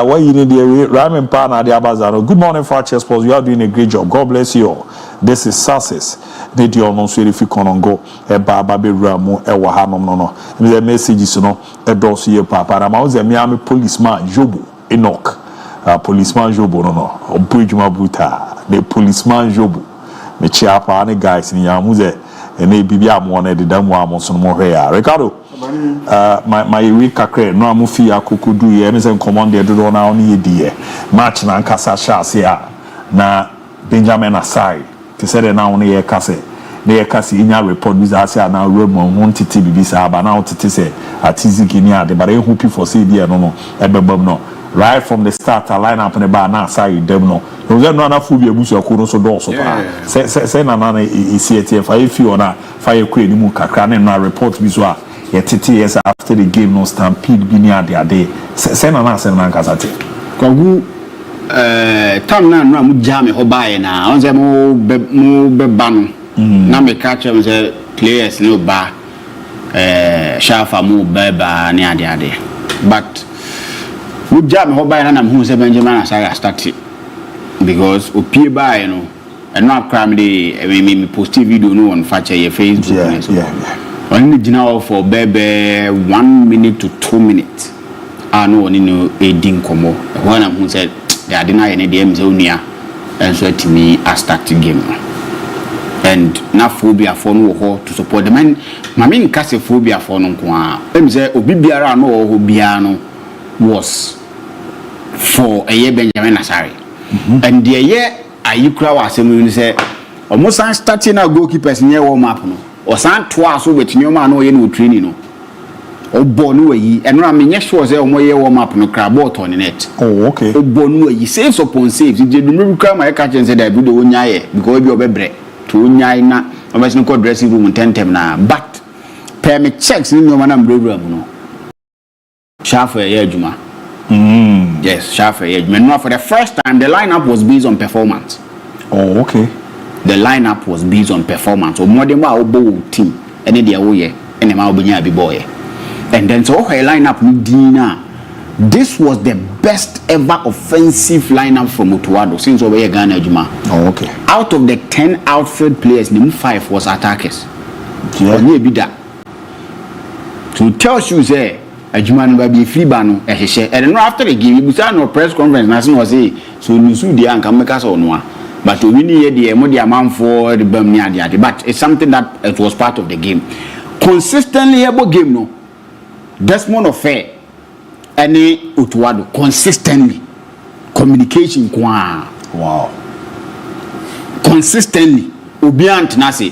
what you need there Ramen Pana the Abazano. Good morning Fakye Sports. You are doing a great job. God bless you all. This is success. Need you no so if you can go baba be ramu e wa ha no the messages no e do so ye papa na ma ze me am policeman Jobo Enoch policeman Jobo no obujuma buta the policeman Jobo me chiapa ne guys ni ya mu ze ene bibia mo na de damu amoso no hwe ya Ricardo my week kakre no amufi akokodu ye me se command de do na oni ye die match na nkasa chance ya na Benjamin Asai te said na oni ye kase na ye kase inya report bi za say na road mo ntiti bibi sa ba na otiti say atizi gini ade but e hope for say die no ebebam no right from the start a line up in the bar na Asai dem no no ze no na fu bi ebusu akoro so do so pa say na na isi etf fa if you na fa ye kwe ni mu kakra na report bi so a ye titi yes after the game no stampede bi ni ade say na say na nkasate kwagu tam na no am jam ho bae na on say mo be ba no na me catch am say players no ba shafa mo ba ni ade but we jam ho bae na hu say Benjamin Asai start because opie bae no and no cram dey me post video no on Fakye Facebook so only gina for bebe 1 minute to 2 minutes no oni no edin komo when am said they are denying any DM zonia and so to me I start the game and na phobia for no ho to support the man mami nkase phobia for no kwa em say obi biara no ho bia no was for a Benjamin Asai and the year ayikura wa asem say almost starting na goalkeepers near warm up no or san twice so with nyoma no ye no training no obonu ayi eno amenye sure say omo ye warm up no crab ball on net oh okay obonu ayi saves upon saves je dumru ka ma e ka chen say da bi do onya ye because obi obebre to onya na obese no dressing room tentem na but permit checks ni nyoma na program no shafa ye adwuma yes shafa ye adwuma no for the first time the lineup was based on performance oh okay the lineup was based on performance or more than what obo team and then and ma obinya bi boy and then so her lineup ni dina this was the best ever offensive lineup from Otuado since over Ghana Juma. Oh okay. Out of the 10 outfield players, 5 was attackers. Yeah. To tell you say Ajuma no be free banu ehye and then after the game you no press conference na say so nusu dey anka make us onwa but we need the mo the amount for the bam near the but it's something that it was part of the game consistently able game no MON-FRI any Otuado consistently communication kwa wow consistently obiant na say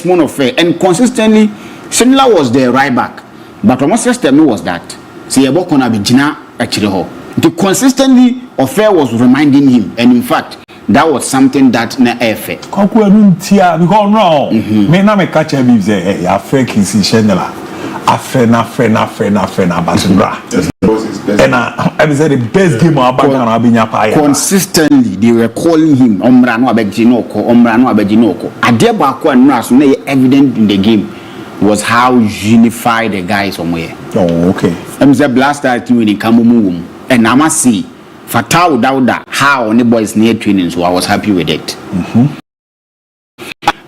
MON-FRI and consistently similar was the right back but almost system was that say ebo kona be gina actually ho the consistently affair was reminding him and in fact that was something that na efe kwaku anuntia because no me na me catch am say ya fake is shendela afena batbra And I said the best game of Abanya consistently, they were calling him Ombrano Abejinoko, Ombrano Abejinoko. Adebako and Nas, evident in the game was how unified the guys somewhere. Oh, okay. I'm the blaster team in Kamumu, and I must see Fatah without that how on the boys near training, so I was happy with it.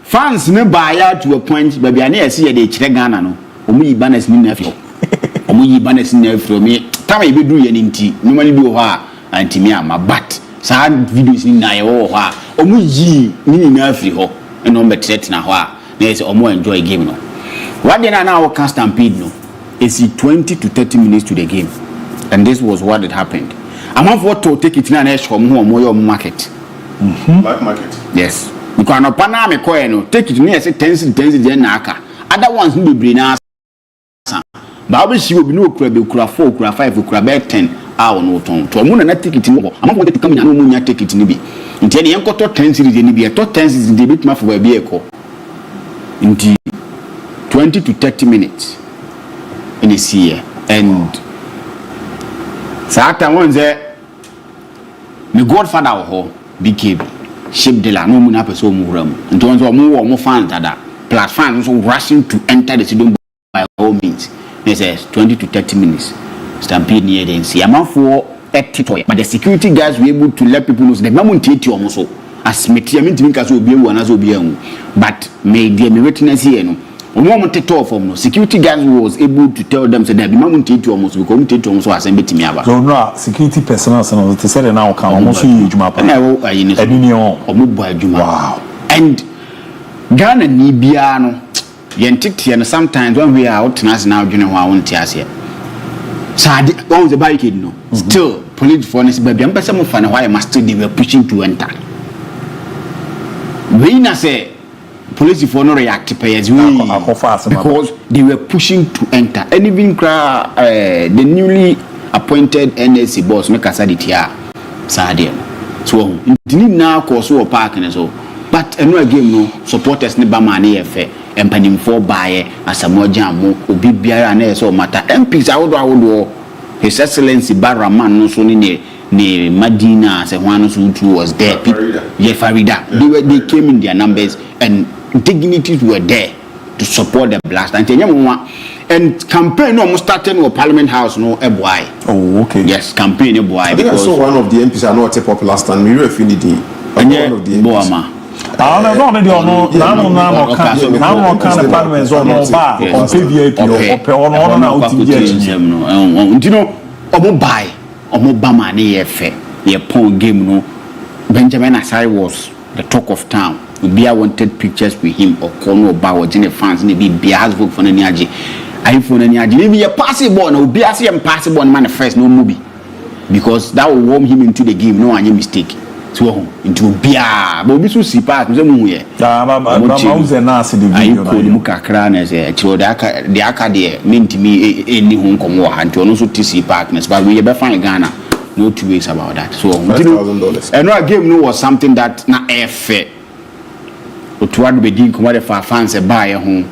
Fans never buy to a point, but I never see a day Ghana. No, Omi Banes Ninafio. Omi Banes Ninafio. Me, Tama be do anything. Normally do her and Timiama, but sad videos in Naya. Omi Ninafio, and on the set now. There's a more enjoy game. No, what then I now can stampede no. It's 20 to 30 minutes to the game, and this was what had happened. I'm not for to take it in an edge from home or your market. Black market. Yes. Because no pana me koye no take it near say 10 then naka. Other ones no be brain answer. But obviously we no kura be kura 4 kura 5 kura be 10 ah no ton. To mo na take it no. Am want to come in no mo nya take it ni bi. Nti ne yenkoto 10 series ni bi. To 10 series dey bit ma for be e ko. Nti 20 to 30 minutes in a year and Sata one say me godfather ho BKB ship de la no mu na person mu ram nti won so mo fans that plus fans so rushing to enter the stadium by all means. They says 20 to 30 minutes stampede near the see amafo etitoy but the security guys were able to let people know the mamun tete omo as metia mentimi ka so obi ewu na so obi anu but me dey me witness here no omo tete from no security guys was able to tell them say that the mamun tete omo so because tete omo so asem betimi aba so no security personnel no they said now can omo so yejuma pa na wo ayini so omo bo adwuma wow and Ghana ni bia no yentete and sometimes when we are out now dwene ho a won ti ase sad on the bike no still police for this baby am person mo fa na why must they were pushing to enter we na say police for no react players because they were pushing to enter and even the newly appointed NSC boss make us it here sad so didn't now cause so park and so but another game no supporters ne ba man e fe empanim for buy asamoja mo obi biara na so matter MPs awodo His Excellency Barraman no so ni Madina se one so two was there Farida they came in their numbers and dignitaries were there to support the blast and campaign no starting with Parliament House no boy. Oh okay. Yes, campaign boy. I think I saw one of the MPs are not a popular stand. We were finity. One of the MPs. I don't know the Parliament on bar on PVAP or no buy Obama ne ye pon game no Benjamin Asai was the talk of town. Bia wanted pictures with him or Kono Bawa Jene fans ne be Bia has vote for Naniaji. iPhone Naniaji. Maybe a passable no Bia see him passable manifest no movie. Because that will warm him into the game, no any mistake. So into Bia, but we should see part of them here. I could look at Kranes, the Academy mean to me any home come and to also TC partners, but we ever find Ghana. No two ways about that. So $5,000. And our game no was something that not fair. But what we didn't come out of our fans a buy a home.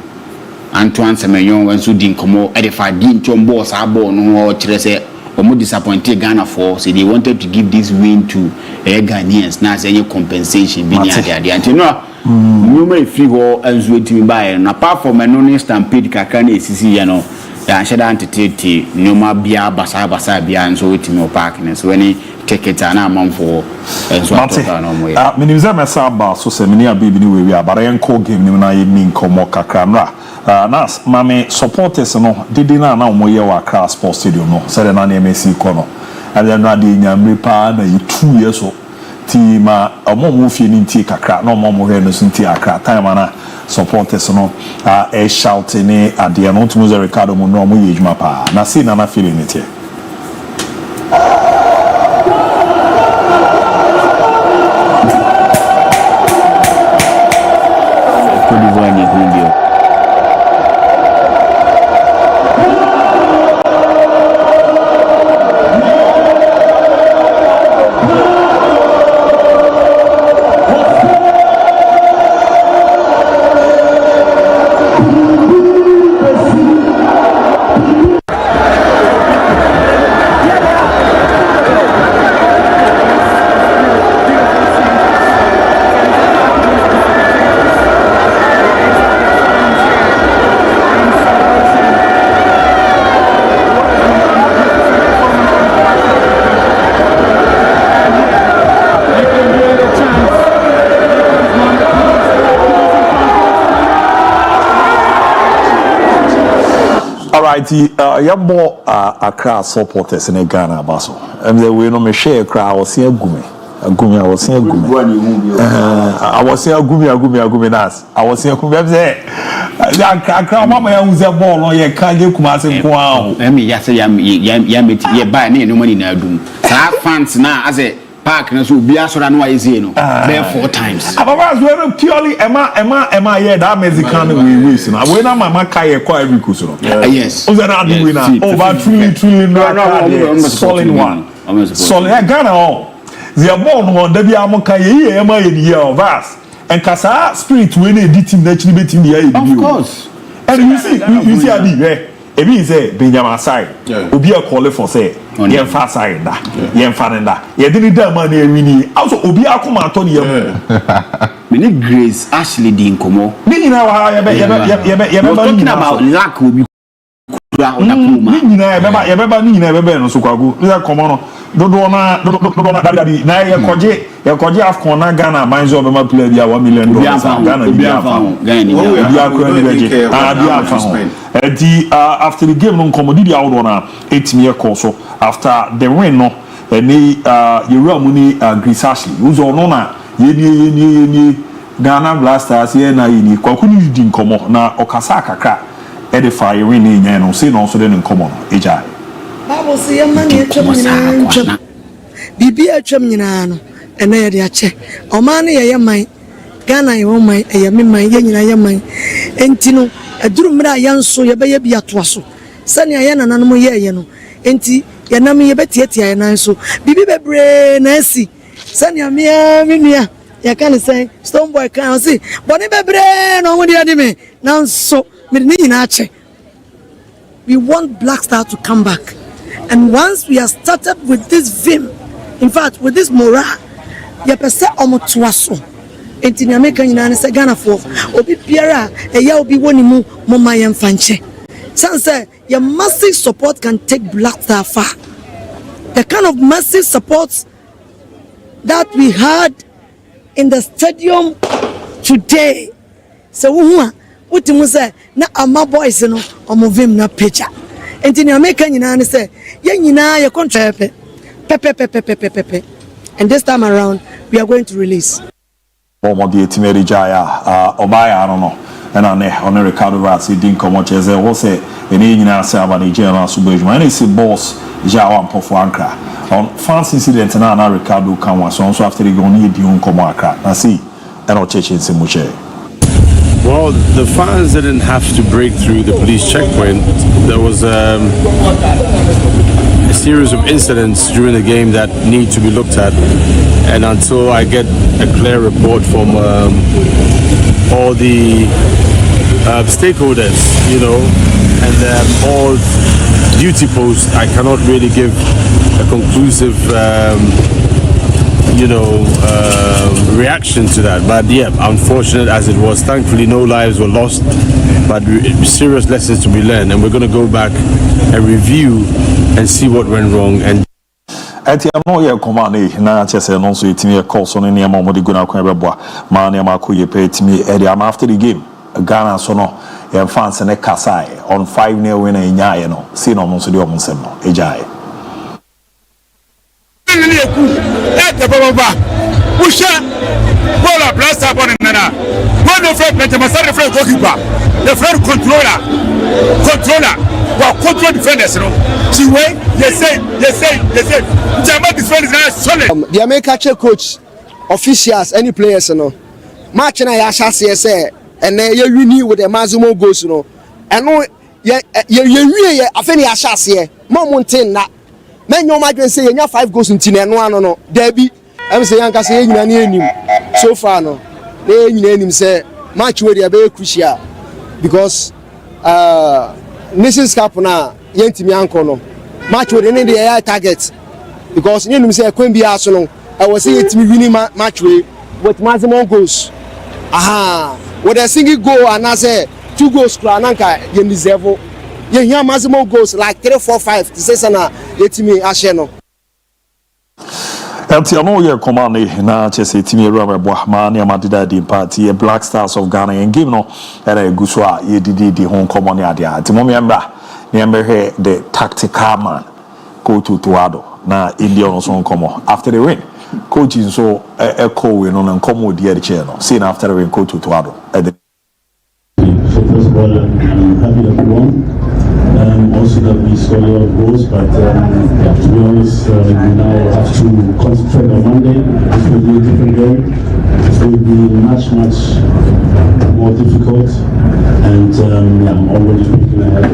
Antoine Semenyon and so didn't come out if I didn't jump boss our born or Chelsea. Or more disappointed Ghana for so they wanted to give this win to Ghanaians now any compensation being there and you know numerous figure and waiting by and apart from a non stampede kakane CC you know and shada entity no bia basa bia and so waiting no parking so any tickets are now amount for and so no more minimize mesaba so se mini abibi ni we are but enko game ni na yemi nkomo kakra Nas mame supporters no didi na omoye wa Accra Sports Stadium no said na MSC ko no and then na de nyamre pa na 2 years so team omo fie ni nti kakra na omo he no so nti Accra time na supporters no e shout ni ade no tumuze Ricardo mo no omo ye djuma pa na see na feeling it here Alrighty, yabo Accra supporters in Ghana baso. The way no me share Accra was here gumi. I was here gumi. I was here gumi nas. I was here gumi. Accra mama who's a ball on your can't get Kumasi Kwao. Let me just say you buy no money now do. Have fans now as a park na so bia so na easy no. There 4 times. Ababa so purely Emma here that Mexican we na. We na mama kai kwa every kuso. Yes. Oza na do we na. Oh but truly no solid one. Solid Ghana all. The ball no da bia mo kai ye Emma ye of us. And kasa spirit we na edit team na chini betim the ABOU. Of course. And you see Abi ebi say Benjamin side obi a call for say yen fa side da yen fa nda ye dey da man na wini also obi akoma to ne yam me ni Grace Ashley di nkomo ni nyina wa ye be talking about lack obi kura onakuma ni nyina ye be ni nyina be no so kwagu ni komo no dodo na dabi na ye koje afcon na Ghana manzo be ma play bia $1 million Ghana bia akura ni beje bia fa after the game no komodidi awodo na etimi e call after the win no any yewura mu ni Grace Ashley uzo no na ye Ghana Blasters ye na yini kwakuni di nkomo na okasa kakra e de fa ye win ni nya no say no so de nkomo no eja Bible say a man yetwem nyina bibi atwem nyina no ena ye de ache o man ye man Ghana ye man ye me man ye nyina ye man enti no aduru mra yanso ye be ye bia to aso sane ye nananom ye no enti ye nam ye betietia ye nan so bibi bebre na asi sane amia menua ye kan say stone boy kan say boni bebre no ho de ade me nanso me ni nyina ache. We want Black Star to come back. And once we have started with this vim, in fact, with this morale, you can say omotuaso. Enti ni America nyina se Ghana for obi biara eya obi woni mu mama yem fanche. Say your massive support can take Black Star far. The kind of massive support that we had in the stadium today. So utimu say na ama boys no omovim na picture. Enti ni America nyina ne say ye nyina ye contract pepe. And this time around we are going to release Omodi etimeri jaya obaya no na ne on Ricardo Rasi din komo cheze wo say eni nyina say aba Nigeria so bejuma eni si boss jawa mpofo ankra on fans incident na Ricardo kan wa so after the goni di komo akra na see eno cheche nsimuche. Well, the fans didn't have to break through the police checkpoint. There was a series of incidents during the game that need to be looked at, and until I get a clear report from all the stakeholders, you know, and all duty posts, I cannot really give a conclusive reaction to that. But yeah, unfortunate as it was, thankfully no lives were lost, but serious lessons to be learned, and we're going to go back and review and see what went wrong. And ati no ye command na chese no so etimi e call so ne ne ma mo de guna kwa beboa ma ne ma ko ye pe etimi e dey after the game Ghana so no ye fans ne kasai on 5-0 win e nyae no see no so de o nsem no ejae ni eku e te baba pusha bola blasta bon nana one of them Benjamin Sare friend goalkeeper the friend controller wa control defenders no see way they say Jama defenders are solid. The American coach officials any players no match na ya chance say and you win with the maximum goals no and no ye afeni ya chance mountain na men you imagine say you 5 goals nti na no no Derby am say yanka say nyina na enim so far no na nyina enim say match we dey be crucial because Nations Cup na yentimi anko no match we dey dey target because you know say kwen bia so no I was say yentimi winning match we with maximum goals with a single goal and I say 2 goals kra nanka you deserve you hear maximum goals like 3 4 5 to say sana yetimi ahye no ati ano ye command na chese etimi ero meboa ma ne amadida di party Black Stars of Ghana en game no era eguso a ye didi ho komo ne ade ati mo me mbra Remember the tactical man, Coach Tuado. Now India also come after the win. Coach is so echo win on and come with the channel. Seen after the win, Coach Tuado. So first of all, I'm happy that we won. Also that we scored a lot of goals, but to be honest, we now have to concentrate on Monday. This will be a different game. It will be much more difficult, and I'm already looking ahead of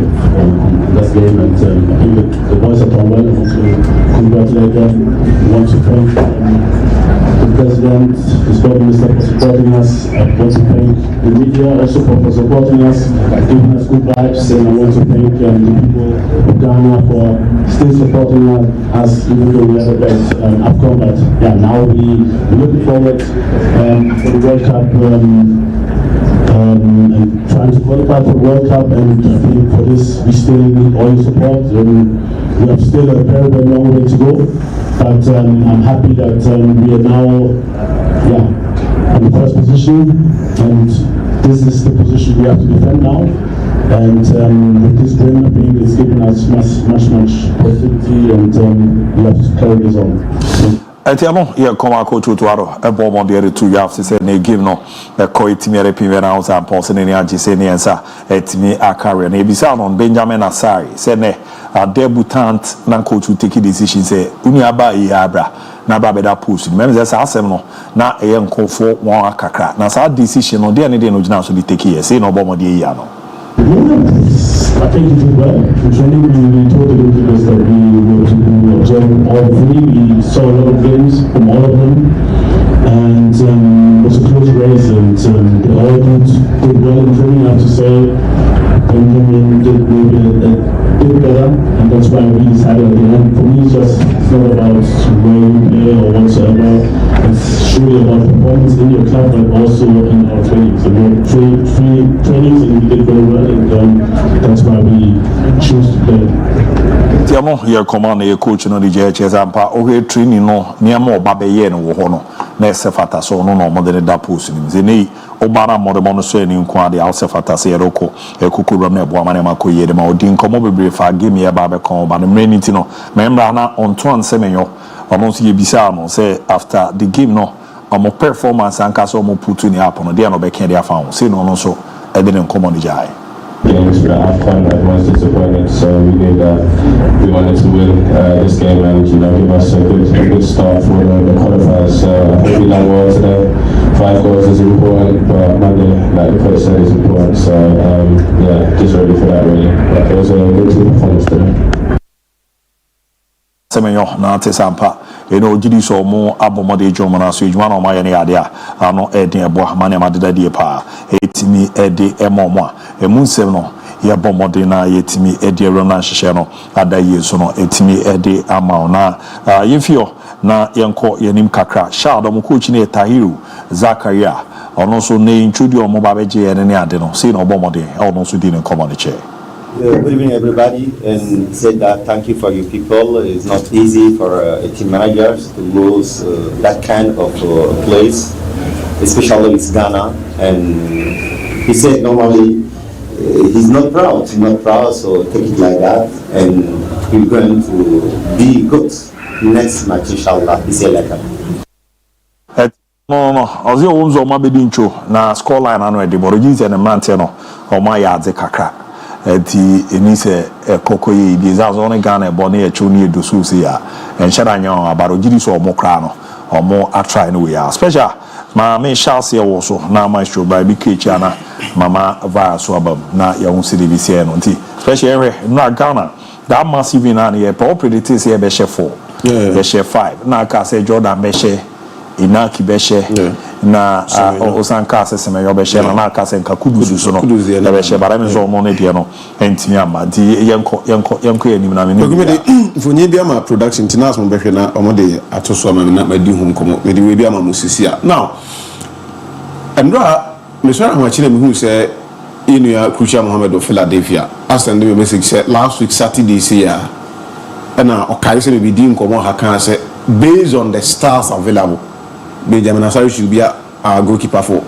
that game. And I think the boys have done well. I want to congratulate them. I want to thank the president, the sport minister for supporting us. I want to thank the media also for supporting us, giving us good vibes, and I want to thank the people of Ghana for still supporting us even though we had a bad outcome. But yeah, now we're looking forward for the World Cup and trying to qualify for the World Cup, and I think for this we still need all your support. We have still a very long way to go, but I'm happy that we are now in the first position, and this is the position we have to defend now. And with this win, I think it's given us much positivity, and we have to carry this on. Etiamo ye koma Coach Tuado ebo mo de to you have to say ne game no ko etimi re pin na house and pause ne agi say ne ensa etimi akare na ebisa on Benjamin Asari say ne a debutant na coach take decision say uni aba yi abra na ba beda post me say asem no na eye nkofo won akakra na sa decision no de no gina so be take here say no bo mo de yi ano. I think we did well. In training, we told the individuals that we were to observe all three. We saw a lot of games from all of them, and it was a close race, and they all did well in training. I have to say, Benjamin did maybe a bit better, and that's why we decided at the end. For me, it's not about where you play or whatsoever. It's truly about performance in your club, but also in our trainings. So we had three trainings, and we did very well, and that's why we choose to play. Tiamo here command a coach no the JHS ampa o training no niam oba be ye no wo ho no na sefata so no no mo de da post ni zeni obara mo de mo no so ani nko ade al sefata se eroko ekukuru na ebo amane makoye de ma odi nkomo bebre fa game ye ba be kon ba no mrenity no member na onto ansemenyo omo so ye bisa no say after the game no omo performance anka so omo putu ni apo no de no be ken de afa ho say no no so e de nkomo ni jai. Games for the AFCON, everyone's disappointed, so we wanted to win this game and give us a good start for the qualifiers. I think we done well today. 5 goals is important, but Monday, like the coach said, is important. So just ready for that really. But it was a good team performance today. Semenyo na tesampa ojidi so mo abomode dwom na so edwuma na ma ye ne ade a ano eden ebo ma ne madeda die pa etimi ede emomo a emunsem no ye bomode na yetimi ede ero na hyehyɛ no ada yesu no etimi ede ama na yefio na yenko yenim kakra shadow mo coach ne Tahiru Zakaria ono so ne introduce mo ba beje ye ne ade no say no bomode ono so di ne common chair. Good evening, everybody, and said that thank you for your people. It's not easy for a team managers to lose that kind of place, especially with Ghana. And he said normally he's not proud, so take it like that, and we're going to be good next match, inshallah. He said like that. No, Ozio unzo mabedi ncho na scoreline anu ediborojize and mante no oma ya adze kakra. Eti enise kokoye ibiza zone Ghana bone e chuni edosu se ya enhyara nya abarojiri so omokra no omo atry no we are special ma me chance ye wo so na maestro by bk ana mama va so abam na ya hu service no nti special ere na Ghana that massive in an ye property say be chef 4 be chef 5 na ka say Jordan be chef Inaki beshe na osanka aseseme yo beshe na aka senka kuduzu so no na beshe bara me zo mo ne de no entimi ama di yenko enim na me ne for nye bia ma production tinas mo behwe na omo de atoso ama me na madi hum komo me de we bia ma musisi a now endra me so na chile me hu say inu ya Kucha Mohammed of Philadelphia asend me message say last week Saturday say ya na okai say be di nkomo ha kan say based on the stars available Benjamin Asari should be our goalkeeper for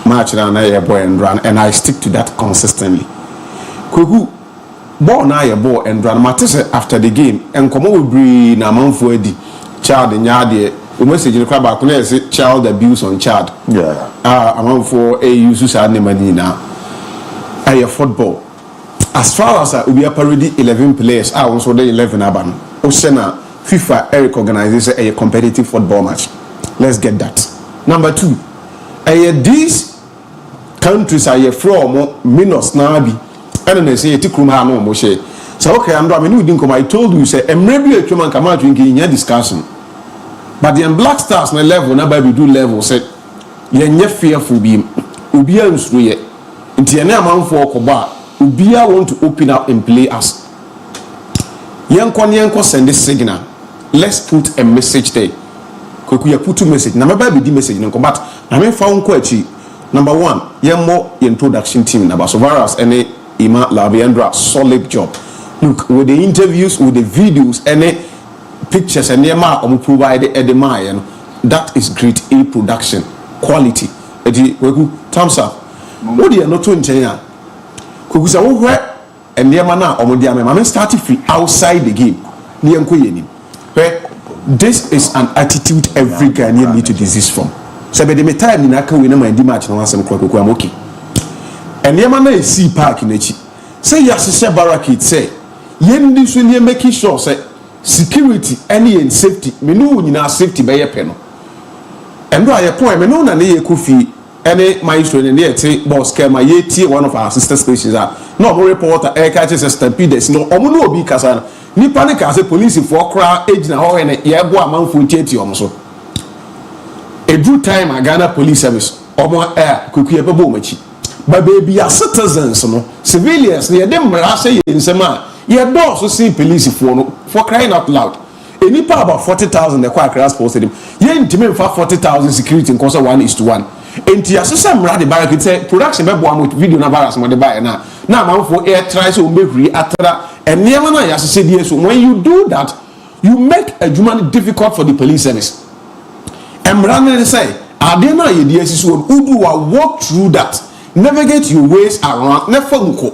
match and boy and run, and I stick to that consistently. Kuku, ball na ye ball and run matter after the game and come we bring na manfo edi child nyade o message ni kwa ba ko na say child abuse on child amanfo use sa ne mani na aye football as far as we are parody 11 players also the 11 aban o na FIFA recognizes a competitive football match. Let's get that. Number 2, these countries are from minus nabi and they say tikruma no mo share. So okay, I told you say maybe a human come out in discussion. But the Black Stars na level na we do level say ye fearful be ubia nsu ye. Nti na amanfo okoba ubia want to open up and play us. Yenko send this signal. Let's put a message there. Kweku put a message. Na meba be di message nko but na me fa wonko achi. Number 1, yemmo introduction team na so virus any Ima Laviandra solid job. Look, with the interviews, with the videos, any pictures and yema omu provide edema, that is great A production quality. Edi kweku thumbs up. What you not to nchenya. Kweku sa wo hwe and yema na omu dia me start free outside the game. Ni enko yeni. This is an attitude every Ghanaian need to desist from. So by the time in aka we na my match na wasem kweku am okay. And yema na see park in echi. Say yasese barricade say yendi so ne making sure say security any and safety me no nyina safety be ye pe no. And do aye point me no na ye kofi any maestro ne ye te boss kema ye tie one of our sister stations are no more reporter e ka che stampeders no omo no obi kasa ni panic as police for kra age na ho ne ye bo amanfo ntieti omo so. A good time a Ghana police service omo koku ye bebo machi. But baby are citizens no civilians they dem mra say nsema ye do so see police for crying out loud. Any part about 40,000 the quite class posted him. Ye ntime for 40,000 security in cause 1:1. Enti asese mra the barricade say production be bo with video na virus mo de buy na man for air try so make re atra and never na asese die so when you do that you make a human difficult for the police service. Mra na say ade na ye die so udu wa walk through that. Navigate your ways around never nko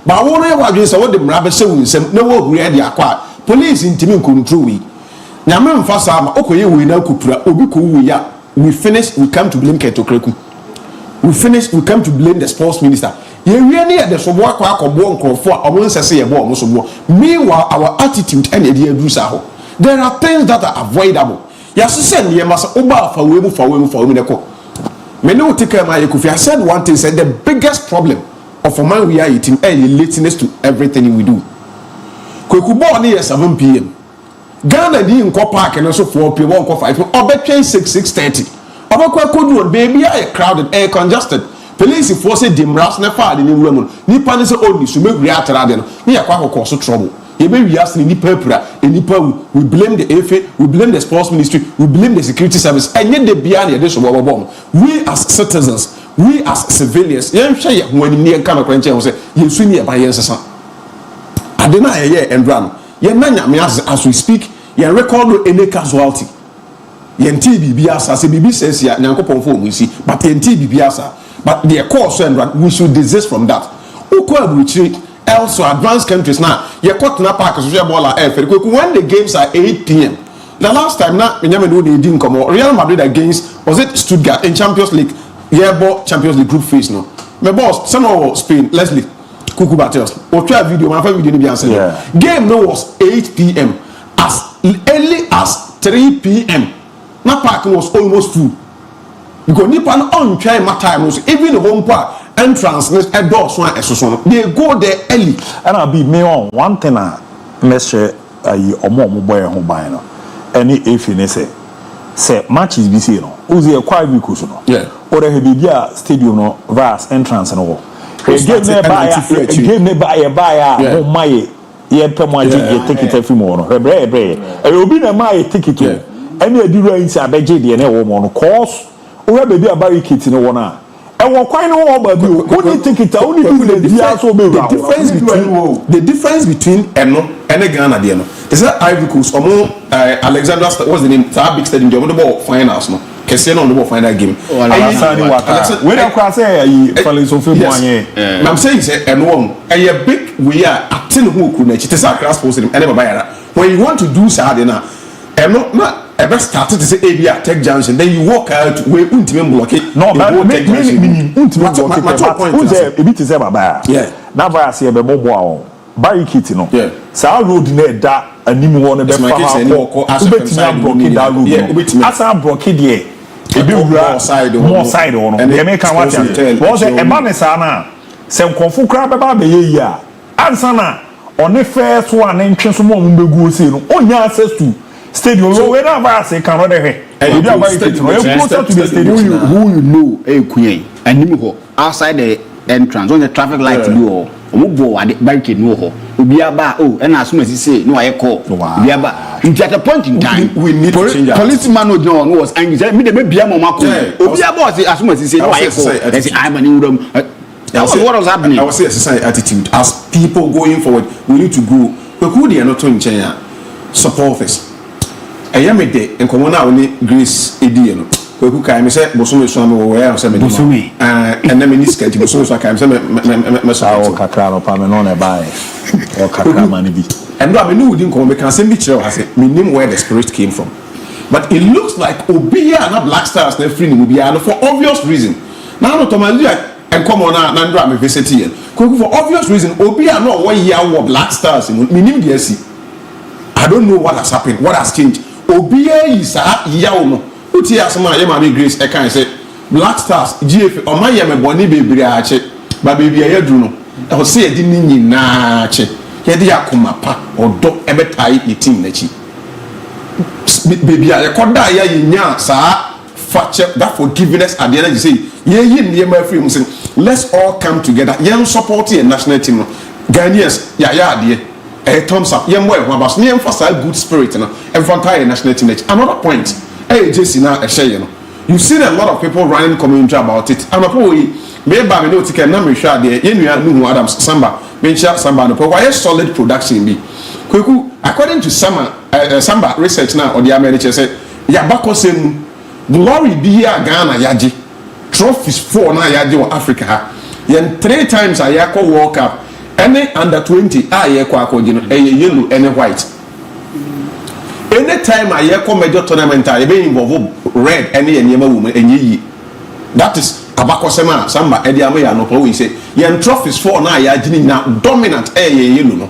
but won e wadwe say what the mra be say winsem na wo huri e dia kwa police intimi control we nyame mfa sa ma okoye we na kupura obi ko we ya we come to blame Ketokreku we come to blame the sports minister ye wie ne de so bo akwa akobo nkrofo a omo nsese ye bo omo so bo meanwhile our attitude and the adru sa ho there are things that are avoidable ya so say ne ma sa oba fa we mu ne ko me no take my Kofi. I said one thing, said the biggest problem of a man we are eating is lateness to everything we do. Kweku ball near 7 p.m. Ghana di nko park and also 4 p.m. 1 5 or between 6:30. Obakwa kodu baby are crowded, air congested. Police force dimras na fa de ni wura nipa ne se oni so me wura atrade no. Ni yakwa kokoso trouble. We blame the AFA, we blame the sports ministry, we blame the security service. And yet they be we as citizens, we as civilians, when you come across and say, you swing here by years. I deny a year and run. As we speak, you record any casualty. Yenti bibiasa, say BB says ya nyankopon fo mu si, but yenti bibiasa, but the course and run, we should desist from that. Also advanced countries now you caught na park so ball when the games are 8 p.m. the last time na Benjamin they didn't come Real Madrid against was it Stuttgart in Champions League Champions League group phase no my boss some of Spain Leslie Kuku Battles or try video my video ni be answer game no was 8 p.m. as early as 3 p.m. na park was almost full because nipa on try my time even the home park entrance doors one they go there early and I'll be me on one thing measure omo boy ho ban no any if you say matches be see no uzi e kwa vehicles no or the bibia stadium no vast entrance no game nearby buy oh my ye pe mo age ticket every morning ebre obi na my ticket any adira insi abeje de na wo mo no course o baby a barricade no one the difference between Eno and Ghana is that Ivory Coast Alexander what's the name that big stadium the ball finals no kese no no final game Alexander Waka we don cross say Fally so fe boanye I'm saying say eno a big we are atin ho ku na chi te sa class post dem ene baba yara when you want to do sad na eno na ever started to say ABOU Tech Junction then you walk out we ultimate block it no me ultimate block it who say e bi te say baba yeah na ba say e be bobo awon buy kit no sa road na da anim wo no be fa ha ko ubetimi abroki da road no asa broki de ebi wura more side ono e me kan what was e ba ne sa na se nkonfo kra be ba be ye a ansa na one first one ntwe so mo mbegu ose no onya access to stadium so we na ba say kan ro de he ebi aba it no e go to the stadium who you know e kuyen anim ho outside the entrance on the traffic light bi o omo ade barricade no ho obi aba na asumasi say no aye call obi aba at a point in time we need to change that policeman no was angry say me dey be bia mama call obi aba say asumasi say no aye call they say I'm an uram what was happening. I was say society attitude as people going forward we need to go who dey not to nchen support us ayame de enkomo na oni Grace edie no who kai me say bosomi so am we am say me bosomi and na me ni sketch bosomi so kai me say me so o kakra no pa me no na buy o kakra man bi and do me no wudi nkomo me kan say me kire o say me name where the spirit came from but it looks like Obiya na Black Stars na free ni Obiya for obvious reason now no to man enkomo na ndo am visit here for obvious reason Obiya no one year war Black Stars me name dey see I don't know what has happened what has changed Obiya is yawo no uti asema ye ma me Grace e kan say Black Stars GF o ma ye me boni bebiri a che ba bebi ya duru no e say e di ni nyina che ye di akoma pa odo e betai e team na chi bebi ya koda ya nya sa Fakye that forgiveness at the end you say ye ye ma free say let's all come together ye support the national team no Ghanaians ya de thumbs up ye mo e ho abas ne emphasize good spirit no emphasize national team. Another point hey Jesse na e share no you've seen a lot of people running commentary about it and me ba me no ticket na me hwa de ye nua Nuhu Adams Samba me hwa Samba no why solid production bi kweku according to Samba research na or the American say ya bakosem glory bi here Ghana yaje trophies 4 na yaje in Africa ha yen 3 times ayako World Cup any under 20 ayeko akoje no yellow any white anytime ayeko major tournament ay be involve red any enema woman enyi that is abakosema Samba edi amaya no po we say yen trophies 4 na yaje ni na dominant yellow no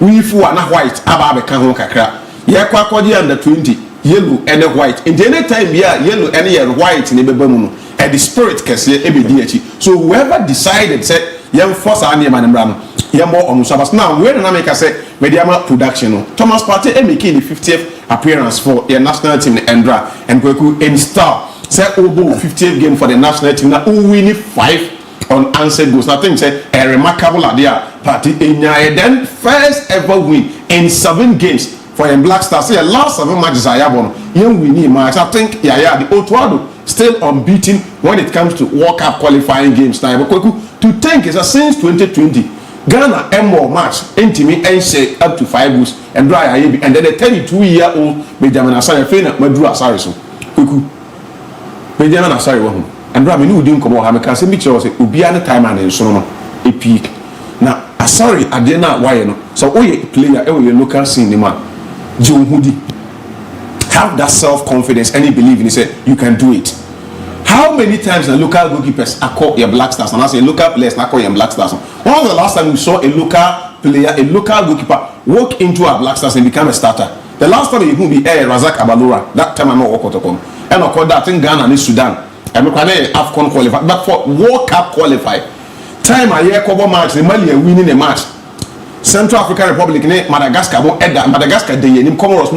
we fu na white aba be kan ho kakra yeko akoje under 20 yellow and white in any time yellow and white in the no and the spirit kese ebedi so whoever decided say yam force ani man mbra no yam more on sabas now we na make say mediama production no Thomas Partey making the 50th appearance for the national team Endra and Kweku in star say obo 50th game for the national team na win 5 unanswered goals. I think say a remarkable idea party then first ever win in 7 games for a Black Stars. Say last 7 matches I have on young winning match. I think the Otuado still unbeaten when it comes to World Cup qualifying games now. But to think is that since 2020 Ghana more match intimate and say up to 5 goals and dry and then a 32-year-old Benjamin Asare Fena Madura Asare so Benjamin Asare wa and dry me no din come ha me can say picture say Obiya na time and so no e peak na Asare ade na why no so oye player e we local scene ni man John Hudi have that self-confidence and he believe in it say you can do it. How many times the local goalkeepers are called your Black Stars and I say local players are called your Black Stars? When was the last time we saw a local player, a local goalkeeper walk into a Black Stars and become a starter? The last time he could be Razak Abalora. That time I'm not walking to come. And I call that in Ghana and Sudan. And AFCON qualified, but for World Cup qualified. Time a year cover match, the Mali are winning a match. Central African Republic, Madagascar, Madagascar, they Comoros,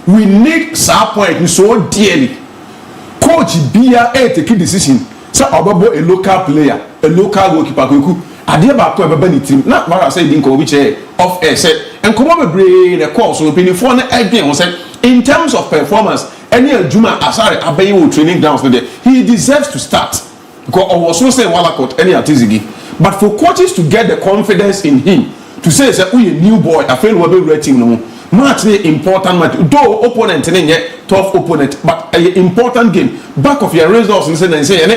we need some point so dearly. Coach Bia take a decision. So about a local player, a local goalkeeper, Adia Bako Ebani team, not what I said in which off air said, and come over brain a course of opinion for again said in terms of performance, any Juma Asare Abayu training grounds today, he deserves to start. Because I was so saying Walakot any Atizigi. But for coaches to get the confidence in him to say that we a new boy, I feel we're rating no match ni important match though opponent ni yɛ tough opponent but important game back of your results ni say na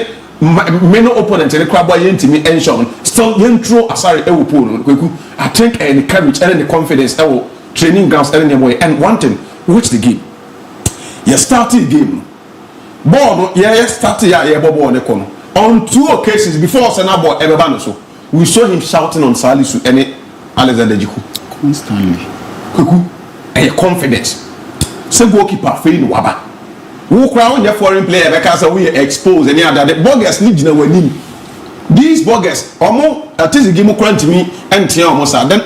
many opponents in the crowd yɛntimi ensure still yɛntro asare ɛwɔ pool no kweku I think the courage and the confidence ɛwɔ training grounds and one thing which the game you started game ball no yeah started yeah ball ne kono on 2 occasions before sena ball ɛbɛba no so we saw him shouting on Salisu and Alexander Jiku constantly kweku confidence say goalkeeper fail no waba who crown your foreign player because we expose any other bogus need na wani these bogus omo at least give me to me and tell almost then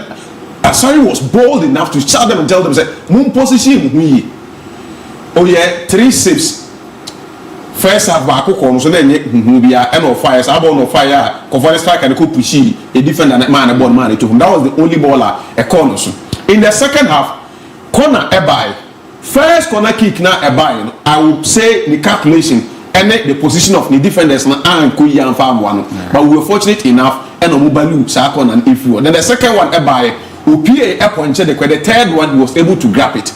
Asari was bold enough to shout them and tell them say moon position we oh yeah 3 saves first half back ko so na nye bia and of fire about no fire cover strike and ko push a defender man ball man to him that was the only baller a corner so in the second half corner ebai first corner kick na ebai I would say the calculation and the position of the defenders na anko yan fa no but we were fortunate enough and omubalu sa corner and if you then the second one ebai opie e point the third one he was able to grab it.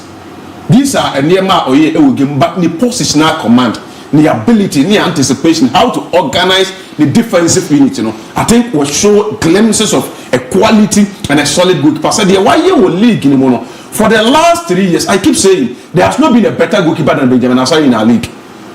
These are a nearma or ye game but the positional command the ability the anticipation how to organize the defensive unit I think will show glimpses of a quality and a solid goalkeeper. So the why you will league in the for the last 3 years I keep saying there has not been a better goalkeeper than Benjamin Asare in our league.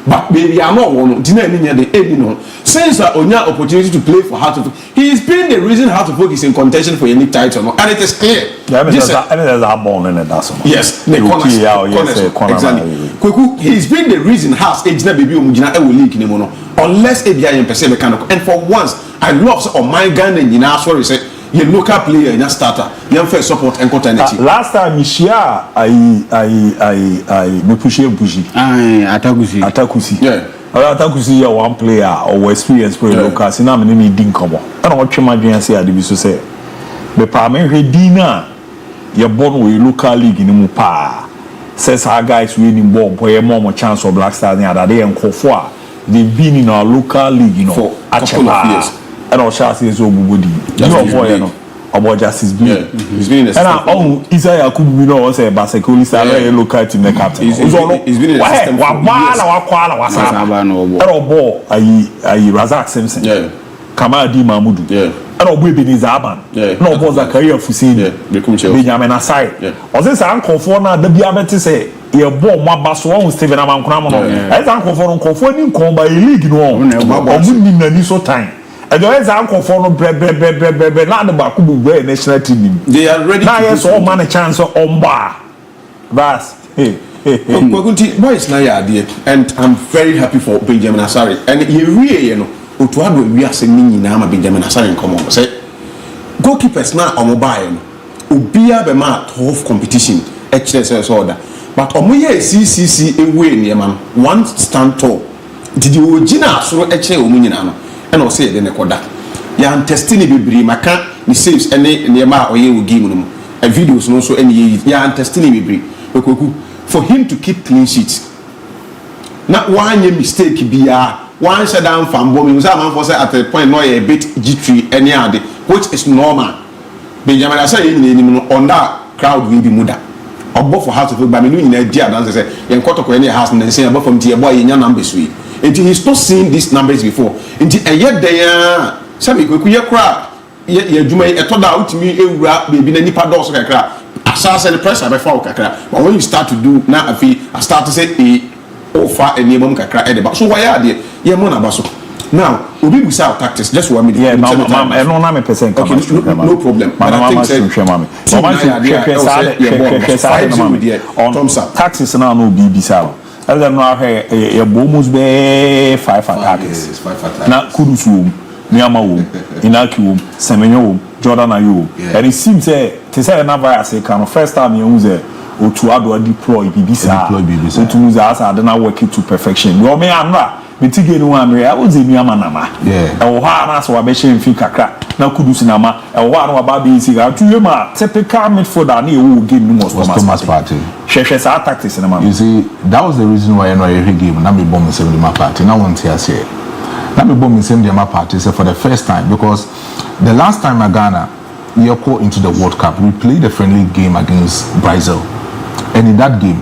But maybe I'm not one. Since Onya opportunity to play for Heart of Oak, he has been the reason Heart of Oak is in contention for any title, and it is clear. There's a ball in it. Yes, the corners. Exactly. He's been the reason Hearts age na baby omujina e will league ni unless ABI person mechanical. And for once, I love on my gun and sorry say your local player in a starter. You first support and continuity. Last time Mishia I me pushy. Atakusi. Yeah. Atakusi one player or experience for local. Sina me ni din komo. Ana what chema dwen say ade bi so say. Be pa me hwedina ye born we local league ni mu pa. Says our guys we ni ball boy more chance of Black Stars ni adade enkofo a they been in our local league for a couple of years. And our chance is Obubudi. You know boy no about Justice B. He's been in the system. And Isaiah Kubu no say Basekoli say local team the captain. He's been in the system for years. And ball ayi Razak Simpson. Yeah. Kamal Di Mahmoud. Yeah. And Obu Ebenezer Aban. Yeah. No boss Zakaria Fusini. Yeah. Benjamin Asai. Yeah. Ose say ankonfo na da bia beti say ye ball mo abaso won Steven Amankuna mo no. E say ankonfo ni nkomba league no. Obu ni nani so time. And the rest are for no bread, not the Bakubu national team. They are ready. Now, yes, all man a chance on bar. That's hey. Why is now idea? And I'm very happy for Benjamin Asare. And you really, Utuado, we are saying now, Benjamin Asare in common. Say, goalkeepers now on mobile, Ubia be ma tough competition, HSS order. But Omuye CCC away near man, one stand tall. Did you Gina through HA Omunina? And I'll say it in the Koda. Yan testing be maka ni saves any nearby or you game them. A videos no so any yan testing be for him to keep clean sheets. Not one mistake be one shut down from bombing was for say at a point no a bit G3 any other, which is normal. Benjamin I say on that crowd will be muda. Or both for house of by me in a dear dance say yan quarter any house and say about from dear boy in your numbers we. And he's not seen these numbers before. And yet they are Sammy Kuya crack. Yet you may a told out to me a rap, baby, any paddles of a crack. I saw the press of a folk crack. But when you start to do now, I start to say a offer and your crack at the back. So why are they? Yeah, Mona Basso. Now, we'll be without tactics. Just 1 minute. Yeah, ma'am, I know 9%. Okay, no problem. But I think taxes now no be bizarre. I don't know how a bonus be 5 attackers. Now, Kudusu, Miyama, Inaki, Semenyo, Jordan Ayu. And it seems to say another as a kind of first time you use it or to add or deploy BBC. So to use us, I don't know work it to perfection. Well, me, I'm not. Mitigate one, I was in Yamanama. Yeah. Or how so I mentioned Fikaka. Now Kudusinama, and one of our babies to Yuma, typical midfielder, who gave me most Thomas Party. Sheshes are tactics in a man. You see, that was the reason why I know every game, Nami Bomb is in my party. Now, one tear say, Nami Bomb is in my party for the first time because the last time Ghana, we are called into the World Cup, we played a friendly game against Brazil. And in that game,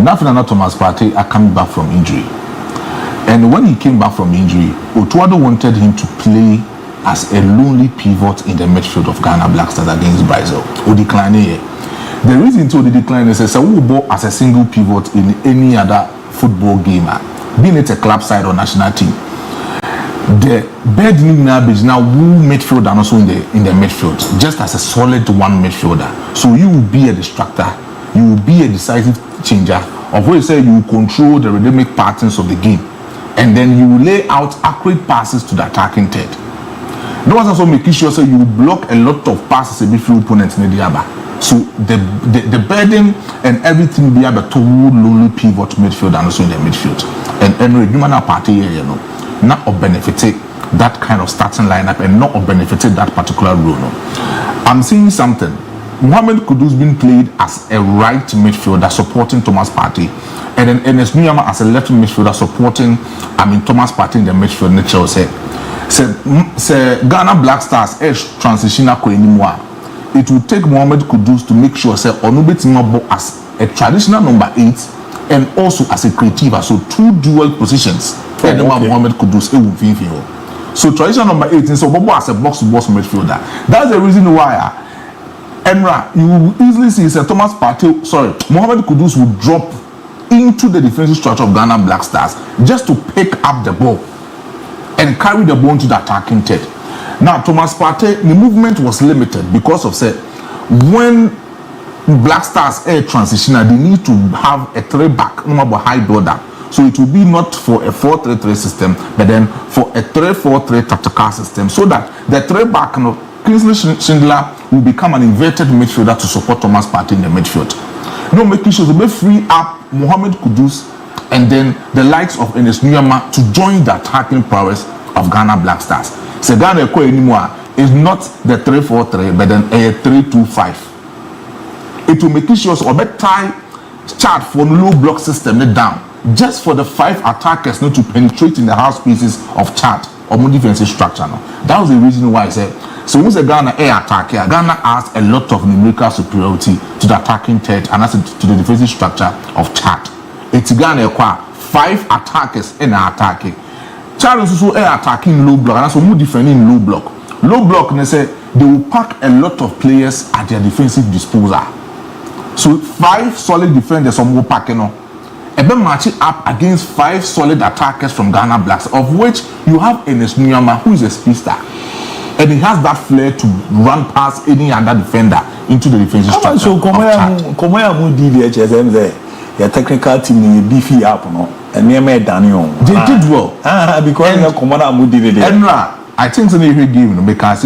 nothing and Thomas Partey are coming back from injury. And when he came back from injury, Otuado wanted him to play as a lonely pivot in the midfield of Ghana Black Stars against Brazil. Who declined here. The reason to the decline is that we bought as a single pivot in any other football game, being it a club side or national team. The bed now who midfielder and also in the midfield, just as a solid one midfielder. So you will be a distractor, you will be a decisive changer of what you say you will control the rhythmic patterns of the game, and then you will lay out accurate passes to the attacking third. That was also making sure so you will block a lot of passes a midfield opponents in the DIABY. So the burden and everything will be able to lonely pivot midfield and also in the midfield. And human party here, not benefited that kind of starting lineup and not benefited that particular role. No. I'm seeing something. Mohamed Kudus being played as a right midfielder supporting Thomas Partey, and then Enes Nuyama as a left midfielder supporting Thomas Partey in the midfield. Nature say Ghana Black Stars edge transitional anymore. It will take Mohamed Kudus to make sure say Onubetimabo as a traditional number 8 and also as a creative, so two dual positions. Mohamed Kudus so traditional number 8 so Bobo as a box-to-box midfielder. That's the reason why Emra, you will easily see Thomas Partey, Mohamed Kudus will drop into the defensive structure of Ghana Black Stars just to pick up the ball and carry the ball to the attacking third. Now Thomas Partey, the movement was limited because of when Black Stars air transitioner, they need to have a 3-back number high build-up. So it will be not for a 4-3-3 system, but then for a 3-4-3 tactical system, so that the 3-back Kingsley Schindler will become an inverted midfielder to support Thomas Partey in the midfield. Making sure to free up Mohamed Kudus and then the likes of Enes Nuyama to join the attacking prowess of Ghana Black Stars. So Ghana anymore is not the 3-4-3, but then a 3-2-5. It will make sure so tie chart for low block system down, just for the 5 attackers not to penetrate in the half spaces of chart or more defensive structure. That was the reason why I said. So once the Ghana air attack here, Ghana has a lot of numerical superiority to the attacking third and to the defensive structure of chart. It's Ghana 5 attackers in attacking. Chart is also air attacking low block, and that's more defending low block. Low block, they will pack a lot of players at their defensive disposal. So 5 solid defenders on more packing on. Ebe matching up against 5 solid attackers from Ghana Blacks, of which you have Enes Nuyama, who is a speedster, and he has that flair to run past any other defender into the defensive structure. So Komoya did the HSM there. Your technical team is beefy up, and near me Daniel. They did well. Because your commander did it. Enra, I think so. Every game, because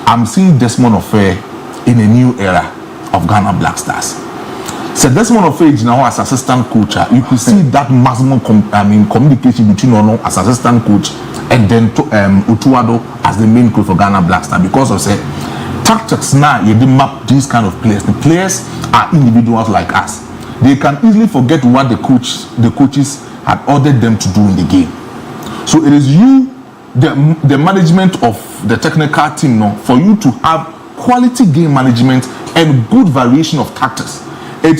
I'm seeing Desmond-Ofei in a new era of Ghana Black Stars. So Desmond-Ofei now as assistant coach, you could see that maximum communication between Ono as assistant coach and then Otuado as the main coach for Ghana Black Stars, because of tactics now you didn't map these kind of players. The players are individuals like us. They can easily forget what the coaches had ordered them to do in the game. So it is you, the management of the technical team now, for you to have quality game management and good variation of tactics. You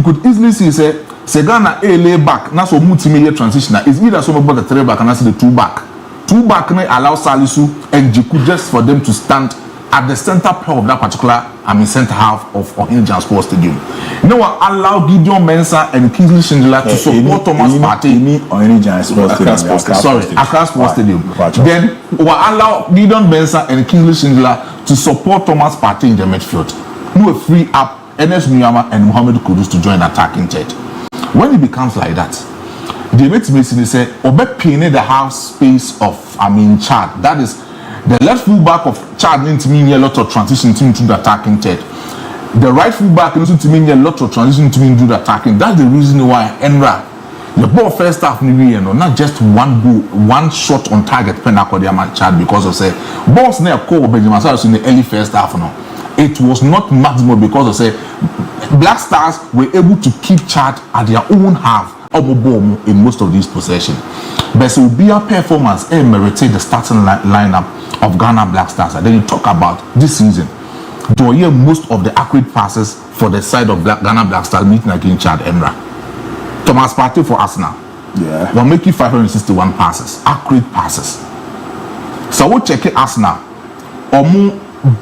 could easily see Ghana a lay back, now so multi-media transitioner is either some about the 3-back and that's the 2-back. 2-back allow Salisu and Jiku just for them to stand at the center pair of that particular center half of Ohinjan Sports Stadium. Allow Gideon Mensah and Kingsley Schindler to support Thomas Partey. Accra Sports Stadium. Then allow Gideon Mensah and Kingsley Schindler to support Thomas Partey in the midfield. You will free up Enes Nuyama and Mohamed Kudus to join the attacking third. When it becomes like that, they make me say, Obe Pine the half space of Chad. That is the left fullback of Chad needs to mean a lot of transition team to the attacking third. The right fullback needs to mean a lot of transition team to the attacking. That's the reason why Enra, the ball first half, not just one goal, one shot on target, Chad, because of balls near Ko Benjamin in the early first half. It was not maximal because of Black Stars were able to keep Chad at their own half in most of these possessions. But it will be a performance and merited the starting lineup of Ghana Black Stars. And then you talk about this season. Do you hear most of the accurate passes for the side of Ghana Black Stars meeting against Chad Enra. Thomas Partey for Arsenal. Yeah. We're making 561 passes, accurate passes. So we'll check it Arsenal.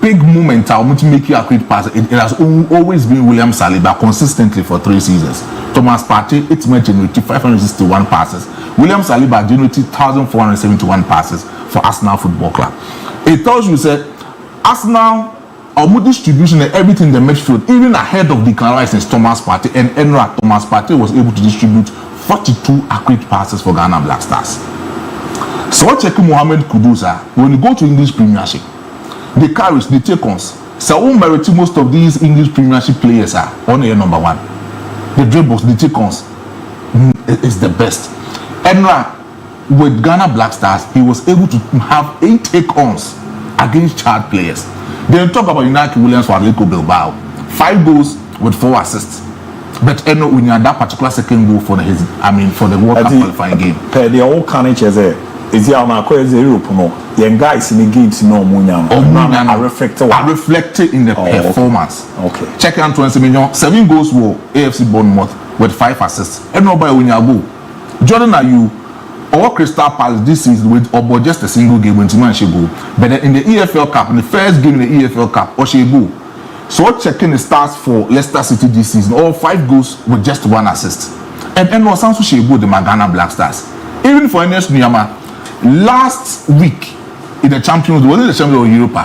Big moment to make you accurate passes. It has always been William Saliba consistently for 3 seasons. Thomas Partey, it's generated 561 passes. William Saliba generated 1,471 passes for Arsenal Football Club. It tells you that Arsenal, distribution and everything in the midfield, even ahead of Declan Rice and Thomas Partey and Enra, Thomas Partey was able to distribute 42 accurate passes for Ghana Black Stars. So what checking Mohamed Kudus, when you go to English Premiership, the carries, the take-ons, so most of these English Premiership players are on year number 1. The dribbles, the take-ons is the best. Enra, with Ghana Black Stars, he was able to have 8 take-ons against Chad players. Then talk about Inaki Williams for Atletico Bilbao. 5 goals with 4 assists. But Enra, when you had that particular second goal for the World Cup qualifying game. The whole carnage is here on our Europe, no. Young guys in the games, no Munyam. Are reflected in the performance. Okay. Check Antoine Semenyo, 7 goals for AFC Bournemouth with 5 assists. And nobody when you go. Jordan Ayew, or Crystal Palace this season with about just a single game when Timan Shego. But then in the EFL Cup, in the first game in the EFL Cup, Oshego. So checking the stats for Leicester City this season, all 5 goals with just 1 assist. And Enwa Sansu Shego, the Ghana Black Stars. Even for Enes Nuyama, last week in the Champions League, the champion of Europa.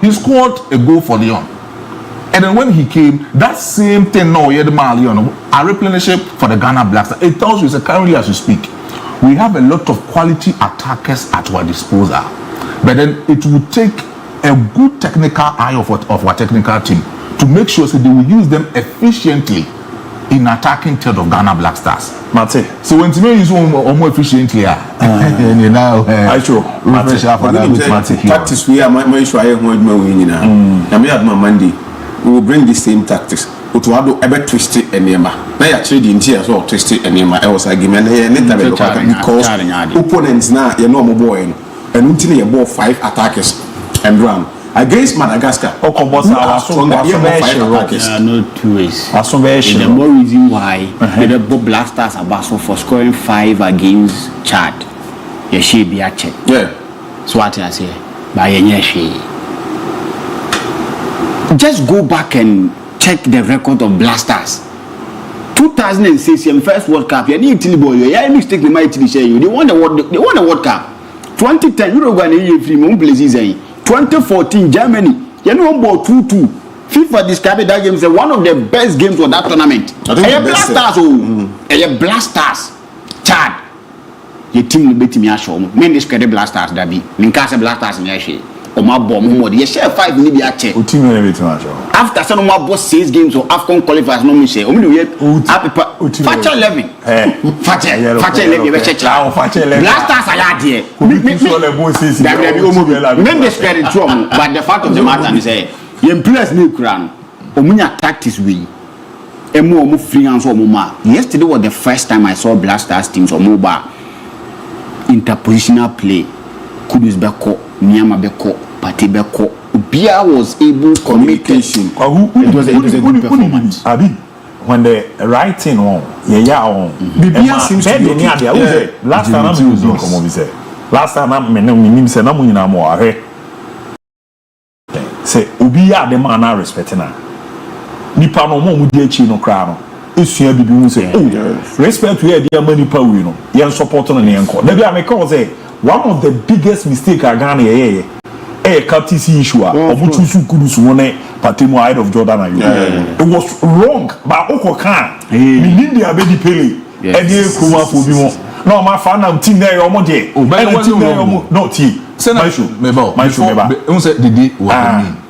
He scored a goal for Lyon. And then when he came, that same thing now, a replenishment for the Ghana Black Stars. It tells you, currently as you speak, we have a lot of quality attackers at our disposal. But then it will take a good technical eye of our technical team to make sure that they will use them efficiently in attacking third of Ghana Black Stars. Mate. So when Timmy use more efficiently, you know, I sure. Tactics we are my issue. I want my winning now. I may have my Monday. We will bring the same tactics. But we have to twist it and Nema. Now actually the entire as well twist it and Nema. I was argument here because opponents now you know my boy and until you bought 5 attackers and run. Against Madagascar, no 2 ways. The more reason why the Black Stars are battling for scoring 5 against Chad. You should be a check. Yeah. So what I say, by just go back and check the record of Black Stars. 2006, your first World Cup. You need to boy. You mistake the mighty say you. They won the World Cup. 2010, Uruguay and free mon places. 2014 Germany, you know about 2-2. FIFA described that game as one of the best games of that tournament. Black Stars, Chad. Your team will beat me a show. Men describe Black Stars that be. Minkasa Black Stars in your shade. Or my bomb more. You share 5 maybe a check. After some of my 6 games of AFCON qualifiers, no me say. Fakye 11. Fakye 11. Black Stars are here. Men describe it wrong, but the fact of the matter is, you place new crown. Omunya tactics we. Emu free hands or mama. Yesterday was the first time I saw Black Stars teams on mobile interpositional play. Kudus Beko, Miyama Beko, Pati Beko. Bia was able communication. It was a good performance. When the writing on, Bibia seems to be last time I'm using come last time I'm meaning say na munyina mo ahwe. Say Obiya the man na respecting her. Nipa no mo di achi no kra no. Esua bibi hu say respect we dey mani pa we no. Yen support no ne enko. Na bia me call say one of the biggest mistake Ghana captaincy issue obuchusu Kudus won Patemo Height of Jordan Ayew. It was wrong but okoka meaning they abedi pele e dey kuma for bi mo no ma fa na team na yo mo de no team my show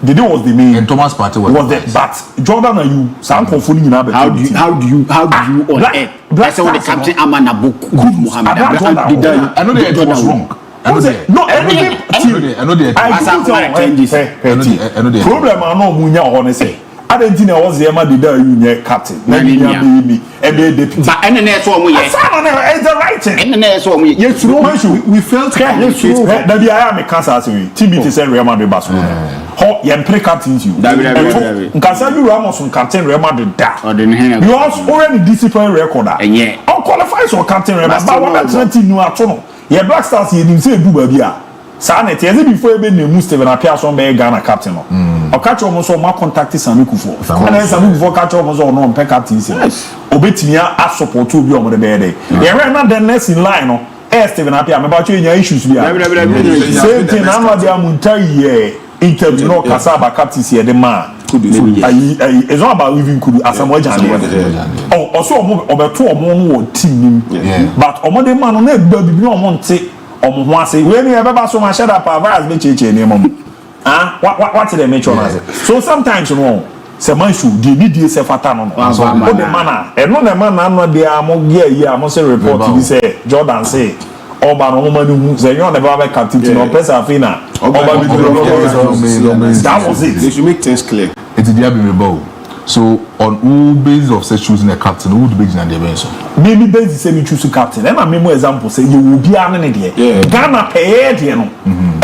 Didi was the main and Thomas Partey was the but Jordan Ayew some confuni nyina be how do you on air that's when the captain Amanabuk Mohammed I know the was wrong. I know the problem I know munya honestly. I don't think I was the captain. Maybe deputy. But and then that's what we it's the right thing. And then that's what we we felt that I am a cancer team it is Real Madrid Barcelona. ho yempre captains you nkasa you Ramos on captain Real Madrid da you also already discipline record on qualifies on captain Real Madrid but what 20 new ato no ye Black Stars ye nim say du ba bia sa na te ye before be na mu Steven Apia so be Ghana captain no o catch omo so ma contact Sami Kufo and Sami Kufo catch omo so no pe captain say obetimi a support obi omo de be dey ye re na the next in line no Steven Apia me ba cho nya issues bia same thing na no dia muntai interview no kasaba captains here the man it's not about even kudu asamoah jani also obeto omo no team but omo the man no e gba bibi no omo nte omo ho ase we ni e beba so ma share that virus be cheche ni mom what they make sure so sometimes you know se man should the media se fata no o the man e no the man no dey am ye am say report bi say Jordan say Oba no manu hu say you never have captain no person afina Oba be that was it. They should make things clear. It's the DIABY rebel. So on who basis of say choosing a captain, who would be in the bench? Maybe basis say me choose a captain. And I mean example say you will be an there. Ghana pay there no.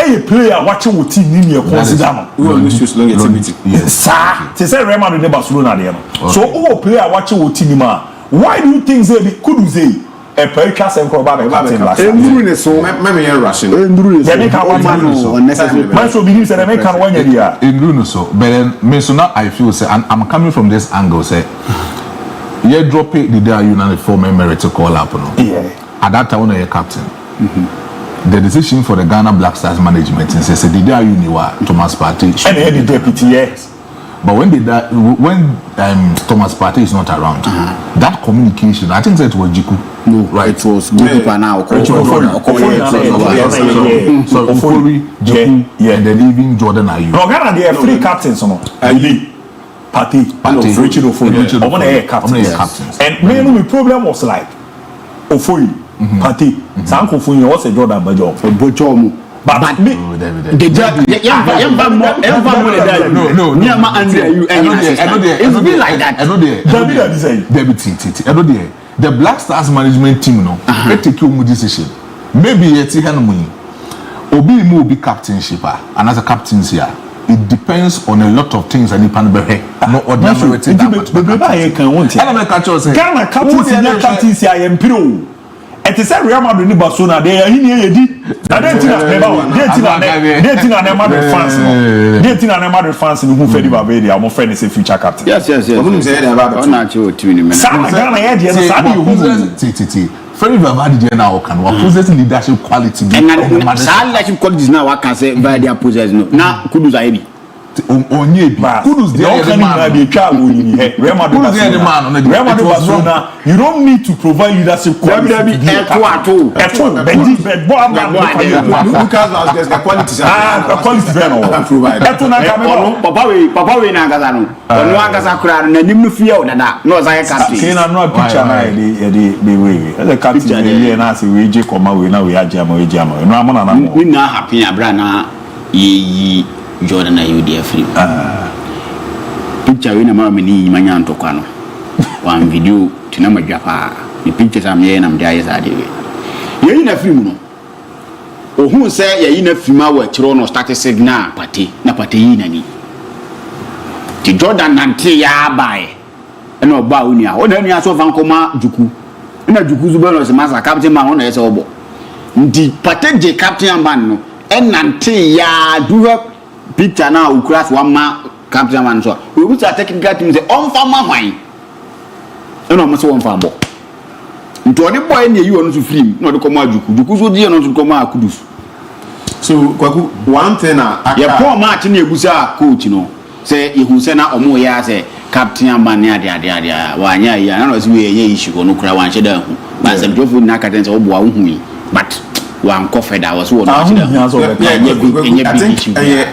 A player watching what team in your consider no. We always choose longevity. Yes. Sir, they say Real Madrid Barcelona there no. So who player watching what team ma? Why do you think they could say a player can come back and captain? Enduru so maybe you're rushing. Enduru they make one man unnecessary. Man so believe say they make one year. Enduru so but then me so now I feel say I'm coming from this angle say you drop it the day you know for memory to call up no. Yeah. At that time when you're captain. The decision for the Ghana Black Stars management is say the day you knew Thomas Partey and the deputy yes. But when Thomas Partey is not around, that communication, I think that was Jiku. No, right. It was goalkeeper now. So Ofori, Jiku, and then even Jordan Ayew. No, Ghana they are three captains, no. Partey, Richard Ofori, captains. And my problem was like Ofori, Partey, Sanko Ofori was a Jordan Bajo. But me, no. I know the Black Stars management team, no, they take your decision. Maybe it's Obi mo be captainship, and as a captain's here, it depends on a lot of things and you can be no ordinary thing. Ghana captain's here, it is a Real Madrid ni Barcelona they are in here di Argentina Madrid fans no Argentina Madrid fans who fed Bavaria our friend is a future captain yes who say about on na cho timi ni Ghana here dey no sabi you Ferry Bavaria now can possess leadership quality and leadership qualities now I can say by their possess no na Kudus Ayebi onye bi Kudus dey the man be twa woni he Real Madrid Barcelona you don't need to provide leadership quality Lucas Vazquez the qualities the quality provide papa we na gaza no onu agaza kura na nim no fie o dada no za captain kina no picture na the way the captain dey na say we je koma we na we ajama no amona na we na happy abra na yi Jordan Ayew dey free picture we na mama ni manya ntokwa no one video tina madwafa the pictures am ye na mde aye za dey ye na free mu no ohun se ye na free ma wa kiro no start signal party na party yi na ni ti Jordan nante ya bae ena oba oni a ona nua so fan koma juku na juku zuba no se masa captain man ona ye se obo ndi party je captain man no enante ya duha picture na ukras one ma captain man so we put a technical team say on farmer hwan eno mo so on farm bo nto oni boy na yi wonu so film na de komo ajuku so die no so komo akudus so kwaku one thing ya poor match na ebusa coach no say you say na omo ya say captain man na ade wa anya ya na no so we ye issue no kura wan hye da hu ba say drop na captain say obo a hu but one coffee that was one. I think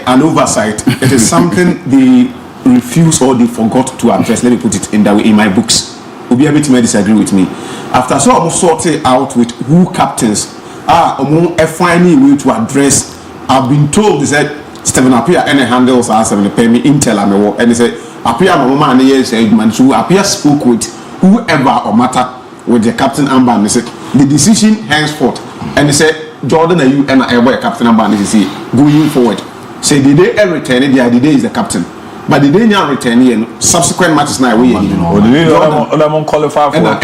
an oversight. It is something they refuse or they forgot to address. Let me put it in that way in my books. Obiabiti may disagree with me. After so almost sorted out with who captains among a final way to address. I've been told they said Stephen Apia any handles are 7 pay me intel and they said Apia mama and yes man so Apia spoke with whoever or matter with the captain Amber and they said the decision henceforth. And he said, Jordan, are you and I were captain and see going forward? say the day return the day is the captain. But the day you return here, subsequent matches now we Jordan qualify for but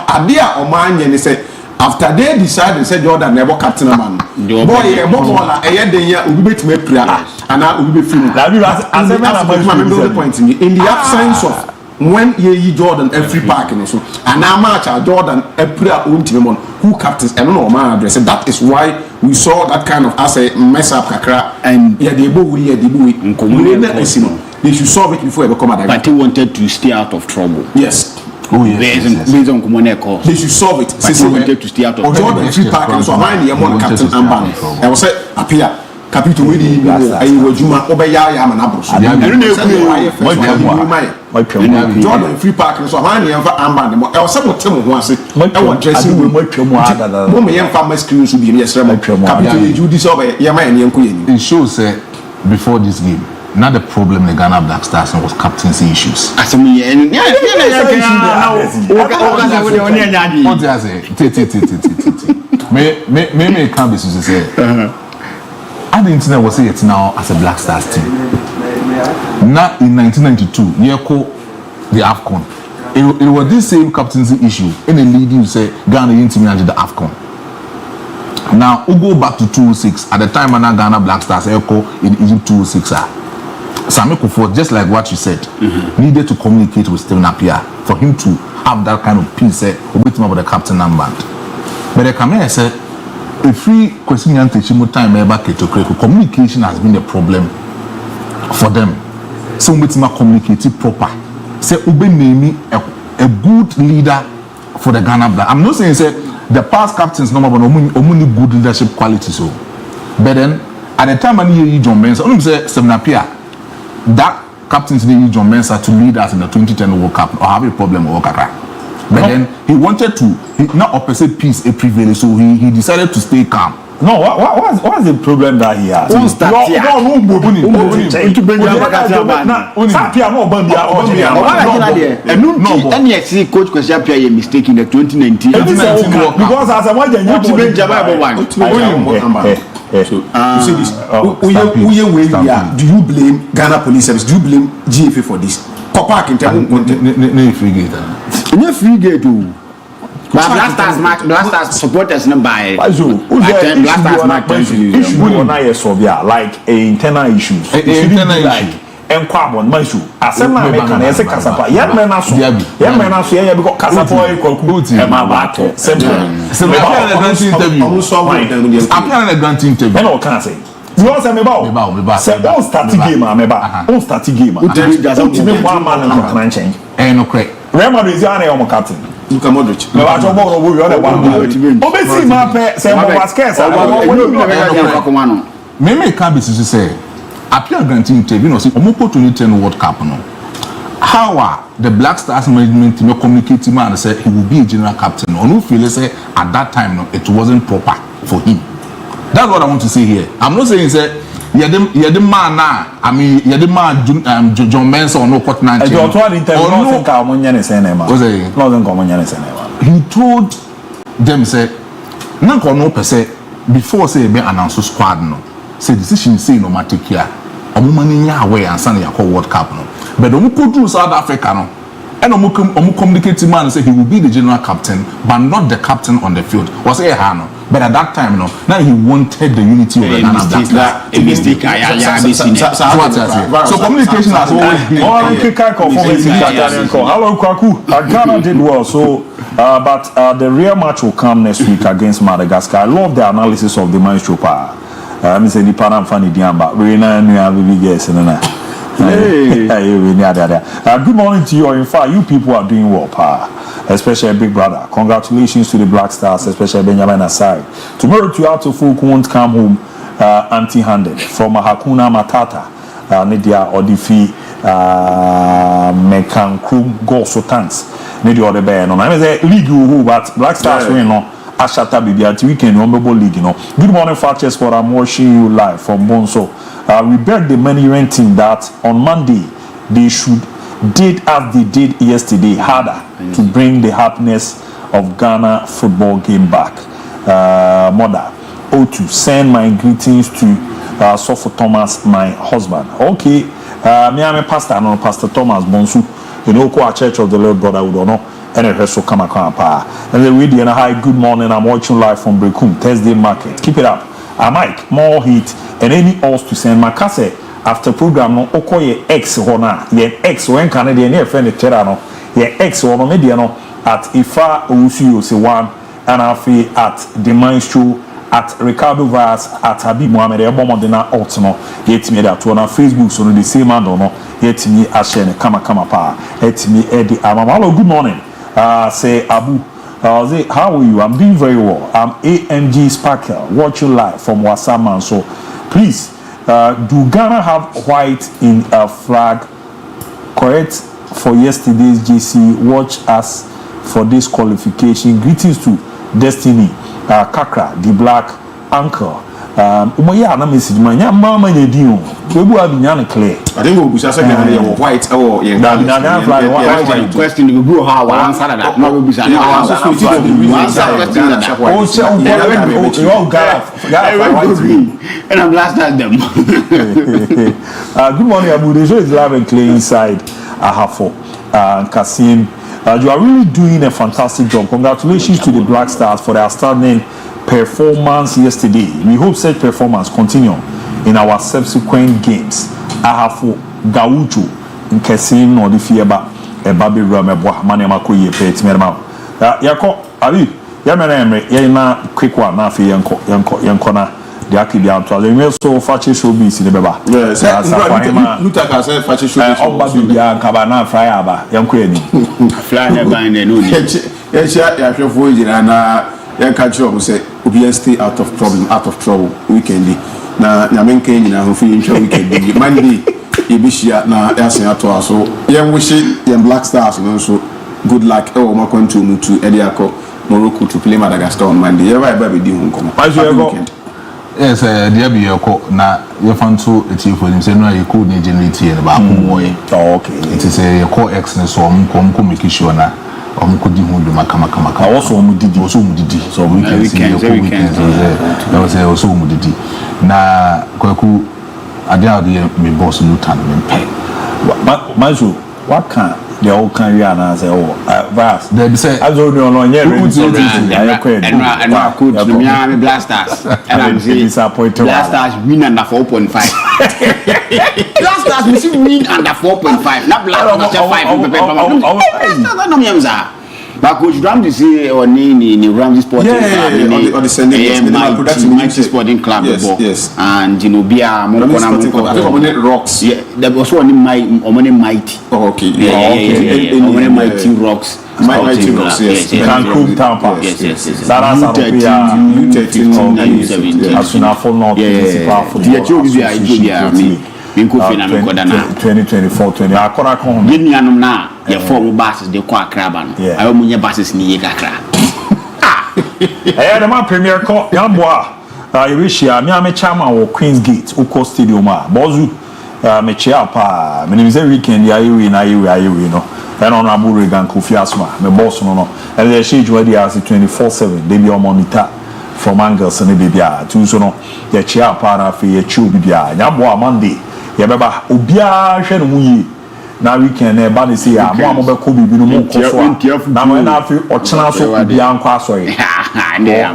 Adia Oman and say after they decide and say Jordan never captain a man. Boy, a bola, a year they will be to make prayer and I will be free. In the absence of when ye Jordan every park and so and now match Jordan a prayer ultimate who captains and no man address. That is why we saw that kind of as a mess up kakra and yeah they should solve it before they become a but he wanted to stay out of trouble. Yes. Oh yes. Based on they should solve it. But he wanted to stay out of trouble. Jordan free park and so mine the MON captain and ban. I will say appear capital we I will Juma Obeya Yamanabos. Jordan free park and so mine the armband. I was some Tim who was it. I want dressing with my farmer screens to be yes, capital you disobey Yaman and Queen. It shows before this game. Now the problem the Ghana Black Stars was captaincy issues. Me can't be so say. I didn't know was it now as a Black Stars team. Now in 1992, near the AFCON, it was this same captaincy issue in the league. You say Ghana intimidated the AFCON. Now we go back to 2006 at the time when Ghana Black Stars echo in Egypt 2006. Sami Kufuor, just like what you said, needed to communicate with Stephen Appiah for him to have that kind of peace with him about the captain and band. But the Kamea said, if we question time communication has been a problem for them. So we communicate proper. Say Ube name a good leader for the Ghana Black. I'm not saying say the past captains no more only good leadership qualities. So, but then at the time when you John Mensah, only say Stephen Appiah. That captain's name John Mensah to lead us in the 2010 World Cup or have a problem with Okaka. But then he wanted to not opposite peace a privilege, so he decided to stay calm. No, what's the problem that he has? Coach Kwesi mistake in the 2019 because as a so you see this. Do you blame Ghana Police Service? Do you blame GFA for this? Kopak in terms of free gate. Free gate too. But Black Stars supporters no buy. Black Stars match like internal issues. Internal issue. And Kwabon Maishu. Asema American ese kasapa. Yan men aso ya because kasapa e kwakuti e ma bato. Simple. Appear in a grant interview. And all can say. You want say me ba. Say don't start game me ba. Don't start game. Ultimate one man and change. Eh no correct. Real Madrid is your captain. Luka Modric. Me ba jo bo we the one. Obesi ma pe say mo Vasquez. Me can be to say Appear granting interview, no, see, Omoko 2010 World Cup, no. How are the Black Stars management team communicating and said he will be a general captain? Or no feel say at that time, no, it wasn't proper for him. That's what I want to say here. I'm not saying say you're the man now. I mean, you're the man John Mensah or no court 19. He told them say, Nanko no per se before say be announce squad no. Say decision say no matter care. Omumani nya away and send your World Cup no. But omu do South Africa no. And omu communicate man say he will be the general captain, but not the captain on the field. Was say no. But at that time no, now he wanted the unity of the Ghana Black Stars. So communication has always been. Hello Kwaku. Ghana did well. So but the real match will come next week against Madagascar. I love the analysis of the maestro pa. I'm saying the Panam Fanny Diamba. We have big guests and good morning to you. In fact, you people are doing well, pa. Especially Big Brother. Congratulations to the Black Stars, especially Benjamin Asai. Tomorrow, Tuato Folk won't come home empty-handed from Hakuna Matata, Nidia Odifi, Mekankrum Goso Tanks, Nidia Odebear. I mean, league who, but Black Stars win on. Ashata Bibiati weekend honorable league, you know. Good morning, Fakye Sport. I'm watching you live from Bonso. We beg the Mandarin team that on Monday they should did as they did yesterday harder to bring the happiness of Ghana football game back. Mother, to send my greetings to so for Thomas, my husband. Okay, me I'm a pastor, no Pastor Thomas Bonsu. You know, a Church of the Lord Brotherhood or no, and it has to come and then we and hi, good morning. I'm watching live from Brekum Thursday Market. Keep it up. I Mike, more heat and any else to send my cassette after program no Okoye X Hona, ye X when Canadian near friend Terano, ye X or no mediano at Ifa Usu se one and Afi at the Maestro at Ricardo Vaz at Habib Mohamed Ebomodena Ultimo, yet me that one on Facebook so the same man don't know, yet me Ashen Kama pa, yet me Eddie Amamalo, good morning. Say Abu, how are you? I'm doing very well. I'm AMG Sparkle, watching live from Wasaman. So please, do Ghana have white in a flag? Correct for yesterday's GC. Watch us for this qualification. Greetings to Destiny, Kakra, the Black Uncle. Umoya na message man ya mama ye dio webu abinya clear. I think we busa say na white or ye na flag question we go how answer that no we busa na and I'm last at them. Good morning Abu. The show is live and clear inside Ahafo and Kasim. You are really doing a fantastic job. Congratulations to the Black Stars for their outstanding performance yesterday. We hope such performance continue in our subsequent games. Ahafo Gaucho in Kasim no the fieba e baby ramebwa manema ko ye pet merma. Yako abi ya meneme ye na quick one na fi yanko na the akibia to we so Fakye showbiz in the beba. Yes, Lutaka say Fakye showbiz. Oba bibia nkaba na fry aba yanko ani. Fly na ban na no ni. Ya hwefo yira na ya catch up say obi stay out of trouble weekend na nyamenka nyina ho fi ntwa weekend Monday ebishia na yasen ato aso yen wishi yen Black Stars no so good luck e wo makonto mutu e dia ko Morocco to play Madagascar on Monday you ever be di ho nkomo yes DIABY yako na yefanto etifo nim say no ye code ni generate here ba ko boy okay it is a call X ne so ko make sure na omukodi hu duma kama also omudidi so weekends there was also omudidi na kwaku ade me boss Lutan me pay Mazu what can the all can ya na say Vaz they be say azo no no nye and coach me am Black Stars and I'm disappointed Black Stars win under 4.5 Black Stars we win under 4.5 not Black Stars no me amza but coach Ramsey say on ni Ramsey Sporting Club on the Sunday production Sporting Club yes and you know bia I think Rocks yeah there was one mighty okay mighty Rocks Mighty Rocks yes Cancun Tampa yes Sarah U13 as soon as for not Minko na mekoda na 2024 akora kon yenuanom na ye form bases de kwa kraba no ayo munye bases ni ye kakra the man premier ko yamboa irishia me amechama wo Queen's Gate uko stadium bozu mechia pa minimize weekend ya yewi no and honorable Regan Kofi Asma me boss no and the shege wadi as 24/7 they be on monitor from angles and bibia tu so no ye chia pa na fe ye chu bibia yamboa Monday ye beba obia hwe no muyi na weekend e ba ne say ya mo amobeko bibi no mo koso na mo na afi ochena so obia nkwa asoye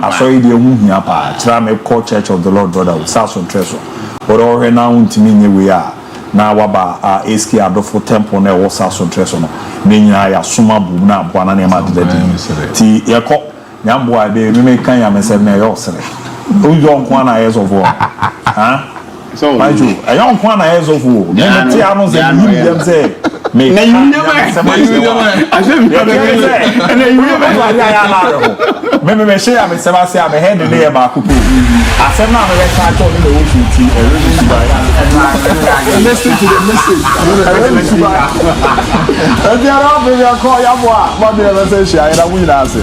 asoye de hu hia pa tira me call Church of the Lord Brother Sason Treso oro hwe na untimi nye we a na waba SK Adofo Temple na wo Sason Treso no ne nyina ya soma bu na aboa na ne ma de ti ye ko nyamboa de me kan ya mesem na yo sere ojo nkwa na yeso fo ha so Maju ayon kwa na yeso fo me ti anu se ni dem se me na you never asem na you never ya na ro me share me se ba se am head ne e ba kupu asem na me ka to ni wo ti e really super listen to the message and there are be call ya boa but the message ya ina wi na ase